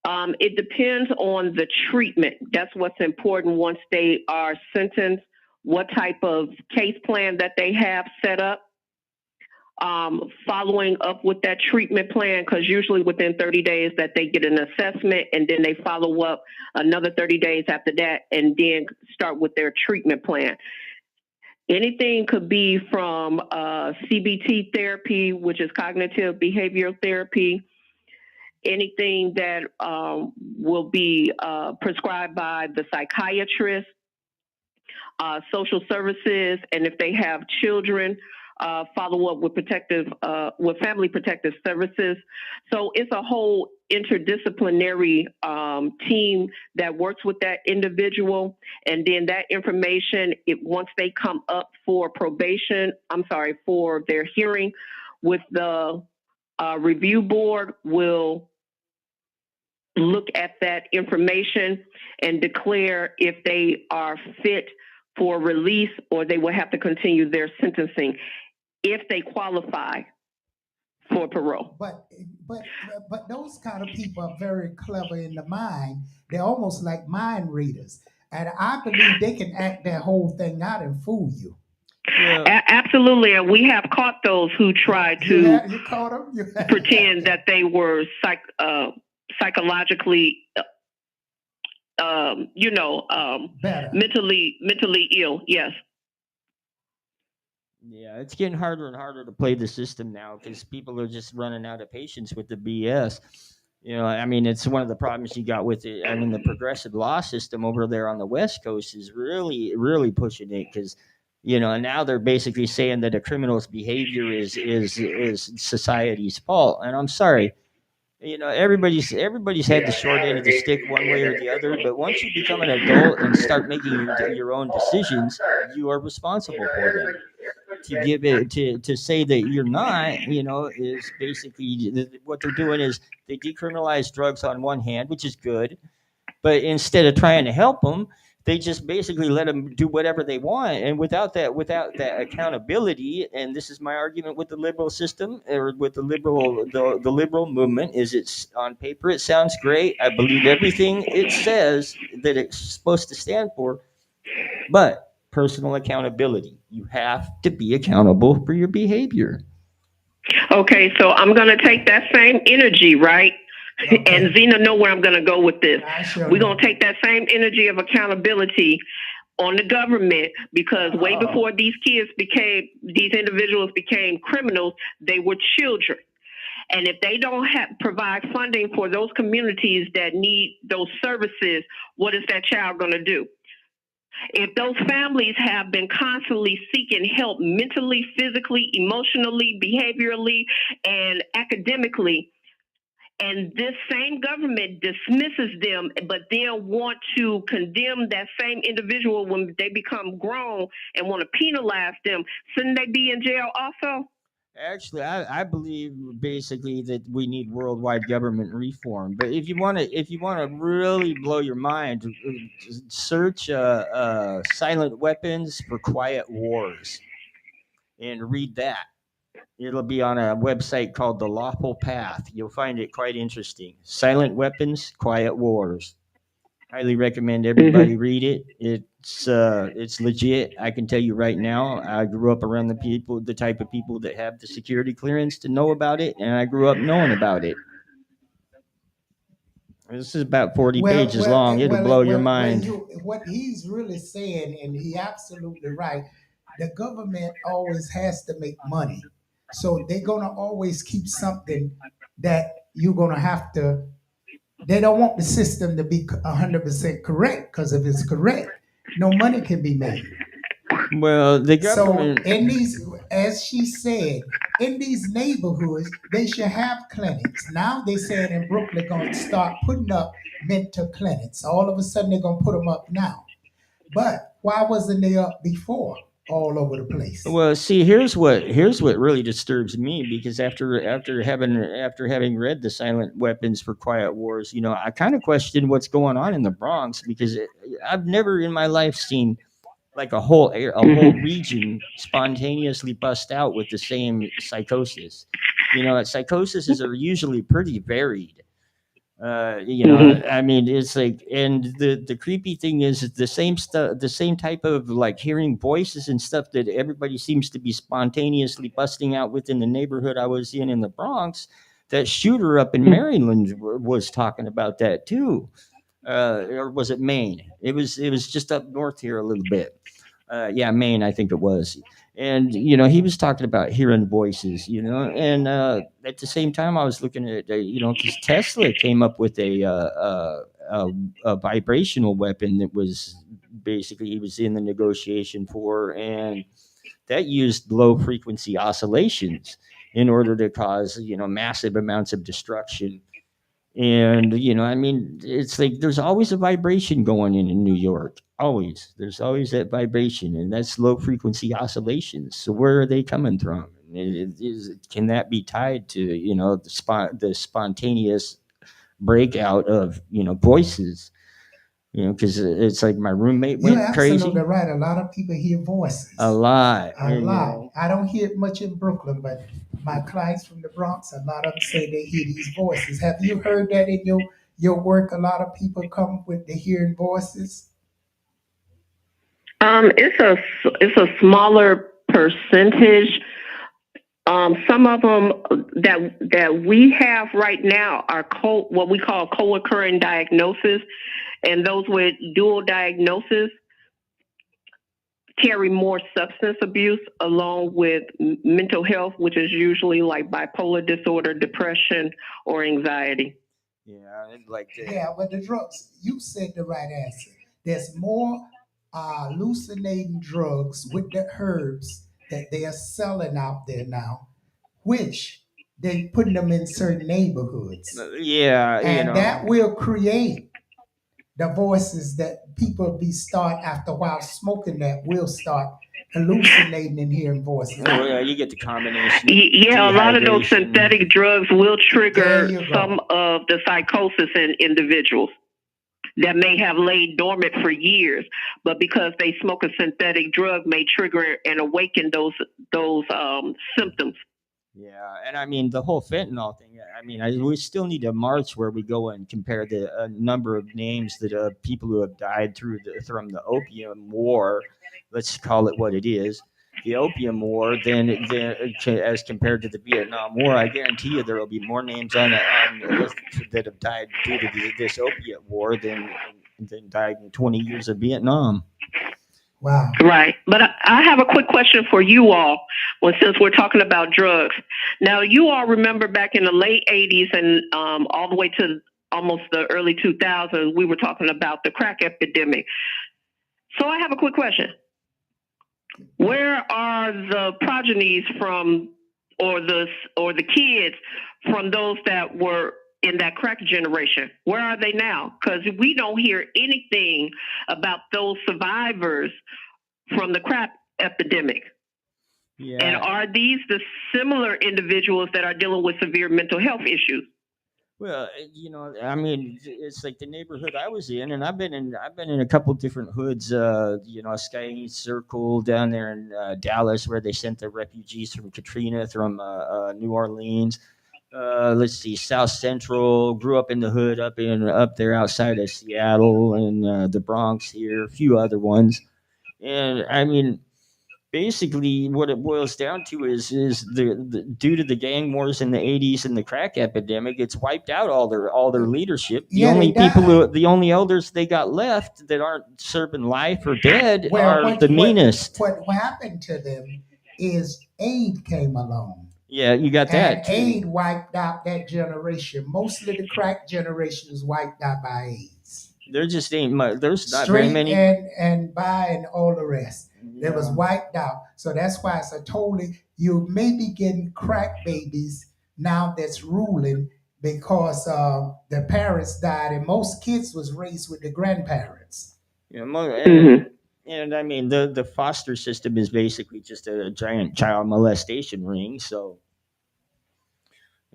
It depends on the treatment. That's what's important once they are sentenced. What type of case plan that they have set up. Following up with that treatment plan, because usually within 30 days that they get an assessment, and then they follow up another 30 days after that, and then start with their treatment plan. Anything could be from CBT therapy, which is cognitive behavioral therapy, anything that will be prescribed by the psychiatrist, social services, and if they have children, follow up with family protective services. So it's a whole interdisciplinary team that works with that individual, and then that information, once they come up for for their hearing with the review board, will look at that information and declare if they are fit for release, or they will have to continue their sentencing if they qualify for parole. But those kind of people are very clever in the mind. They're almost like mind readers, and I believe they can act that whole thing out and fool you. Absolutely, and we have caught those who try to pretend that they were psychologically, mentally ill. Yes. Yeah, it's getting harder and harder to play the system now, because people are just running out of patience with the BS. It's one of the problems you got with it. The progressive law system over there on the West Coast is really, really pushing it, because now they're basically saying that a criminal's behavior is society's fault. And I'm sorry, everybody's had the short end of the stick one way or the other. But once you become an adult and start making your own decisions, you are responsible for them. To say that you're not, is basically what they're doing is they decriminalize drugs on one hand, which is good, but instead of trying to help them, they just basically let them do whatever they want, and without that accountability. And this is my argument with the liberal system, or with the liberal movement, is it's on paper it sounds great. I believe everything it says that it's supposed to stand for, but personal accountability. You have to be accountable for your behavior. Okay, so I'm going to take that same energy, right? Okay. And Zina know where I'm going to go with this. We're going to take that same energy of accountability on the government, because way before these individuals became criminals, they were children. And if they don't provide funding for those communities that need those services, what is that child going to do? If those families have been constantly seeking help mentally, physically, emotionally, behaviorally, and academically, and this same government dismisses them, but then want to condemn that same individual when they become grown and want to penalize them, shouldn't they be in jail also? Actually, I believe basically that we need worldwide government reform. But if you want to really blow your mind, search silent weapons for quiet wars and read that. It'll be on a website called The Lawful Path. You'll find it quite interesting. Silent weapons, quiet wars. Highly recommend everybody read it. It's legit. I can tell you right now. I grew up around the type of people that have the security clearance to know about it, and I grew up knowing about it. This is about 40 pages long. It'll blow your mind. What he's really saying, and he absolutely right, the government always has to make money. So they're going to always keep something that you're going to have to, they don't want the system to be 100% correct, because if it's correct, no money can be made. Well, the government. So in these, as she said, in these neighborhoods, they should have clinics. Now they said in Brooklyn they're going to start putting up mental clinics. All of a sudden they're going to put them up now. But why wasn't they up before? All over the place. Well, see, here's what really disturbs me, because after having read the Silent Weapons for Quiet Wars, I kind of question what's going on in the Bronx, because I've never in my life seen like a whole region spontaneously bust out with the same psychosis. Psychoses are usually pretty varied. I mean, it's like, and the creepy thing is the same stuff, the same type of like hearing voices and stuff that everybody seems to be spontaneously busting out within the neighborhood I was in the Bronx. That shooter up in Maryland was talking about that too, or was it Maine? It was just up north here a little bit. Yeah, Maine, I think it was. And he was talking about hearing voices, and at the same time I was looking at because Tesla came up with a vibrational weapon that was basically he was in the negotiation for, and that used low frequency oscillations in order to cause massive amounts of destruction. And I mean, it's like there's always a vibration going in New York. There's always that vibration, and that's low frequency oscillations. So where are they coming from? Can that be tied to the spontaneous breakout of voices? Because it's like my roommate went crazy. You're absolutely right. A lot of people hear voices. A lot. I don't hear it much in Brooklyn, but my clients from the Bronx, a lot of them say they hear these voices. Have you heard that in your work? A lot of people come with the hearing voices. It's a smaller percentage. Some of them that we have right now are what we call co-occurring diagnosis, and those with dual diagnosis carry more substance abuse along with mental health, which is usually like bipolar disorder, depression, or anxiety. Yeah, but the drugs, you said the right answer. There's more hallucinating drugs with the herbs that they are selling out there now, which they're putting them in certain neighborhoods. And that will create the voices that people start after a while smoking that will start hallucinating and hearing voices. Oh yeah, you get the combination. Yeah, a lot of those synthetic drugs will trigger some of the psychosis in individuals that may have laid dormant for years, but because they smoke a synthetic drug may trigger and awaken those symptoms. Yeah, and I mean the whole fentanyl thing. I mean, we still need a march where we go and compare the number of names that people who have died from the opium war. Let's call it what it is, the opium war. Then as compared to the Vietnam War, I guarantee you there will be more names on the list that have died due to this opiate war than died in 20 years of Vietnam. Wow. Right. But I have a quick question for you all, since we're talking about drugs. Now, you all remember back in the late 80s and all the way to almost the early 2000s, we were talking about the crack epidemic. So I have a quick question. Where are the progenies from, or the kids from those that were in that crack generation. Where are they now? Because we don't hear anything about those survivors from the crack epidemic. Yeah. And are these the similar individuals that are dealing with severe mental health issues? Well, I mean, it's like the neighborhood I was in, and I've been in a couple different hoods. Sky Circle down there in Dallas, where they sent the refugees from Katrina from New Orleans. Let's see, South Central. Grew up in the hood up there outside of Seattle, and the Bronx here. A few other ones, and I mean, basically what it boils down to is the due to the gang wars in the 80s and the crack epidemic, it's wiped out all their leadership. The only the only elders they got left that aren't serving life or dead are the meanest. What happened to them is aid came along. Yeah, you got that too. Aid wiped out that generation. Mostly the crack generation was wiped out by AIDS. There just ain't much. There's not very many. And by and all the rest. Yeah. It was wiped out. So that's why it's a totally, you may be getting crack babies now that's ruling because the parents died, and most kids was raised with the grandparents. Yeah, and I mean the foster system is basically just a giant child molestation ring. So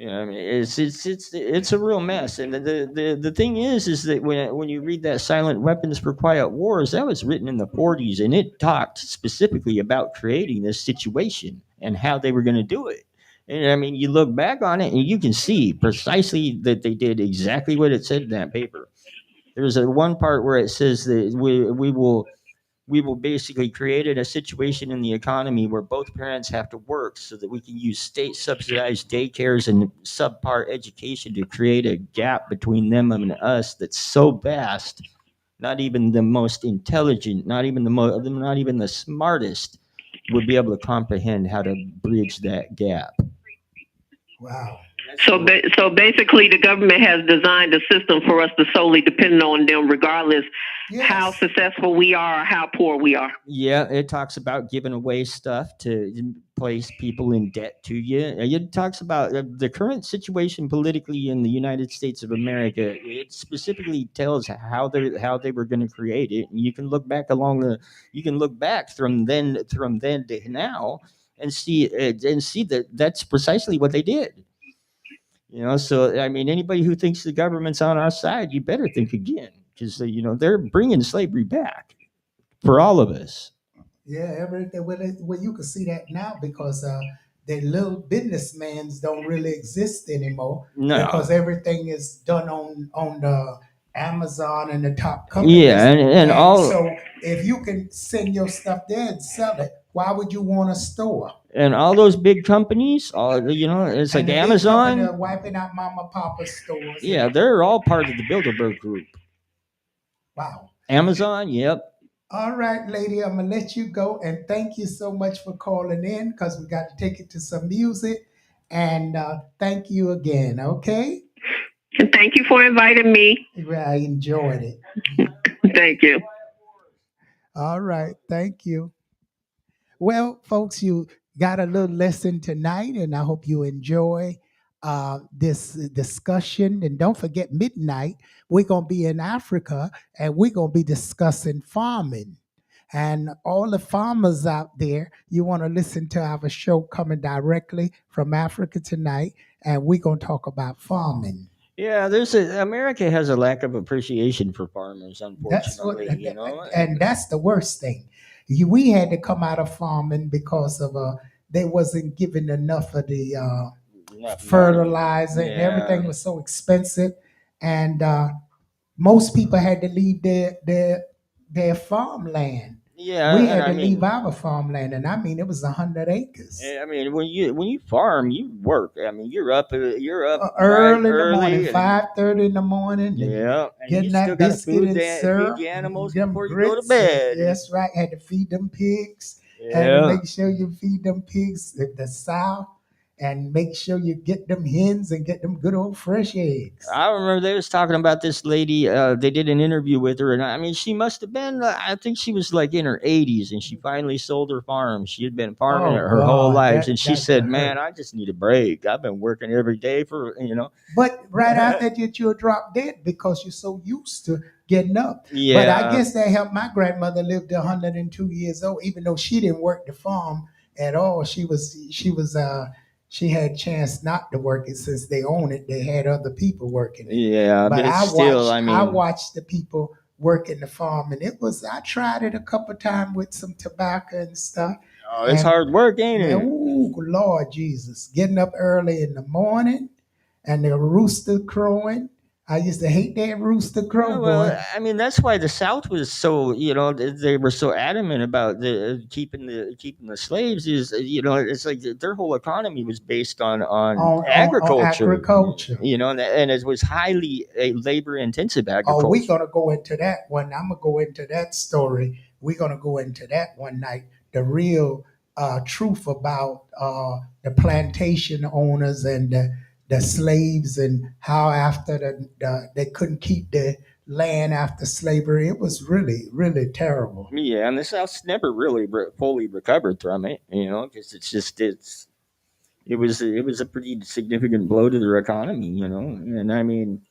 I mean it's a real mess. And the thing is that when you read that Silent Weapons for Quiet Wars, that was written in the 40s, and it talked specifically about creating this situation and how they were going to do it. And I mean, you look back on it and you can see precisely that they did exactly what it said in that paper. There's one part where it says that we will basically create a situation in the economy where both parents have to work so that we can use state subsidized daycares and subpar education to create a gap between them and us that's so vast, not even the most intelligent, not even the smartest would be able to comprehend how to bridge that gap. Wow. So basically, the government has designed a system for us to solely depend on them, regardless how successful we are or how poor we are. Yeah, it talks about giving away stuff to place people in debt to you. It talks about the current situation politically in the United States of America. It specifically tells how they were going to create it. And you can look back from then to now and see that that's precisely what they did. So I mean, anybody who thinks the government's on our side, you better think again, because they're bringing slavery back for all of us. Yeah, everything. Well, you can see that now because the little businessmen don't really exist anymore. No. Because everything is done on the Amazon and the top companies. Yeah, and all. So if you can send your stuff there and sell it, why would you want a store? And all those big companies, it's like Amazon. They're wiping out mama papa stores. Yeah, they're all part of the Bilderberg Group. Wow. Amazon, yep. All right, lady, I'm going to let you go. And thank you so much for calling in, because we got to take it to some music. And thank you again, okay? Thank you for inviting me. I enjoyed it. Thank you. All right, thank you. Well, folks, you got a little lesson tonight, and I hope you enjoy this discussion. And don't forget, midnight, we're going to be in Africa, and we're going to be discussing farming. And all the farmers out there, you want to listen to our show coming directly from Africa tonight, and we're going to talk about farming. Yeah, America has a lack of appreciation for farmers, unfortunately. And that's the worst thing. We had to come out of farming because of they wasn't giving enough of the fertilizer, and everything was so expensive, and most people had to leave their farmland. Yeah, we had to leave our farmland, and I mean it was 100 acres. I mean, when you farm, you work. I mean, you're up early in the morning, 5:30 in the morning. Yeah, getting that biscuit and syrup, feed the animals before you go to bed. That's right. Had to feed them pigs. Yeah. Had to make sure you feed them pigs the sow, and make sure you get them hens and get them good old fresh eggs. I remember they was talking about this lady. They did an interview with her, and I mean, she must have been. I think she was like in her 80s, and she finally sold her farm. She had been farming Oh her whole God, life, and she that said, could "Man, hurt. I just need a break. I've been working every day for." But right after that, you'll drop dead because you're so used to getting up. But I Yeah, guess that helped. My grandmother lived 102 years old, even though she didn't work the farm at all. She had chance not to work it since they own it. They had other people working it. yeah, but But it's I still. watched I I mean, watched the people working the farm, and I tried it a couple times with some tobacco and stuff. oh, it's And hard work, ain't man, it? ooh, Lord Jesus, getting up early in the morning and the rooster crowing. I used to hate that rooster crow, Yeah, boy. well, I mean, that's why the South was so, they were so adamant about keeping the slaves. Is it's like their whole economy was based on On agriculture, agriculture. and it was highly labor intensive Oh, we're agriculture. gonna go into that one. I'm gonna go into that story. We're gonna go into that one night. The real truth about the plantation owners and the slaves, and how after they couldn't keep the land after slavery. It was really, really terrible. Yeah, and the South's never really fully recovered from it, because it was a pretty significant blow to their economy, and I mean.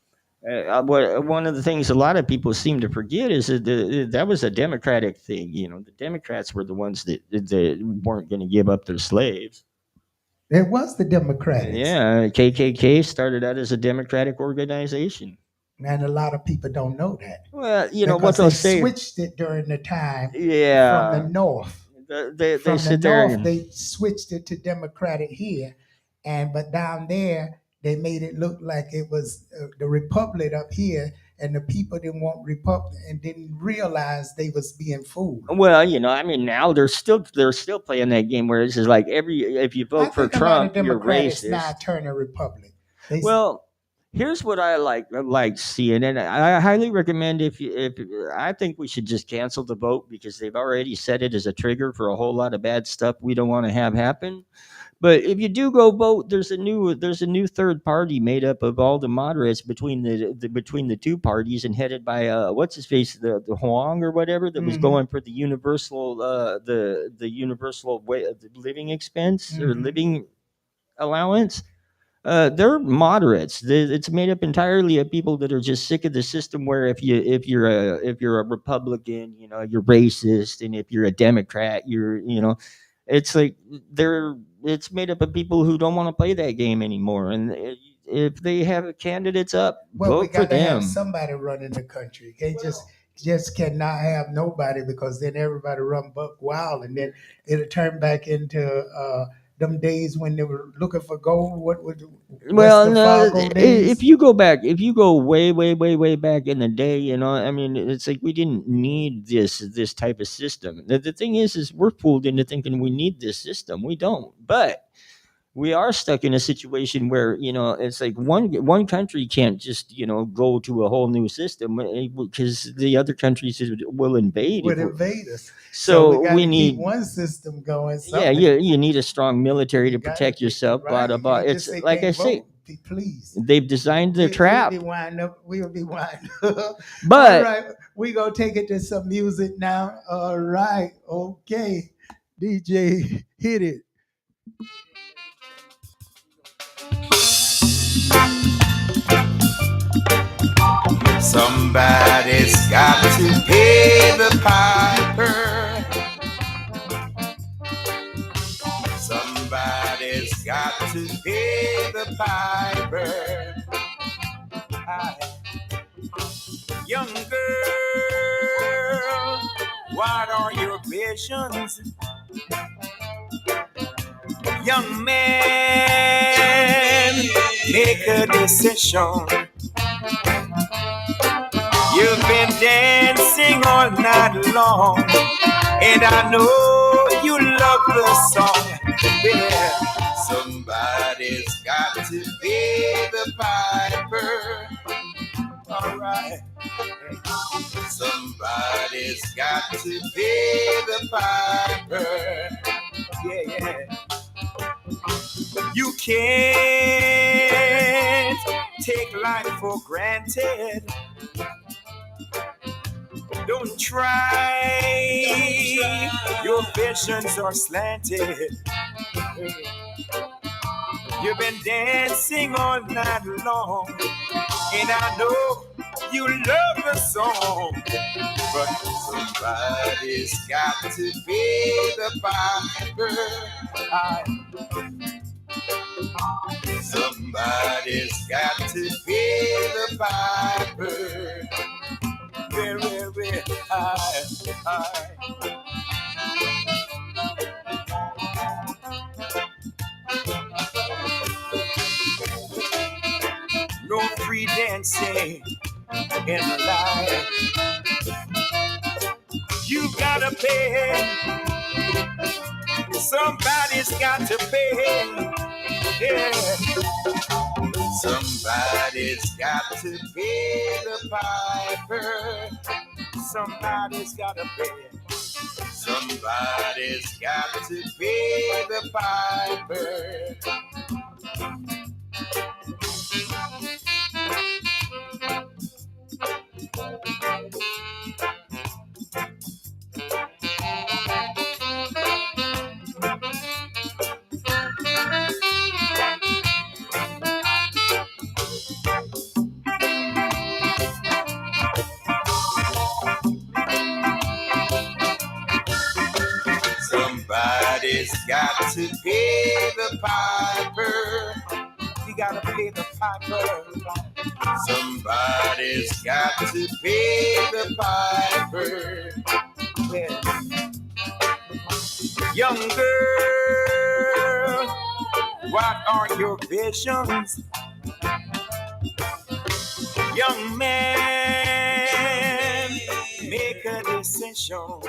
One of the things a lot of people seem to forget is that that was a Democratic thing. The Democrats were the ones that weren't going to give up their slaves. It was the Democrats. Yeah, KKK started out as a Democratic organization. And a lot of people don't know that Well, what because they'll they say. switched it during the time from the Yeah, north. they From the sit there. north, they switched it to Democratic here, but down there they made it look like it was the Republic up here, and the people didn't want Republic and didn't realize they was being fooled. Well, I mean, now they're still playing that game where it's just like if you I vote for think a lot of Trump, you're Democrats now racist. turn a Republic. They, Well, here's what I like seeing, and I highly recommend if I think we should just cancel the vote because they've already set it as a trigger for a whole lot of bad stuff we don't want to have happen. But if you do go vote, there's a new third party made up of all the moderates between the two parties and headed by what's his face, the Huang or whatever, that was Mhm. going for the universal way of the living expense or Mhm. living allowance. They're moderates. It's made up entirely of people that are just sick of the system. Where if you're a Republican, you're racist, and if you're a Democrat, it's like it's made up of people who don't want to play that game anymore. And if they have candidates up, Well, we vote for got to have them. somebody running the country. They just cannot have nobody, because then everybody run buck wild, and then it'll turn back into them days when they were looking for gold. What would Well, West no, Fargo days? if you go way, way, way, way back in the day, I mean, it's like we didn't need this type of system. The thing is we're fooled into thinking we need this system. We don't, but we are stuck in a situation where it's like one country can't just go to a whole new system because the other countries will invade. Would invade us. So we So got we to keep need. one system going. Yeah, Something. you need a strong military to You got to protect yourself. Blah right. blah You blah. can't just It's say like I can't say, vote. Please. they've designed the We'll trap. be wind up. We'll be wind up. All But right, we gonna take it to some music now. All right, okay, DJ, hit it. Somebody's got to pay the piper. Somebody's got to pay the piper. Young girl, what are your visions? Young man, make a decision. You've been dancing all night long, and I know you love the song. Yeah. Somebody's got to pay the piper. All right. Somebody's got to pay the piper. Yeah, yeah. You can't take life for granted. Don't try. Your visions are slanted. You've been dancing all night long, and I know you love the song, but somebody's got to pay the piper. Somebody's got to pay the piper. Very high. No free dancing in life. You gotta pay. Somebody's got to pay. Yeah. Somebody's got to pay the piper. Somebody's got to pay. Somebody's got to pay the piper. Somebody's got to pay the piper. You gotta pay the piper. Somebody's got to pay the piper. Yeah. Young girl, what are your visions? Young man, make a decision.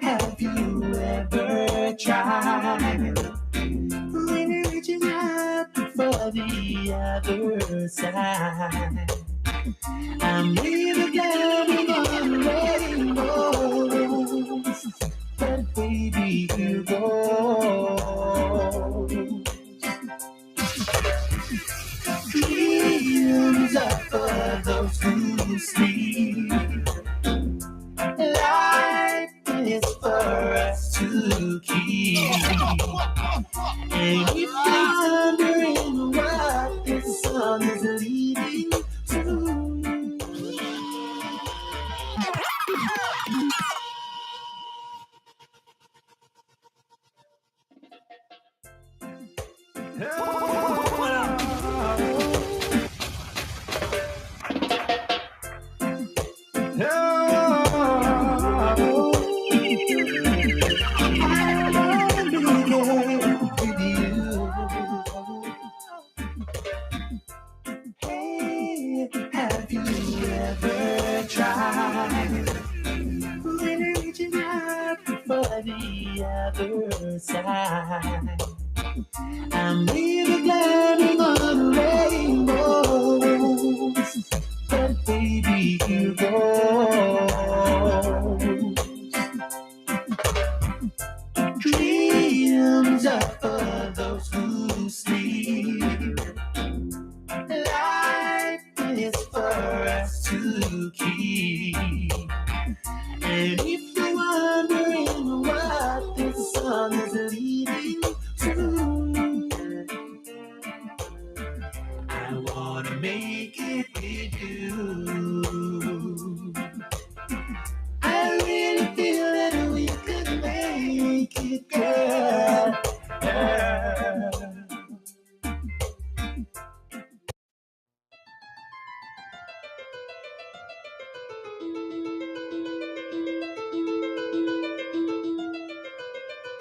Have you ever tried really reaching out for the other side? I'm really down on rainbows, but baby, you go. Dreams are for those who sleep. Life is for us to keep. And if you're wondering what this song is leading to, have you ever tried really reaching out for the other side? I'm really climbing on rainbows, but baby, you go. Dreams are for those who sleep. Life is for us to keep. And if you're wondering what this song is leading to, I wanna make it with you. I really feel that we could make it, girl.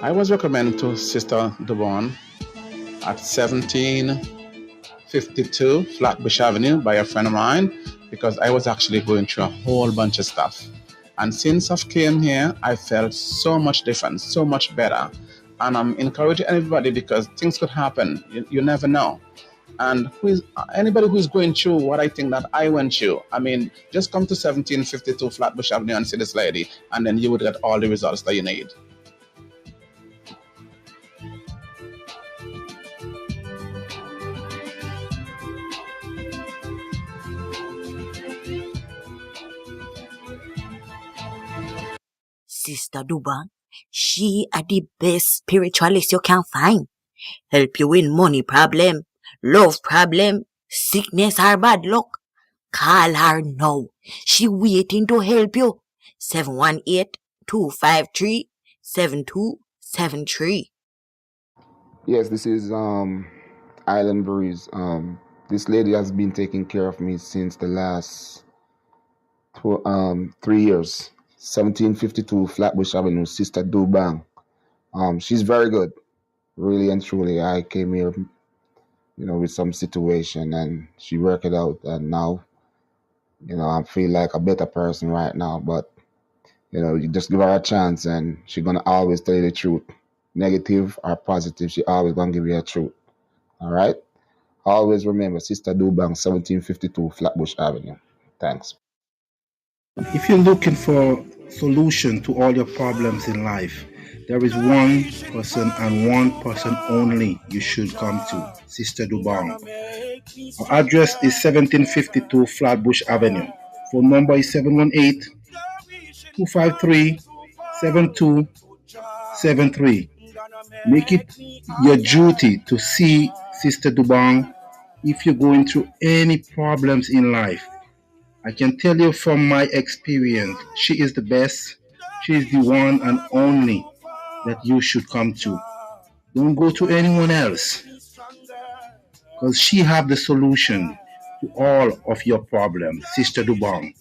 I was recommended to Sister DOBONG at 1752 Flatbush Avenue by a friend of mine because I was actually going through a whole bunch of stuff. And since I've came here, I felt so much different, so much better. And I'm encouraging everybody because things could happen. You never know. And anybody who is going through what I think that I went through, I mean, just come to 1752 Flatbush Avenue and see this lady, and then you would get all the results that you need. Sister Dubong, she are the best spiritualist you can find. Help you in money problem, love problem, sickness or bad luck. Call her now. She waiting to help you. 718-253-7273. Yes, this is Island Breeze. This lady has been taking care of me since the last 3 years. 1752 Flatbush Avenue, Sister Dubong. She's very good, really and truly. I came here, with some situation, and she worked it out, and now, I feel like a better person right now. But you just give her a chance, and she's gonna always tell you the truth, negative or positive. She always gonna give you the truth. All right. Always remember, Sister Dubong, 1752 Flatbush Avenue. Thanks. If you're looking for solution to all your problems in life, there is one person and one person only you should come to, Sister Dubong. Our address is 1752 Flatbush Avenue. Phone number is 718-253-7273. Make it your duty to see Sister Dubong if you're going through any problems in life. I can tell you from my experience, she is the best. She is the one and only that you should come to. Don't go to anyone else, because she have the solution to all of your problems, Sister Dubong.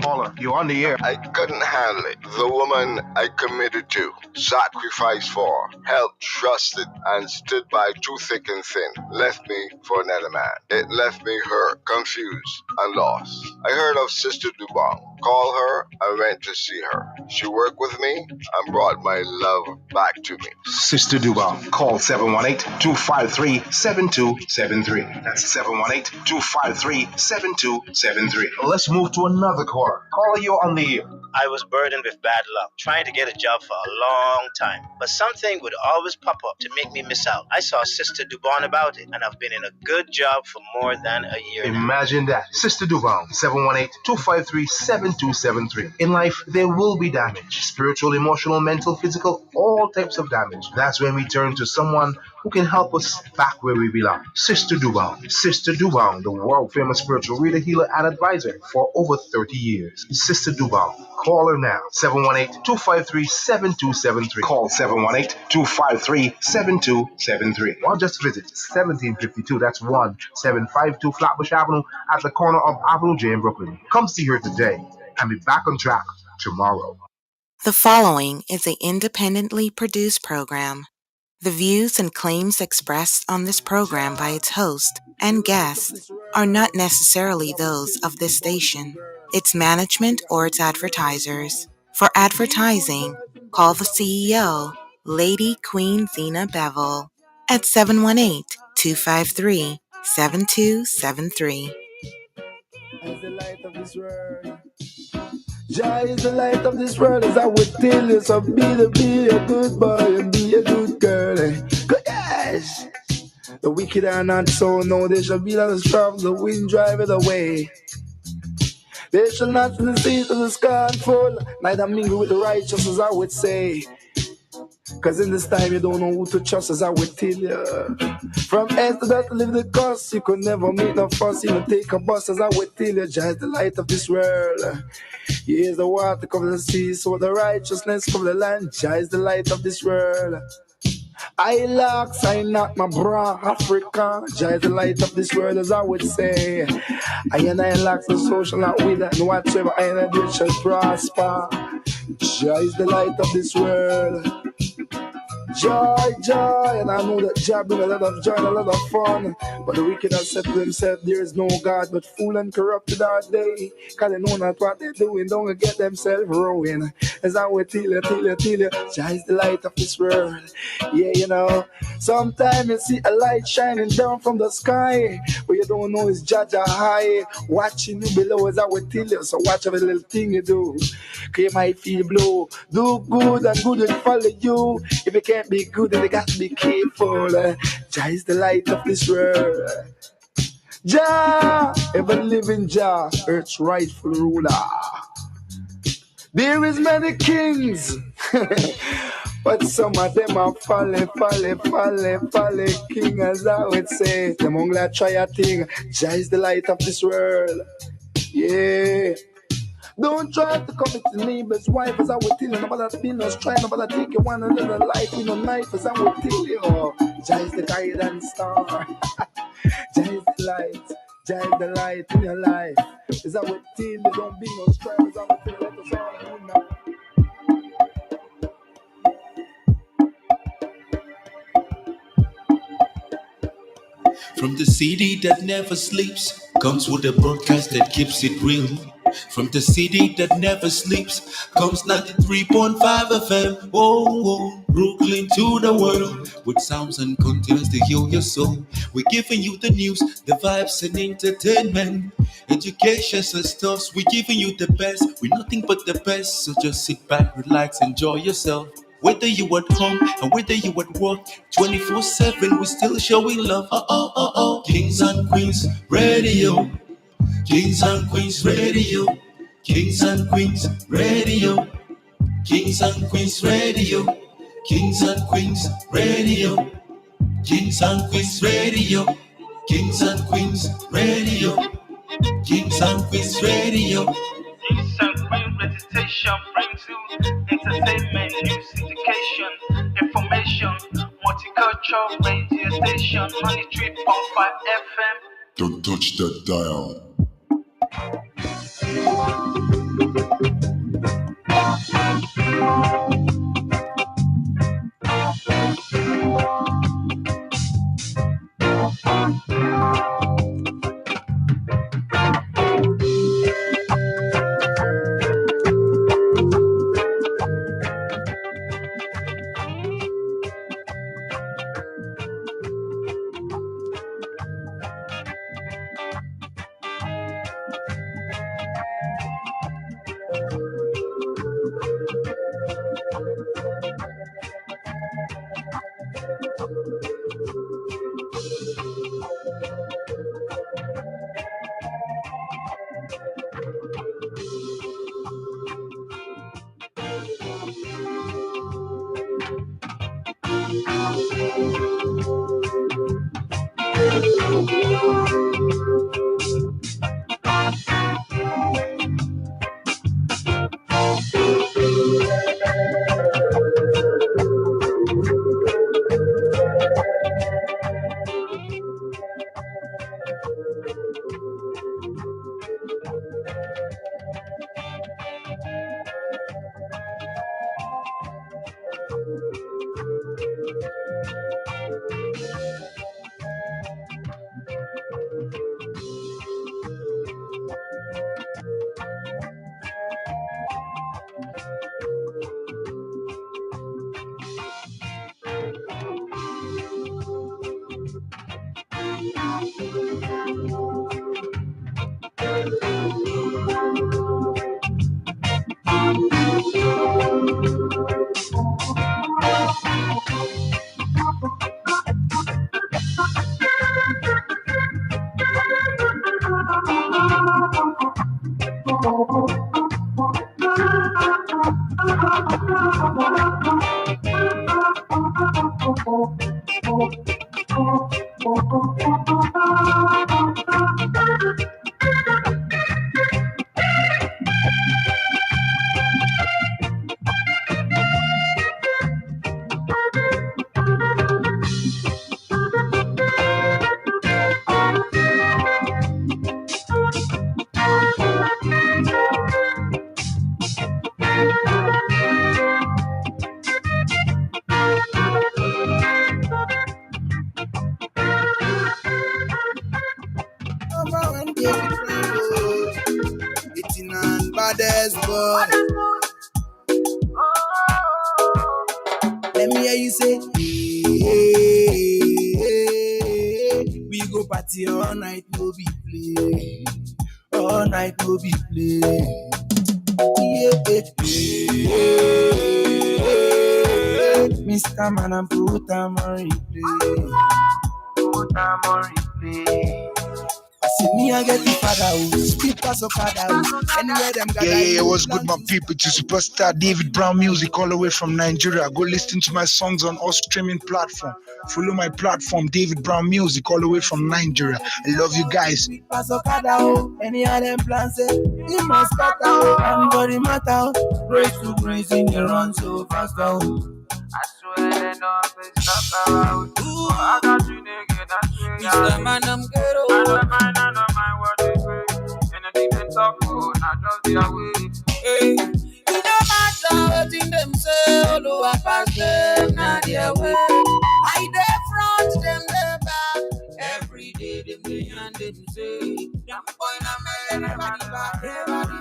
Paula, you're on the air. I couldn't handle it. The woman I committed to, sacrificed for, helped, trusted, and stood by through thick and thin, left me for another man. It left me hurt, confused, and lost. I heard of Sister Dubong. Called her, I went to see her. She worked with me and brought my love back to me. Sister Dubong, call 718-253-7273. That's 718-253-7273. Let's move to another caller. Caller, you're on the air. I was burdened with bad luck, trying to get a job for a long time. But something would always pop up to make me miss out. I saw Sister Dubong about it, and I've been in a good job for more than a year now. Imagine that. Sister Dubong, 718-253-7273. In life, there will be damage. Spiritual, emotional, mental, physical, all types of damage. That's when we turn to someone who can help us back where we belong. Sister Dubong. Sister Dubong, the world-famous spiritual reader, healer, and advisor for over 30 years. Sister Dubong. Call her now. 718-253-7273. Call 718-253-7273. Or just visit 1752. That's 1752 Flatbush Avenue at the corner of Avenue J in Brooklyn. Come see her today and be back on track tomorrow. The following is an independently produced program. The views and claims expressed on this program by its host and guests are not necessarily those of this station, its management, or its advertisers. For advertising, call the CEO, Lady Queen Zina Bevel, at 718-253-7273. As the light of this world, Jah is the light of this world, as I would tell you. So be a good boy and be a good girl. Yes. The wicked are not so, no, they shall be like the storm, the wind drive it away. They shall not see the seat of the scornful, neither mingle with the righteous, as I would say. Cause in this time you don't know who to trust, as I would tell you. From earth to death to live the cost, you could never make no fuss, even take a bus, as I would tell you. Jah is the light of this world. He is the water cover the sea, so the righteousness cover the land. Jah is the light of this world. I locks, I not my bra, Africa. Jah is the light of this world, as I would say. I locks the social not with it, and whatsoever I do shall prosper. Jah is the light of this world. Joy, joy, and I know that Jah bring a lot of joy and a lot of fun. But the wicked have said to themselves, there is no God, but fool and corrupted are they. Cause they know not what they're doing, don't get themselves ruined. As I will tell you, Jah is the light of this world. Yeah, you know, sometimes you see a light shining down from the sky, but you don't know it's Jah high, watching you below, as I will tell you. So watch every little thing you do, cause you might feel blue. Do good and good will follow you. If you can't be good, then you got to be careful. Jah is the light of this world. Jah, ever living Jah, earth's rightful ruler. There is many kings, but some of them are falling. King, as I would say, them only try a thing. Jah is the light of this world. Yeah. Don't try to come with your neighbor's wife, as I would tell you. Nobody peanuts, try nobody take you one another life with no knife, as I would tell you. Jah is the guidance star. Jah is the light. Jah is the light in your life. As I would tell you, don't be no strife, as I would tell you, let us all know now. From the city that never sleeps comes with a broadcast that keeps it real. From the city that never sleeps comes 93.5 FM. Whoa, whoa, Brooklyn to the world with sounds and contents to heal your soul. We're giving you the news, the vibes and entertainment, education and stuff. We're giving you the best. We're nothing but the best. So just sit back, relax, enjoy yourself. Whether you at home and whether you at work, 24/7 we still showing love. Oh oh oh oh, Kings and Queens Radio, Kings and Queens Radio, Kings and Queens Radio, Kings and Queens Radio, Kings and Queens Radio, Kings and Queens Radio, Kings and Queens Radio, Kings and Queens Radio. News and Queen registration brings you entertainment, news, education, information, multicultural radio station, 93.5 FM. Don't touch that dial. say, hey, we go party all night, no be play. All night, no be play. Mr. Man, I'm put time on replay. Put time on replay. I see me, I get the father who speak pass of father who anywhere them gather. Yeah, what's good, my people? To superstar David Brown music all the way from Nigeria. Go listen to my songs on all streaming platforms. Follow my platform, David Brown music all the way from Nigeria. I love you guys. Pass of father who any of them plans say he must cut out and body matter. Grace to grace in the run so fast out. I swear they don't stop around. Ooh, I got you naked, I swear. Mr. Man, I'm ghetto. I don't mind what they say. Anything they talk about, not just their way. Hey, it don't matter what in them say. Although I pass them, not their way. I dey front them, they back. Every day, them day and them say. Young boy, na me, everybody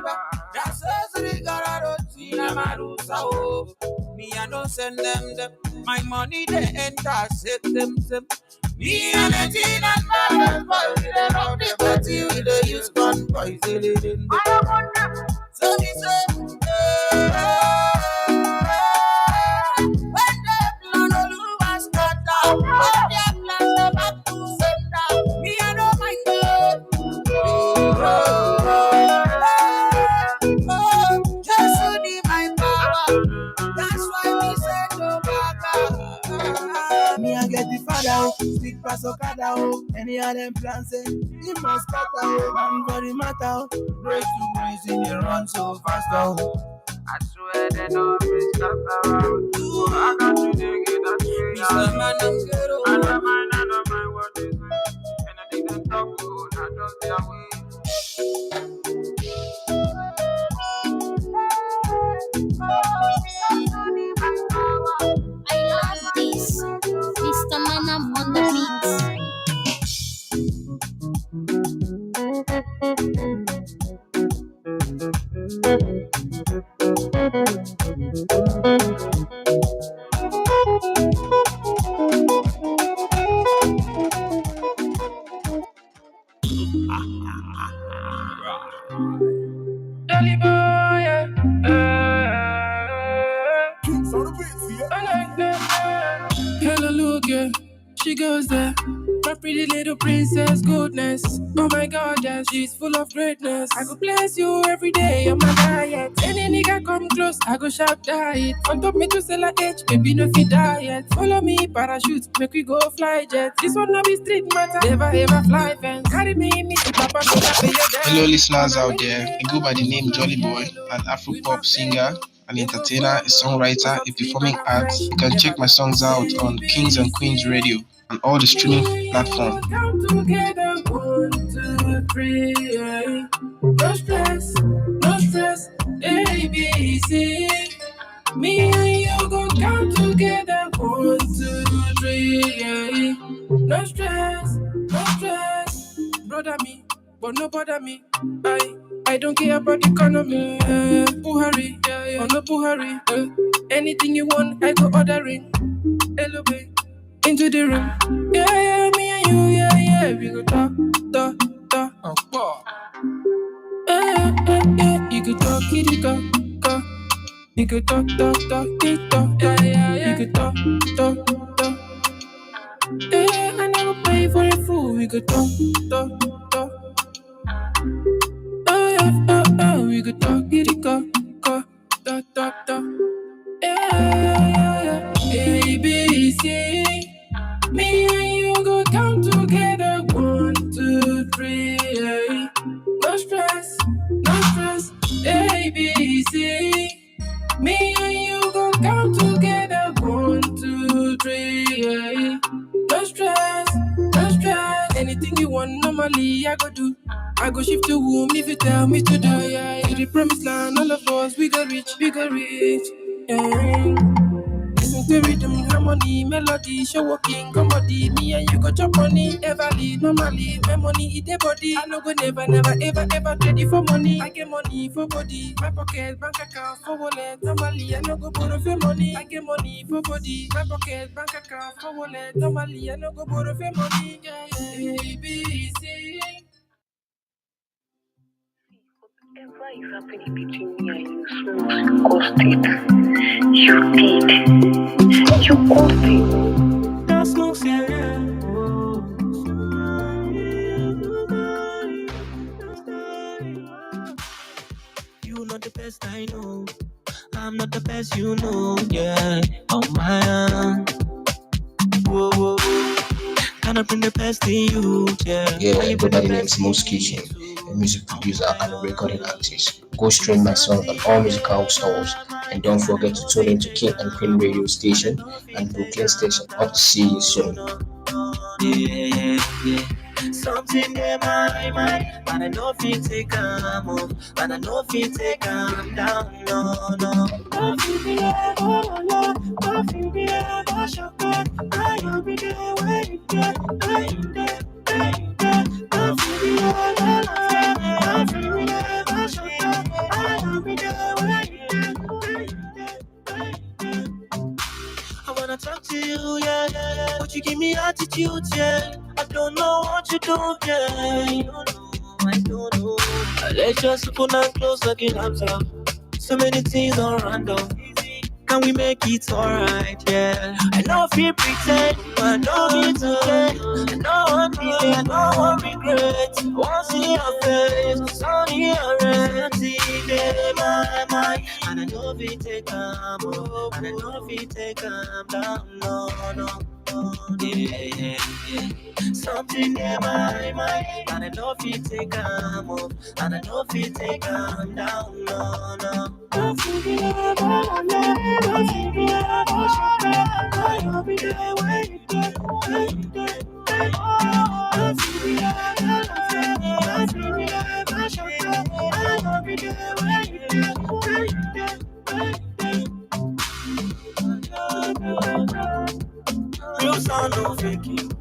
back. That's us, they got a Zina, Marusa, oh. Me, I don't send them. My money, they enter, set them. Me and the teen and my boy, they love the party with the use gun poison. So me say, when the plan all over scatter, when the plan go back to center, me I don't mind just to need my power. That's why we say no back. Me I get the father, speak pass Okada, any of them plans say he must cut out, man body matter, grace to grace in the run so fast out. I swear they don't stop around. Ooh, I got you naked, I swear. Mr. Man, I'm ghetto. I don't mind what they say. Anything they talk about, not just their way. I love this. Mr. Man, I'm on the Dolly boy, yeah. I like that. Hello, look, yeah. She goes there. My pretty little princess, goodness. Oh my god, yeah, she's full of greatness. I go bless you every day on my diet. Any nigga come close, I go sharp diet. On top me to sell a H, baby no fit diet. Follow me, parachute, make we go fly jet. This one no be street matter, never ever fly fence. Carry me, papa, pay your debt. Hello, listeners out there. I go by the name Jolly Boy, an Afro-pop singer, an entertainer, a songwriter, a performing artist. You can check my songs out on Kings and Queens Radio and all the streaming platforms. Come together, 1, 2, 3, no stress, ABC. Me and you go come together, 1, 2, 3, no stress, brother me, but no bother me. I don't care about the economy. Buhari, or no Buhari. Anything you want, I go ordering. Hello, babe, into the room. Yeah, me and you, yeah. We go talk. You could talk, kitty, talk. You could talk, kitty, talk. Yeah. You could talk. Yeah, I never pay for the food. We could talk. We could talk, kitty, talk. Yeah. ABC. Me and you go come together, 1, 2, 3, no stress, ABC. Me and you go come together, 1, 2, 3, no stress. Anything you want, normally I go do. I go shift to womb if you tell me to do. Yeah, to the promised land, all of us we go reach. Yeah. Listen the rhythm, harmony, melody, show walking, comedy. Me and you go chop money, everly, normally. My money eat the body. I no go never, never, ever, ever ready for money. I get money for body, my pocket, bank account, for wallet. Normally, I no go borrow for money. I get money for body, my pocket, bank account, for wallet. Normally, I no go borrow for money. Yeah, yeah, ABC. Whatever is happening between me and you, so you caused it. You did. You caused it. That's no serious. You not the best I know. I'm not the best you know. Yeah, oh my. Whoa, whoa, whoa. Can I bring the best in you? Yeah. Yeah, go by the name Smooth Kitchen, a music producer and a recording artist. Go stream my song on all musical stores, and don't forget to tune in to King and Queen radio station and Brooklyn station. Hope to see you soon. Yeah. Something in my mind, and I know if you take a move, and I know if you take a down, no. I feel the air, I feel the air, I shock it. I'll be there when you get, I'm there. I feel the air, I feel the air, I shock it. I'll be there when you get. I wanna talk to you, yeah. But you give me attitude, yeah. I don't know what you do, yeah. I don't know. Let's just open and close like an answer. So many things are random. Can we make it alright, yeah? I know if you pretend, I know it's okay. I know I'm feeling, I know I'm regret. I want to see your face, sunny already in my mind. And I know if you take calm up, and I know if you take calm down, no. Yeah. Something in my mind, and I know if you take calm up, and I know if you take calm down, no. I feel the air, I feel the air, I'll be there when you get, I feel the air, I feel the air, I'll be there when you get. Real sound no faking.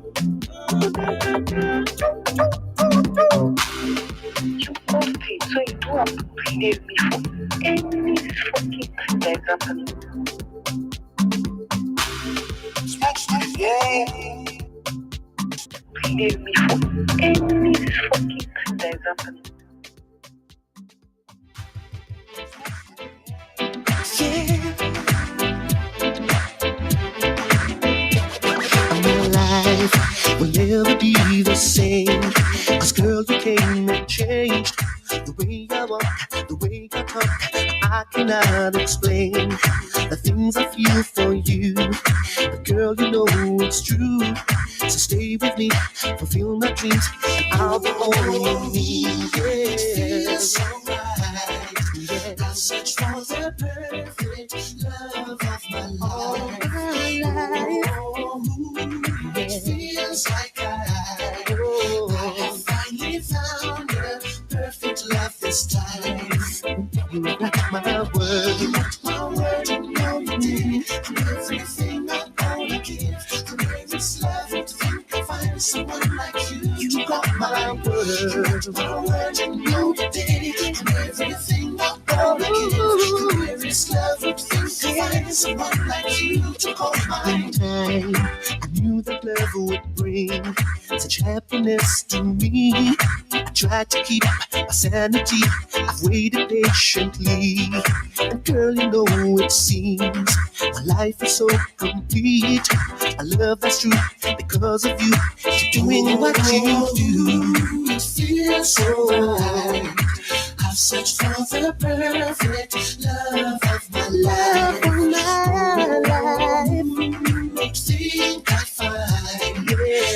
You caused it, so you don't have to blame me for any fucking thing that's happening. Blame me for any fucking thing that's happening. My life will never be the same. 'Cause girl, you came and changed the way I walk, the way I talk. I cannot explain the things I feel for you. But girl, you know it's true. So stay with me, fulfill my dreams, and I'll be all you need. Yeah. It feels so right. Yeah. I search for the perfect love of my life. All my life. It feels like I have finally found the perfect love this time. You rock my world, you rock my world, you know you did. And everything I wanna give, the greatest love you think I'll find someone like you. You rock my world, you rock my world, you know you did. And everything I wanna give, the greatest love you think I'll find someone like you. To hold my time, I knew that love would bring such happiness to me. I tried to keep my sanity, I've waited patiently. And girl, you know it seems my life is so complete. A love that's true because of you. You're doing what you do. It feels so right. I've searched for the perfect love of my life. Don't think I find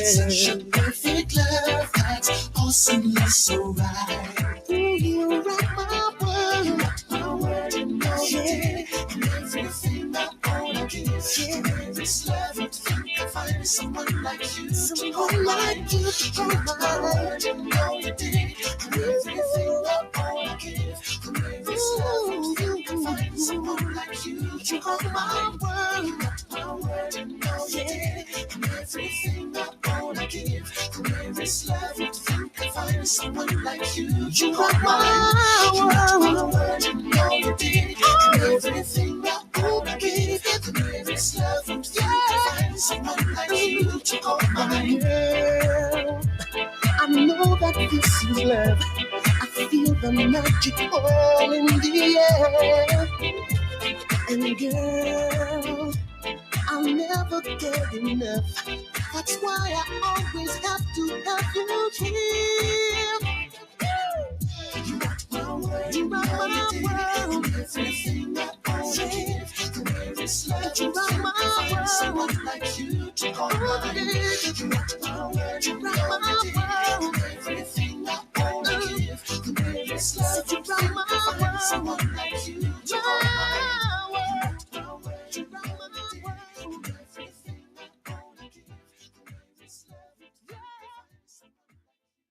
such a perfect love that's awesomely so right. You rock my world, you rock my world, you know you did. And everything I wanna give, the greatest love you think I find someone like you. Someone like you, you rock my world, you know you did. And everything I wanna give, the greatest love you think I find someone like you. You rock my world, you rock my everything I wanna give. From this love, you think I find someone like you. You are my world. You rock my world, you know you did. And everything I wanna give. From this love, you think I find someone like you. You are my girl. I know that this is love. I feel the magic all in the air. And girl, I'll never get enough. That's why I always have to have you here. You rock my world. You rock my world. Everything I own, the way this love. You rock my world. Someone like you to call mine. You rock my world. You rock my world. Everything I own, the way this love. You rock my world. Someone like you to call mine. You rock my world. You rock my world. Everything I own, this love.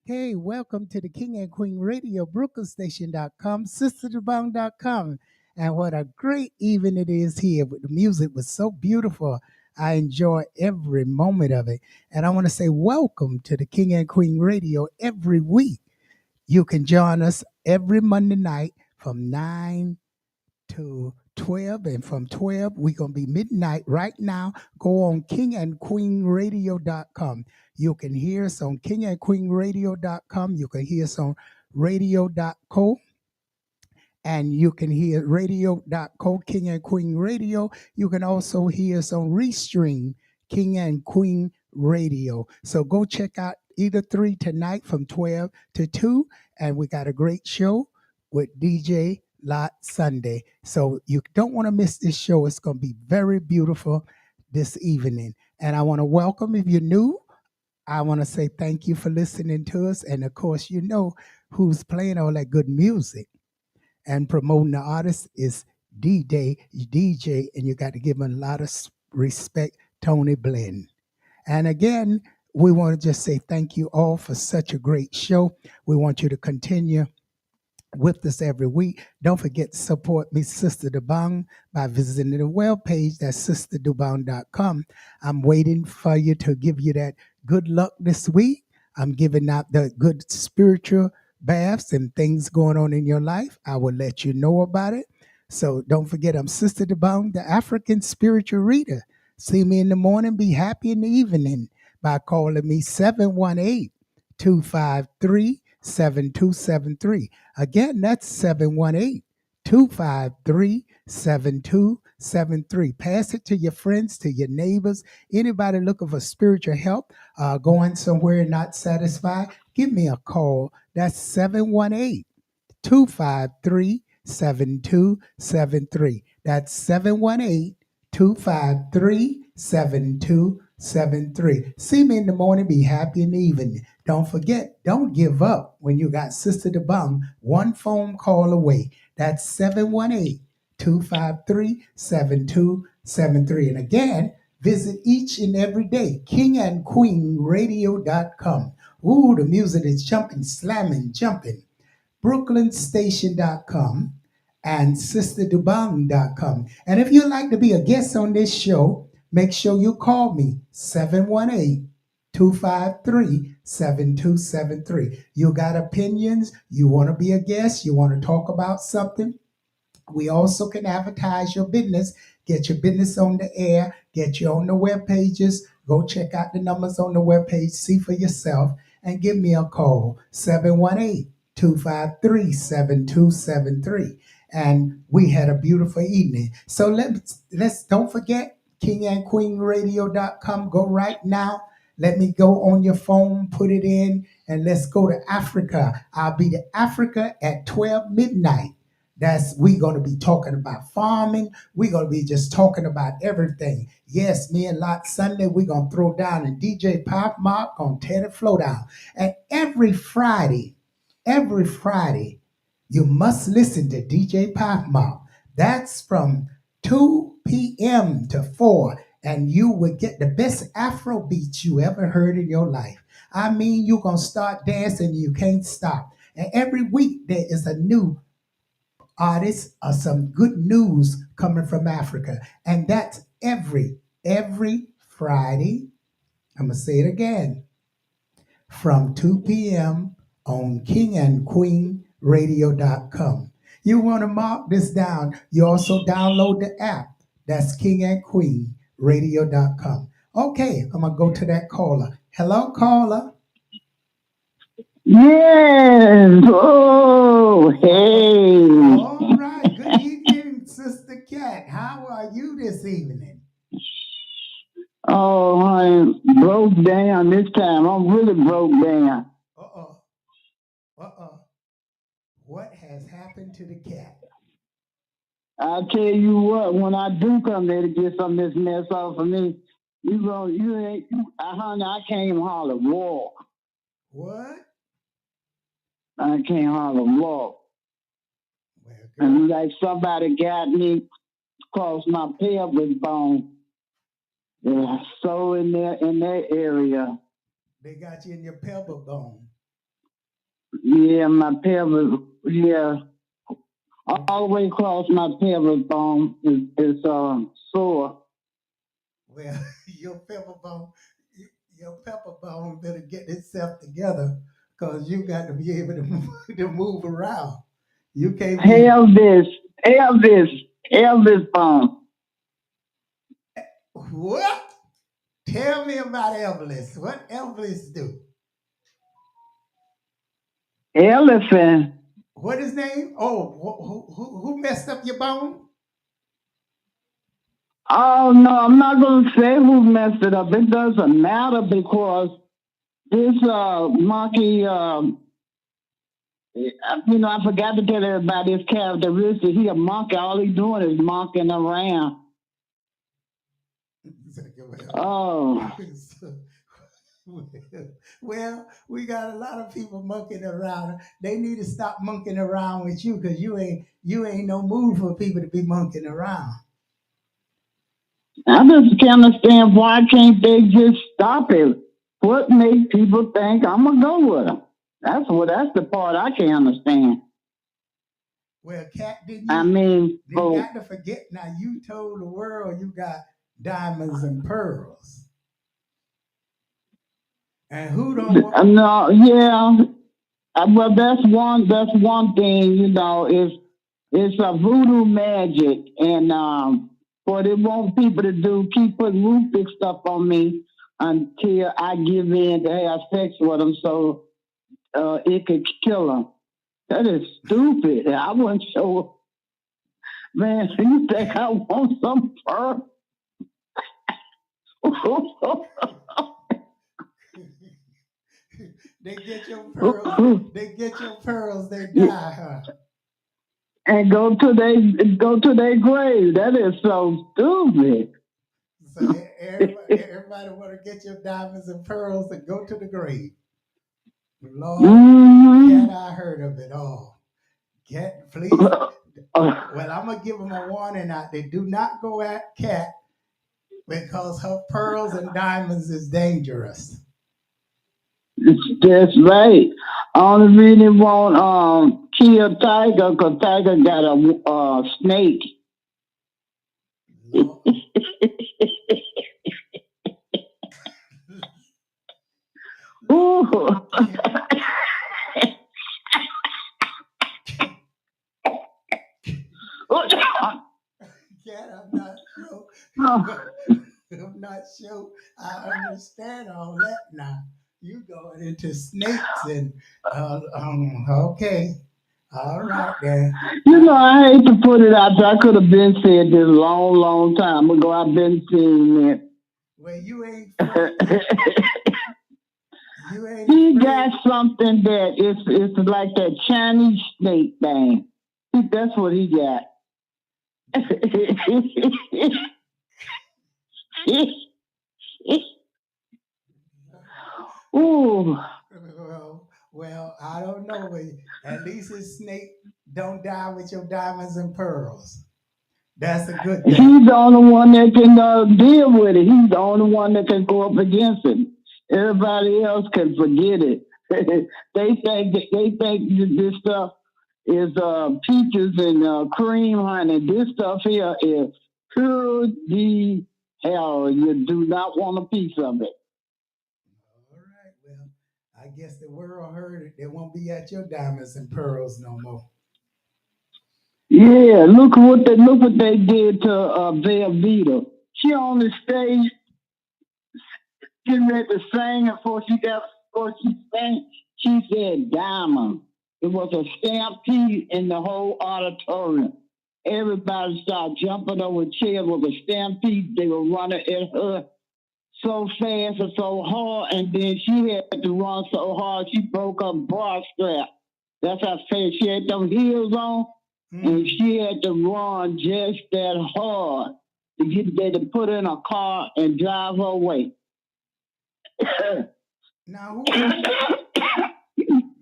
Hey, welcome to the King and Queen Radio, BrooklynStation.com, SisterDeBong.com. And what a great evening it is here. The music was so beautiful. I enjoy every moment of it. And I want to say welcome to the King and Queen Radio every week. You can join us every Monday night from 9 to 12, and from 12 we're going to be midnight right now. Go on kingandqueenradio.com. You can hear us on kingandqueenradio.com. You can hear us on radio.co, and you can hear radio.co, King and Queen Radio. You can also hear us on Restream, King and Queen Radio. So go check out either 3 tonight from 12 to 2, and we got a great show with DJ Lot Sunday. So you don't want to miss this show. It's going to be very beautiful this evening. And I want to welcome, if you're new, I want to say thank you for listening to us. And of course, you know who's playing all that good music and promoting the artist is DJ, and you got to give him a lot of respect, Tony Blinn. And again, we want to just say thank you all for such a great show. We want you to continue with us every week. Don't forget to support me, Sister DeBong, by visiting the webpage, that's sisterdubong.com. I'm waiting for you to give you that good luck this week. I'm giving out the good spiritual baths and things going on in your life. I will let you know about it. So don't forget, I'm Sister DeBong, the African spiritual reader. See me in the morning, be happy in the evening by calling me 718-253-7273. Again, that's 718-253-7273. Pass it to your friends, to your neighbors, anybody looking for spiritual help, going somewhere not satisfied. Give me a call. That's 718-253-7273. That's 718-253-7273. See me in the morning, be happy in the evening. Don't forget, don't give up when you got Sister DeBong one phone call away. That's 718-253-7273. And again, visit each and every day, kingandqueenradio.com. Ooh, the music is jumping, slamming, jumping. BrooklynStation.com and SisterDubong.com. And if you'd like to be a guest on this show, make sure you call me 718-253-7273. You got opinions, you want to be a guest, you want to talk about something. We also can advertise your business, get your business on the air, get you on the web pages. Go check out the numbers on the web page, see for yourself, and give me a call, 718-253-7273. And we had a beautiful evening. So let's don't forget, kingandqueenradio.com. Go right now. Let me go on your phone, put it in, and let's go to Africa. I'll be to Africa at 12 midnight. We're going to be talking about farming. We're going to be just talking about everything. Yes, me and Lot Sunday, we're going to throw down, and DJ Pop Mark going to tear the flow down. And every Friday, you must listen to DJ Pop Mark. That's from 2 p.m. to 4, and you will get the best Afro beats you ever heard in your life. I mean, you're going to start dancing, you can't stop. And every week there is a new artists or some good news coming from Africa. And that's every Friday I'm going to say it again. From 2 p.m. on kingandqueenradio.com. You want to mark this down. You also download the app. That's kingandqueenradio.com. Okay, I'm going to go to that caller. Hello, caller. Yes. Oh, hey. All right. Good evening, Sister Cat. How are you this evening? Oh, I'm broke down this time. I'm really broke down. Uh-oh. Uh-oh. What has happened to the cat? I'll tell you what, when I do come there to get some of this mess off of me, honey, I can't hardly walk. What? I can't hardly walk. Well, and like somebody got me across my pelvic bone. Yeah, so in that area. They got you in your pelvic bone. Yeah, my pelvic, yeah. All the way across my pelvic bone is sore. Well, your pepper bone better get itself together because you got to be able to move around. You can't be... Elvis bone. What? Tell me about Elvis. What Elvis do? Elephant. What his name? Oh, who messed up your bone? Oh, no, I'm not going to say who messed it up. It doesn't matter because this monkey, I forgot to tell everybody his characteristic. He a monkey. All he doing is monkeying around. Oh. Well, we got a lot of people monkeying around. They need to stop monkeying around with you because you ain't no mood for people to be monkeying around. I just can't understand why can't they just stop it? What makes people think I'm gonna go with them? That's the part I can't understand. Well, Cat, didn't you? You got to forget now. You told the world you got diamonds and pearls. And who don't want... No, yeah. Well, that's one thing, it's a voodoo magic, and what they want people to do, keep putting roofic stuff on me until I give in to have sex with them, so it could kill them. That is stupid. I wasn't sure. Man, you think I want some fur? They get your pearls. They get your pearls. They die, huh? And go to their grave. That is so stupid. So everybody want to get your diamonds and pearls and go to the grave. Lord, Cat, I heard of it all. Cat, please. Well, I'm gonna give them a warning out. They do not go at Cat because her pearls and diamonds is dangerous. That's right. Only reason won't kill Tiger because Tiger got a snake. Ooh. Cat, I'm not sure. I'm not sure I understand all that now. You going into snakes and okay. All right then. I hate to put it out there. I could have been said this long time ago. I've been seeing it. Well, you ain't He got something that it's like that Chinese snake thing. That's what he got. Ooh. Well, I don't know, but at least his snake don't die with your diamonds and pearls. That's a good thing. He's the only one that can deal with it. He's the only one that can go up against it. Everybody else can forget it. They think this stuff is peaches and cream, honey. This stuff here is pure the hell. You do not want a piece of it. I guess the world heard it. They won't be at your diamonds and pearls no more. Yeah, look what they did to Velveeta. She on the stage getting ready to sing, and before she sang, she said diamond. It was a stampede in the whole auditorium. Everybody started jumping over chairs. It was a stampede. They were running at her so fast and so hard, and then she had to run so hard she broke her bra strap. That's how fast she had them heels on, and she had to run just that hard to get there to put her in a car and drive her away. Now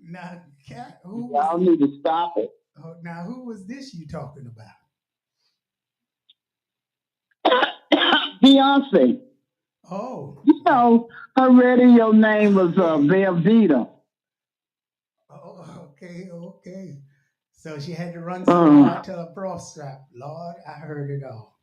now, Cat, who Y'all was need to stop it. now who was this you talking about? Beyonce. Oh. You know, her radio name was Velveeta. Oh, okay. So she had to run so hard to her bra strap. Lord, I heard it all.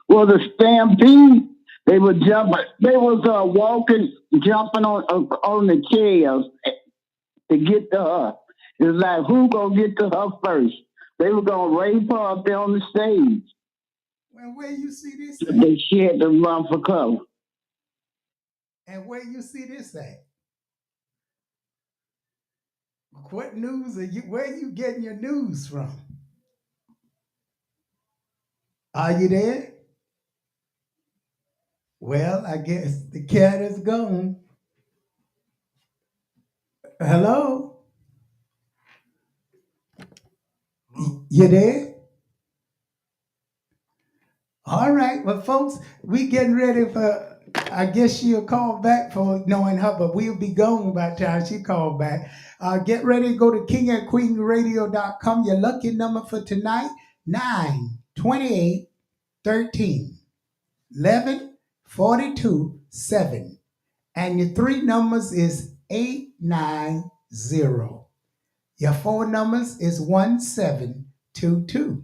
Well, the stampede, they were jumping. They was walking, jumping on the chairs to get to her. It was like, who gonna get to her first? They were gonna rape her up there on the stage. Well, where you see this at? at? She had to run for cover. And where you see this at? What news are you? Where are you getting your news from? Are you there? Well, I guess the cat is gone. Hello? You there? All right. Well, folks, we getting ready for, I guess she'll call back for knowing her, but we'll be gone by the time she called back. Get ready to go to kingandqueenradio.com. Your lucky number for tonight, 9, 28, 13, 11, 42, 7. And your 3 numbers is 890. Your 4 numbers is 1722.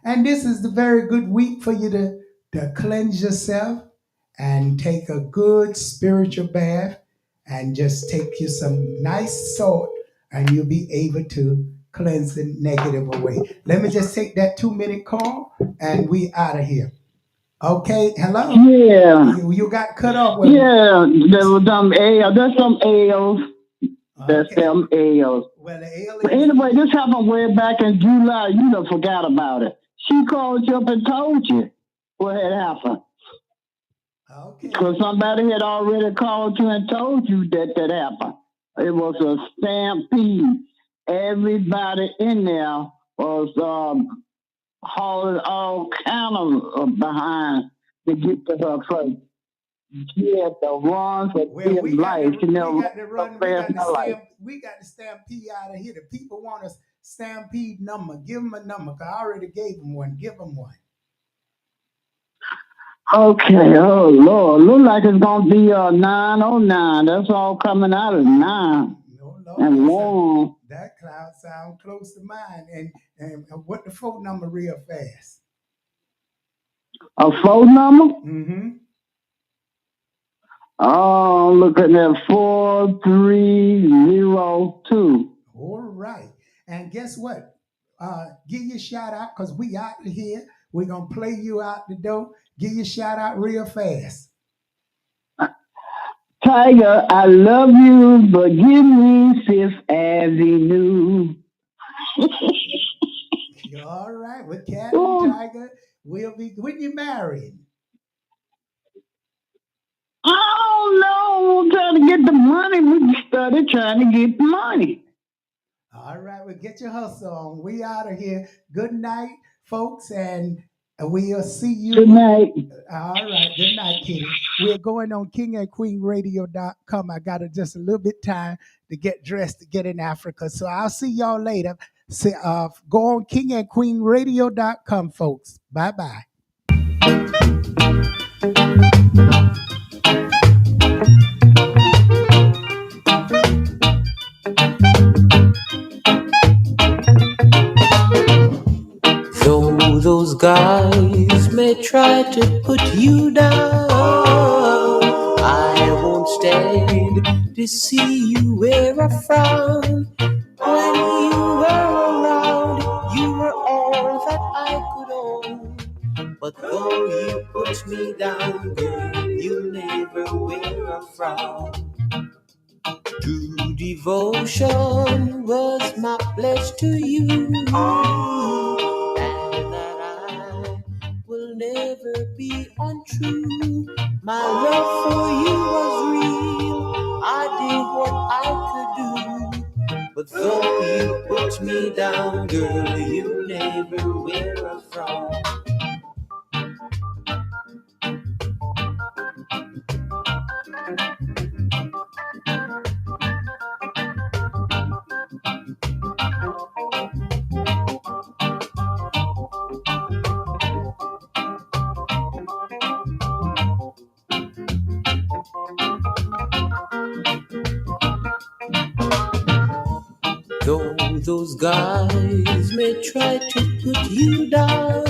And this is the very good week for you to cleanse yourself and take a good spiritual bath and just take you some nice salt and you'll be able to cleanse the negative away. Let me just take that 2-minute call and we out of here. Okay, hello? Yeah. You got cut off. Yeah, there was some L's. There's some L's. There's some L's. Well, the Ale But anyway, this happened way back in July. You done forgot about it. She called you up and told you what had happened. Okay. Because somebody had already called you and told you that happened. It was a stampede. Everybody in there was hauling all kind of behind to get to her first. She had to run for dear life. She never we got to run. life. We got to stampede out of here. The people want a stampede number. Give them a number. Cause I already gave them one. Give them one. Okay. Oh Lord, look like it's gonna be 909. That's all coming out of 9. No, and 1. That cloud sound close to mine. And what the phone number real fast? A phone number? Mm-hmm. Oh, look at that 4302. All right. And guess what? Give you a shout out because we out of here. We're going to play you out the door. Give you a shout out real fast. Tiger, I love you, but give me Fifth Avenue. All right. With Cat and Tiger, we'll be, when you married? Oh no, we're trying to get the money. We started trying to get the money. All right, well, get your hustle on. We out of here. Good night, folks, and we'll see you. Good night. All right, good night, Kitty. We're going on kingandqueenradio.com. I got just a little bit time to get dressed to get in Africa, so I'll see y'all later. Go on kingandqueenradio.com, folks. Bye-bye. Though those guys may try to put you down, I won't instead to see you wear a frown. When you were around, you were all that I could own. But though you put me down, girl, you never wear a frown. True devotion was my pledge to you, and that I will never be untrue. My love for you was real. I did what I could do. But though you put me down, girl, you never wear a frown. Though those guys may try to put you down,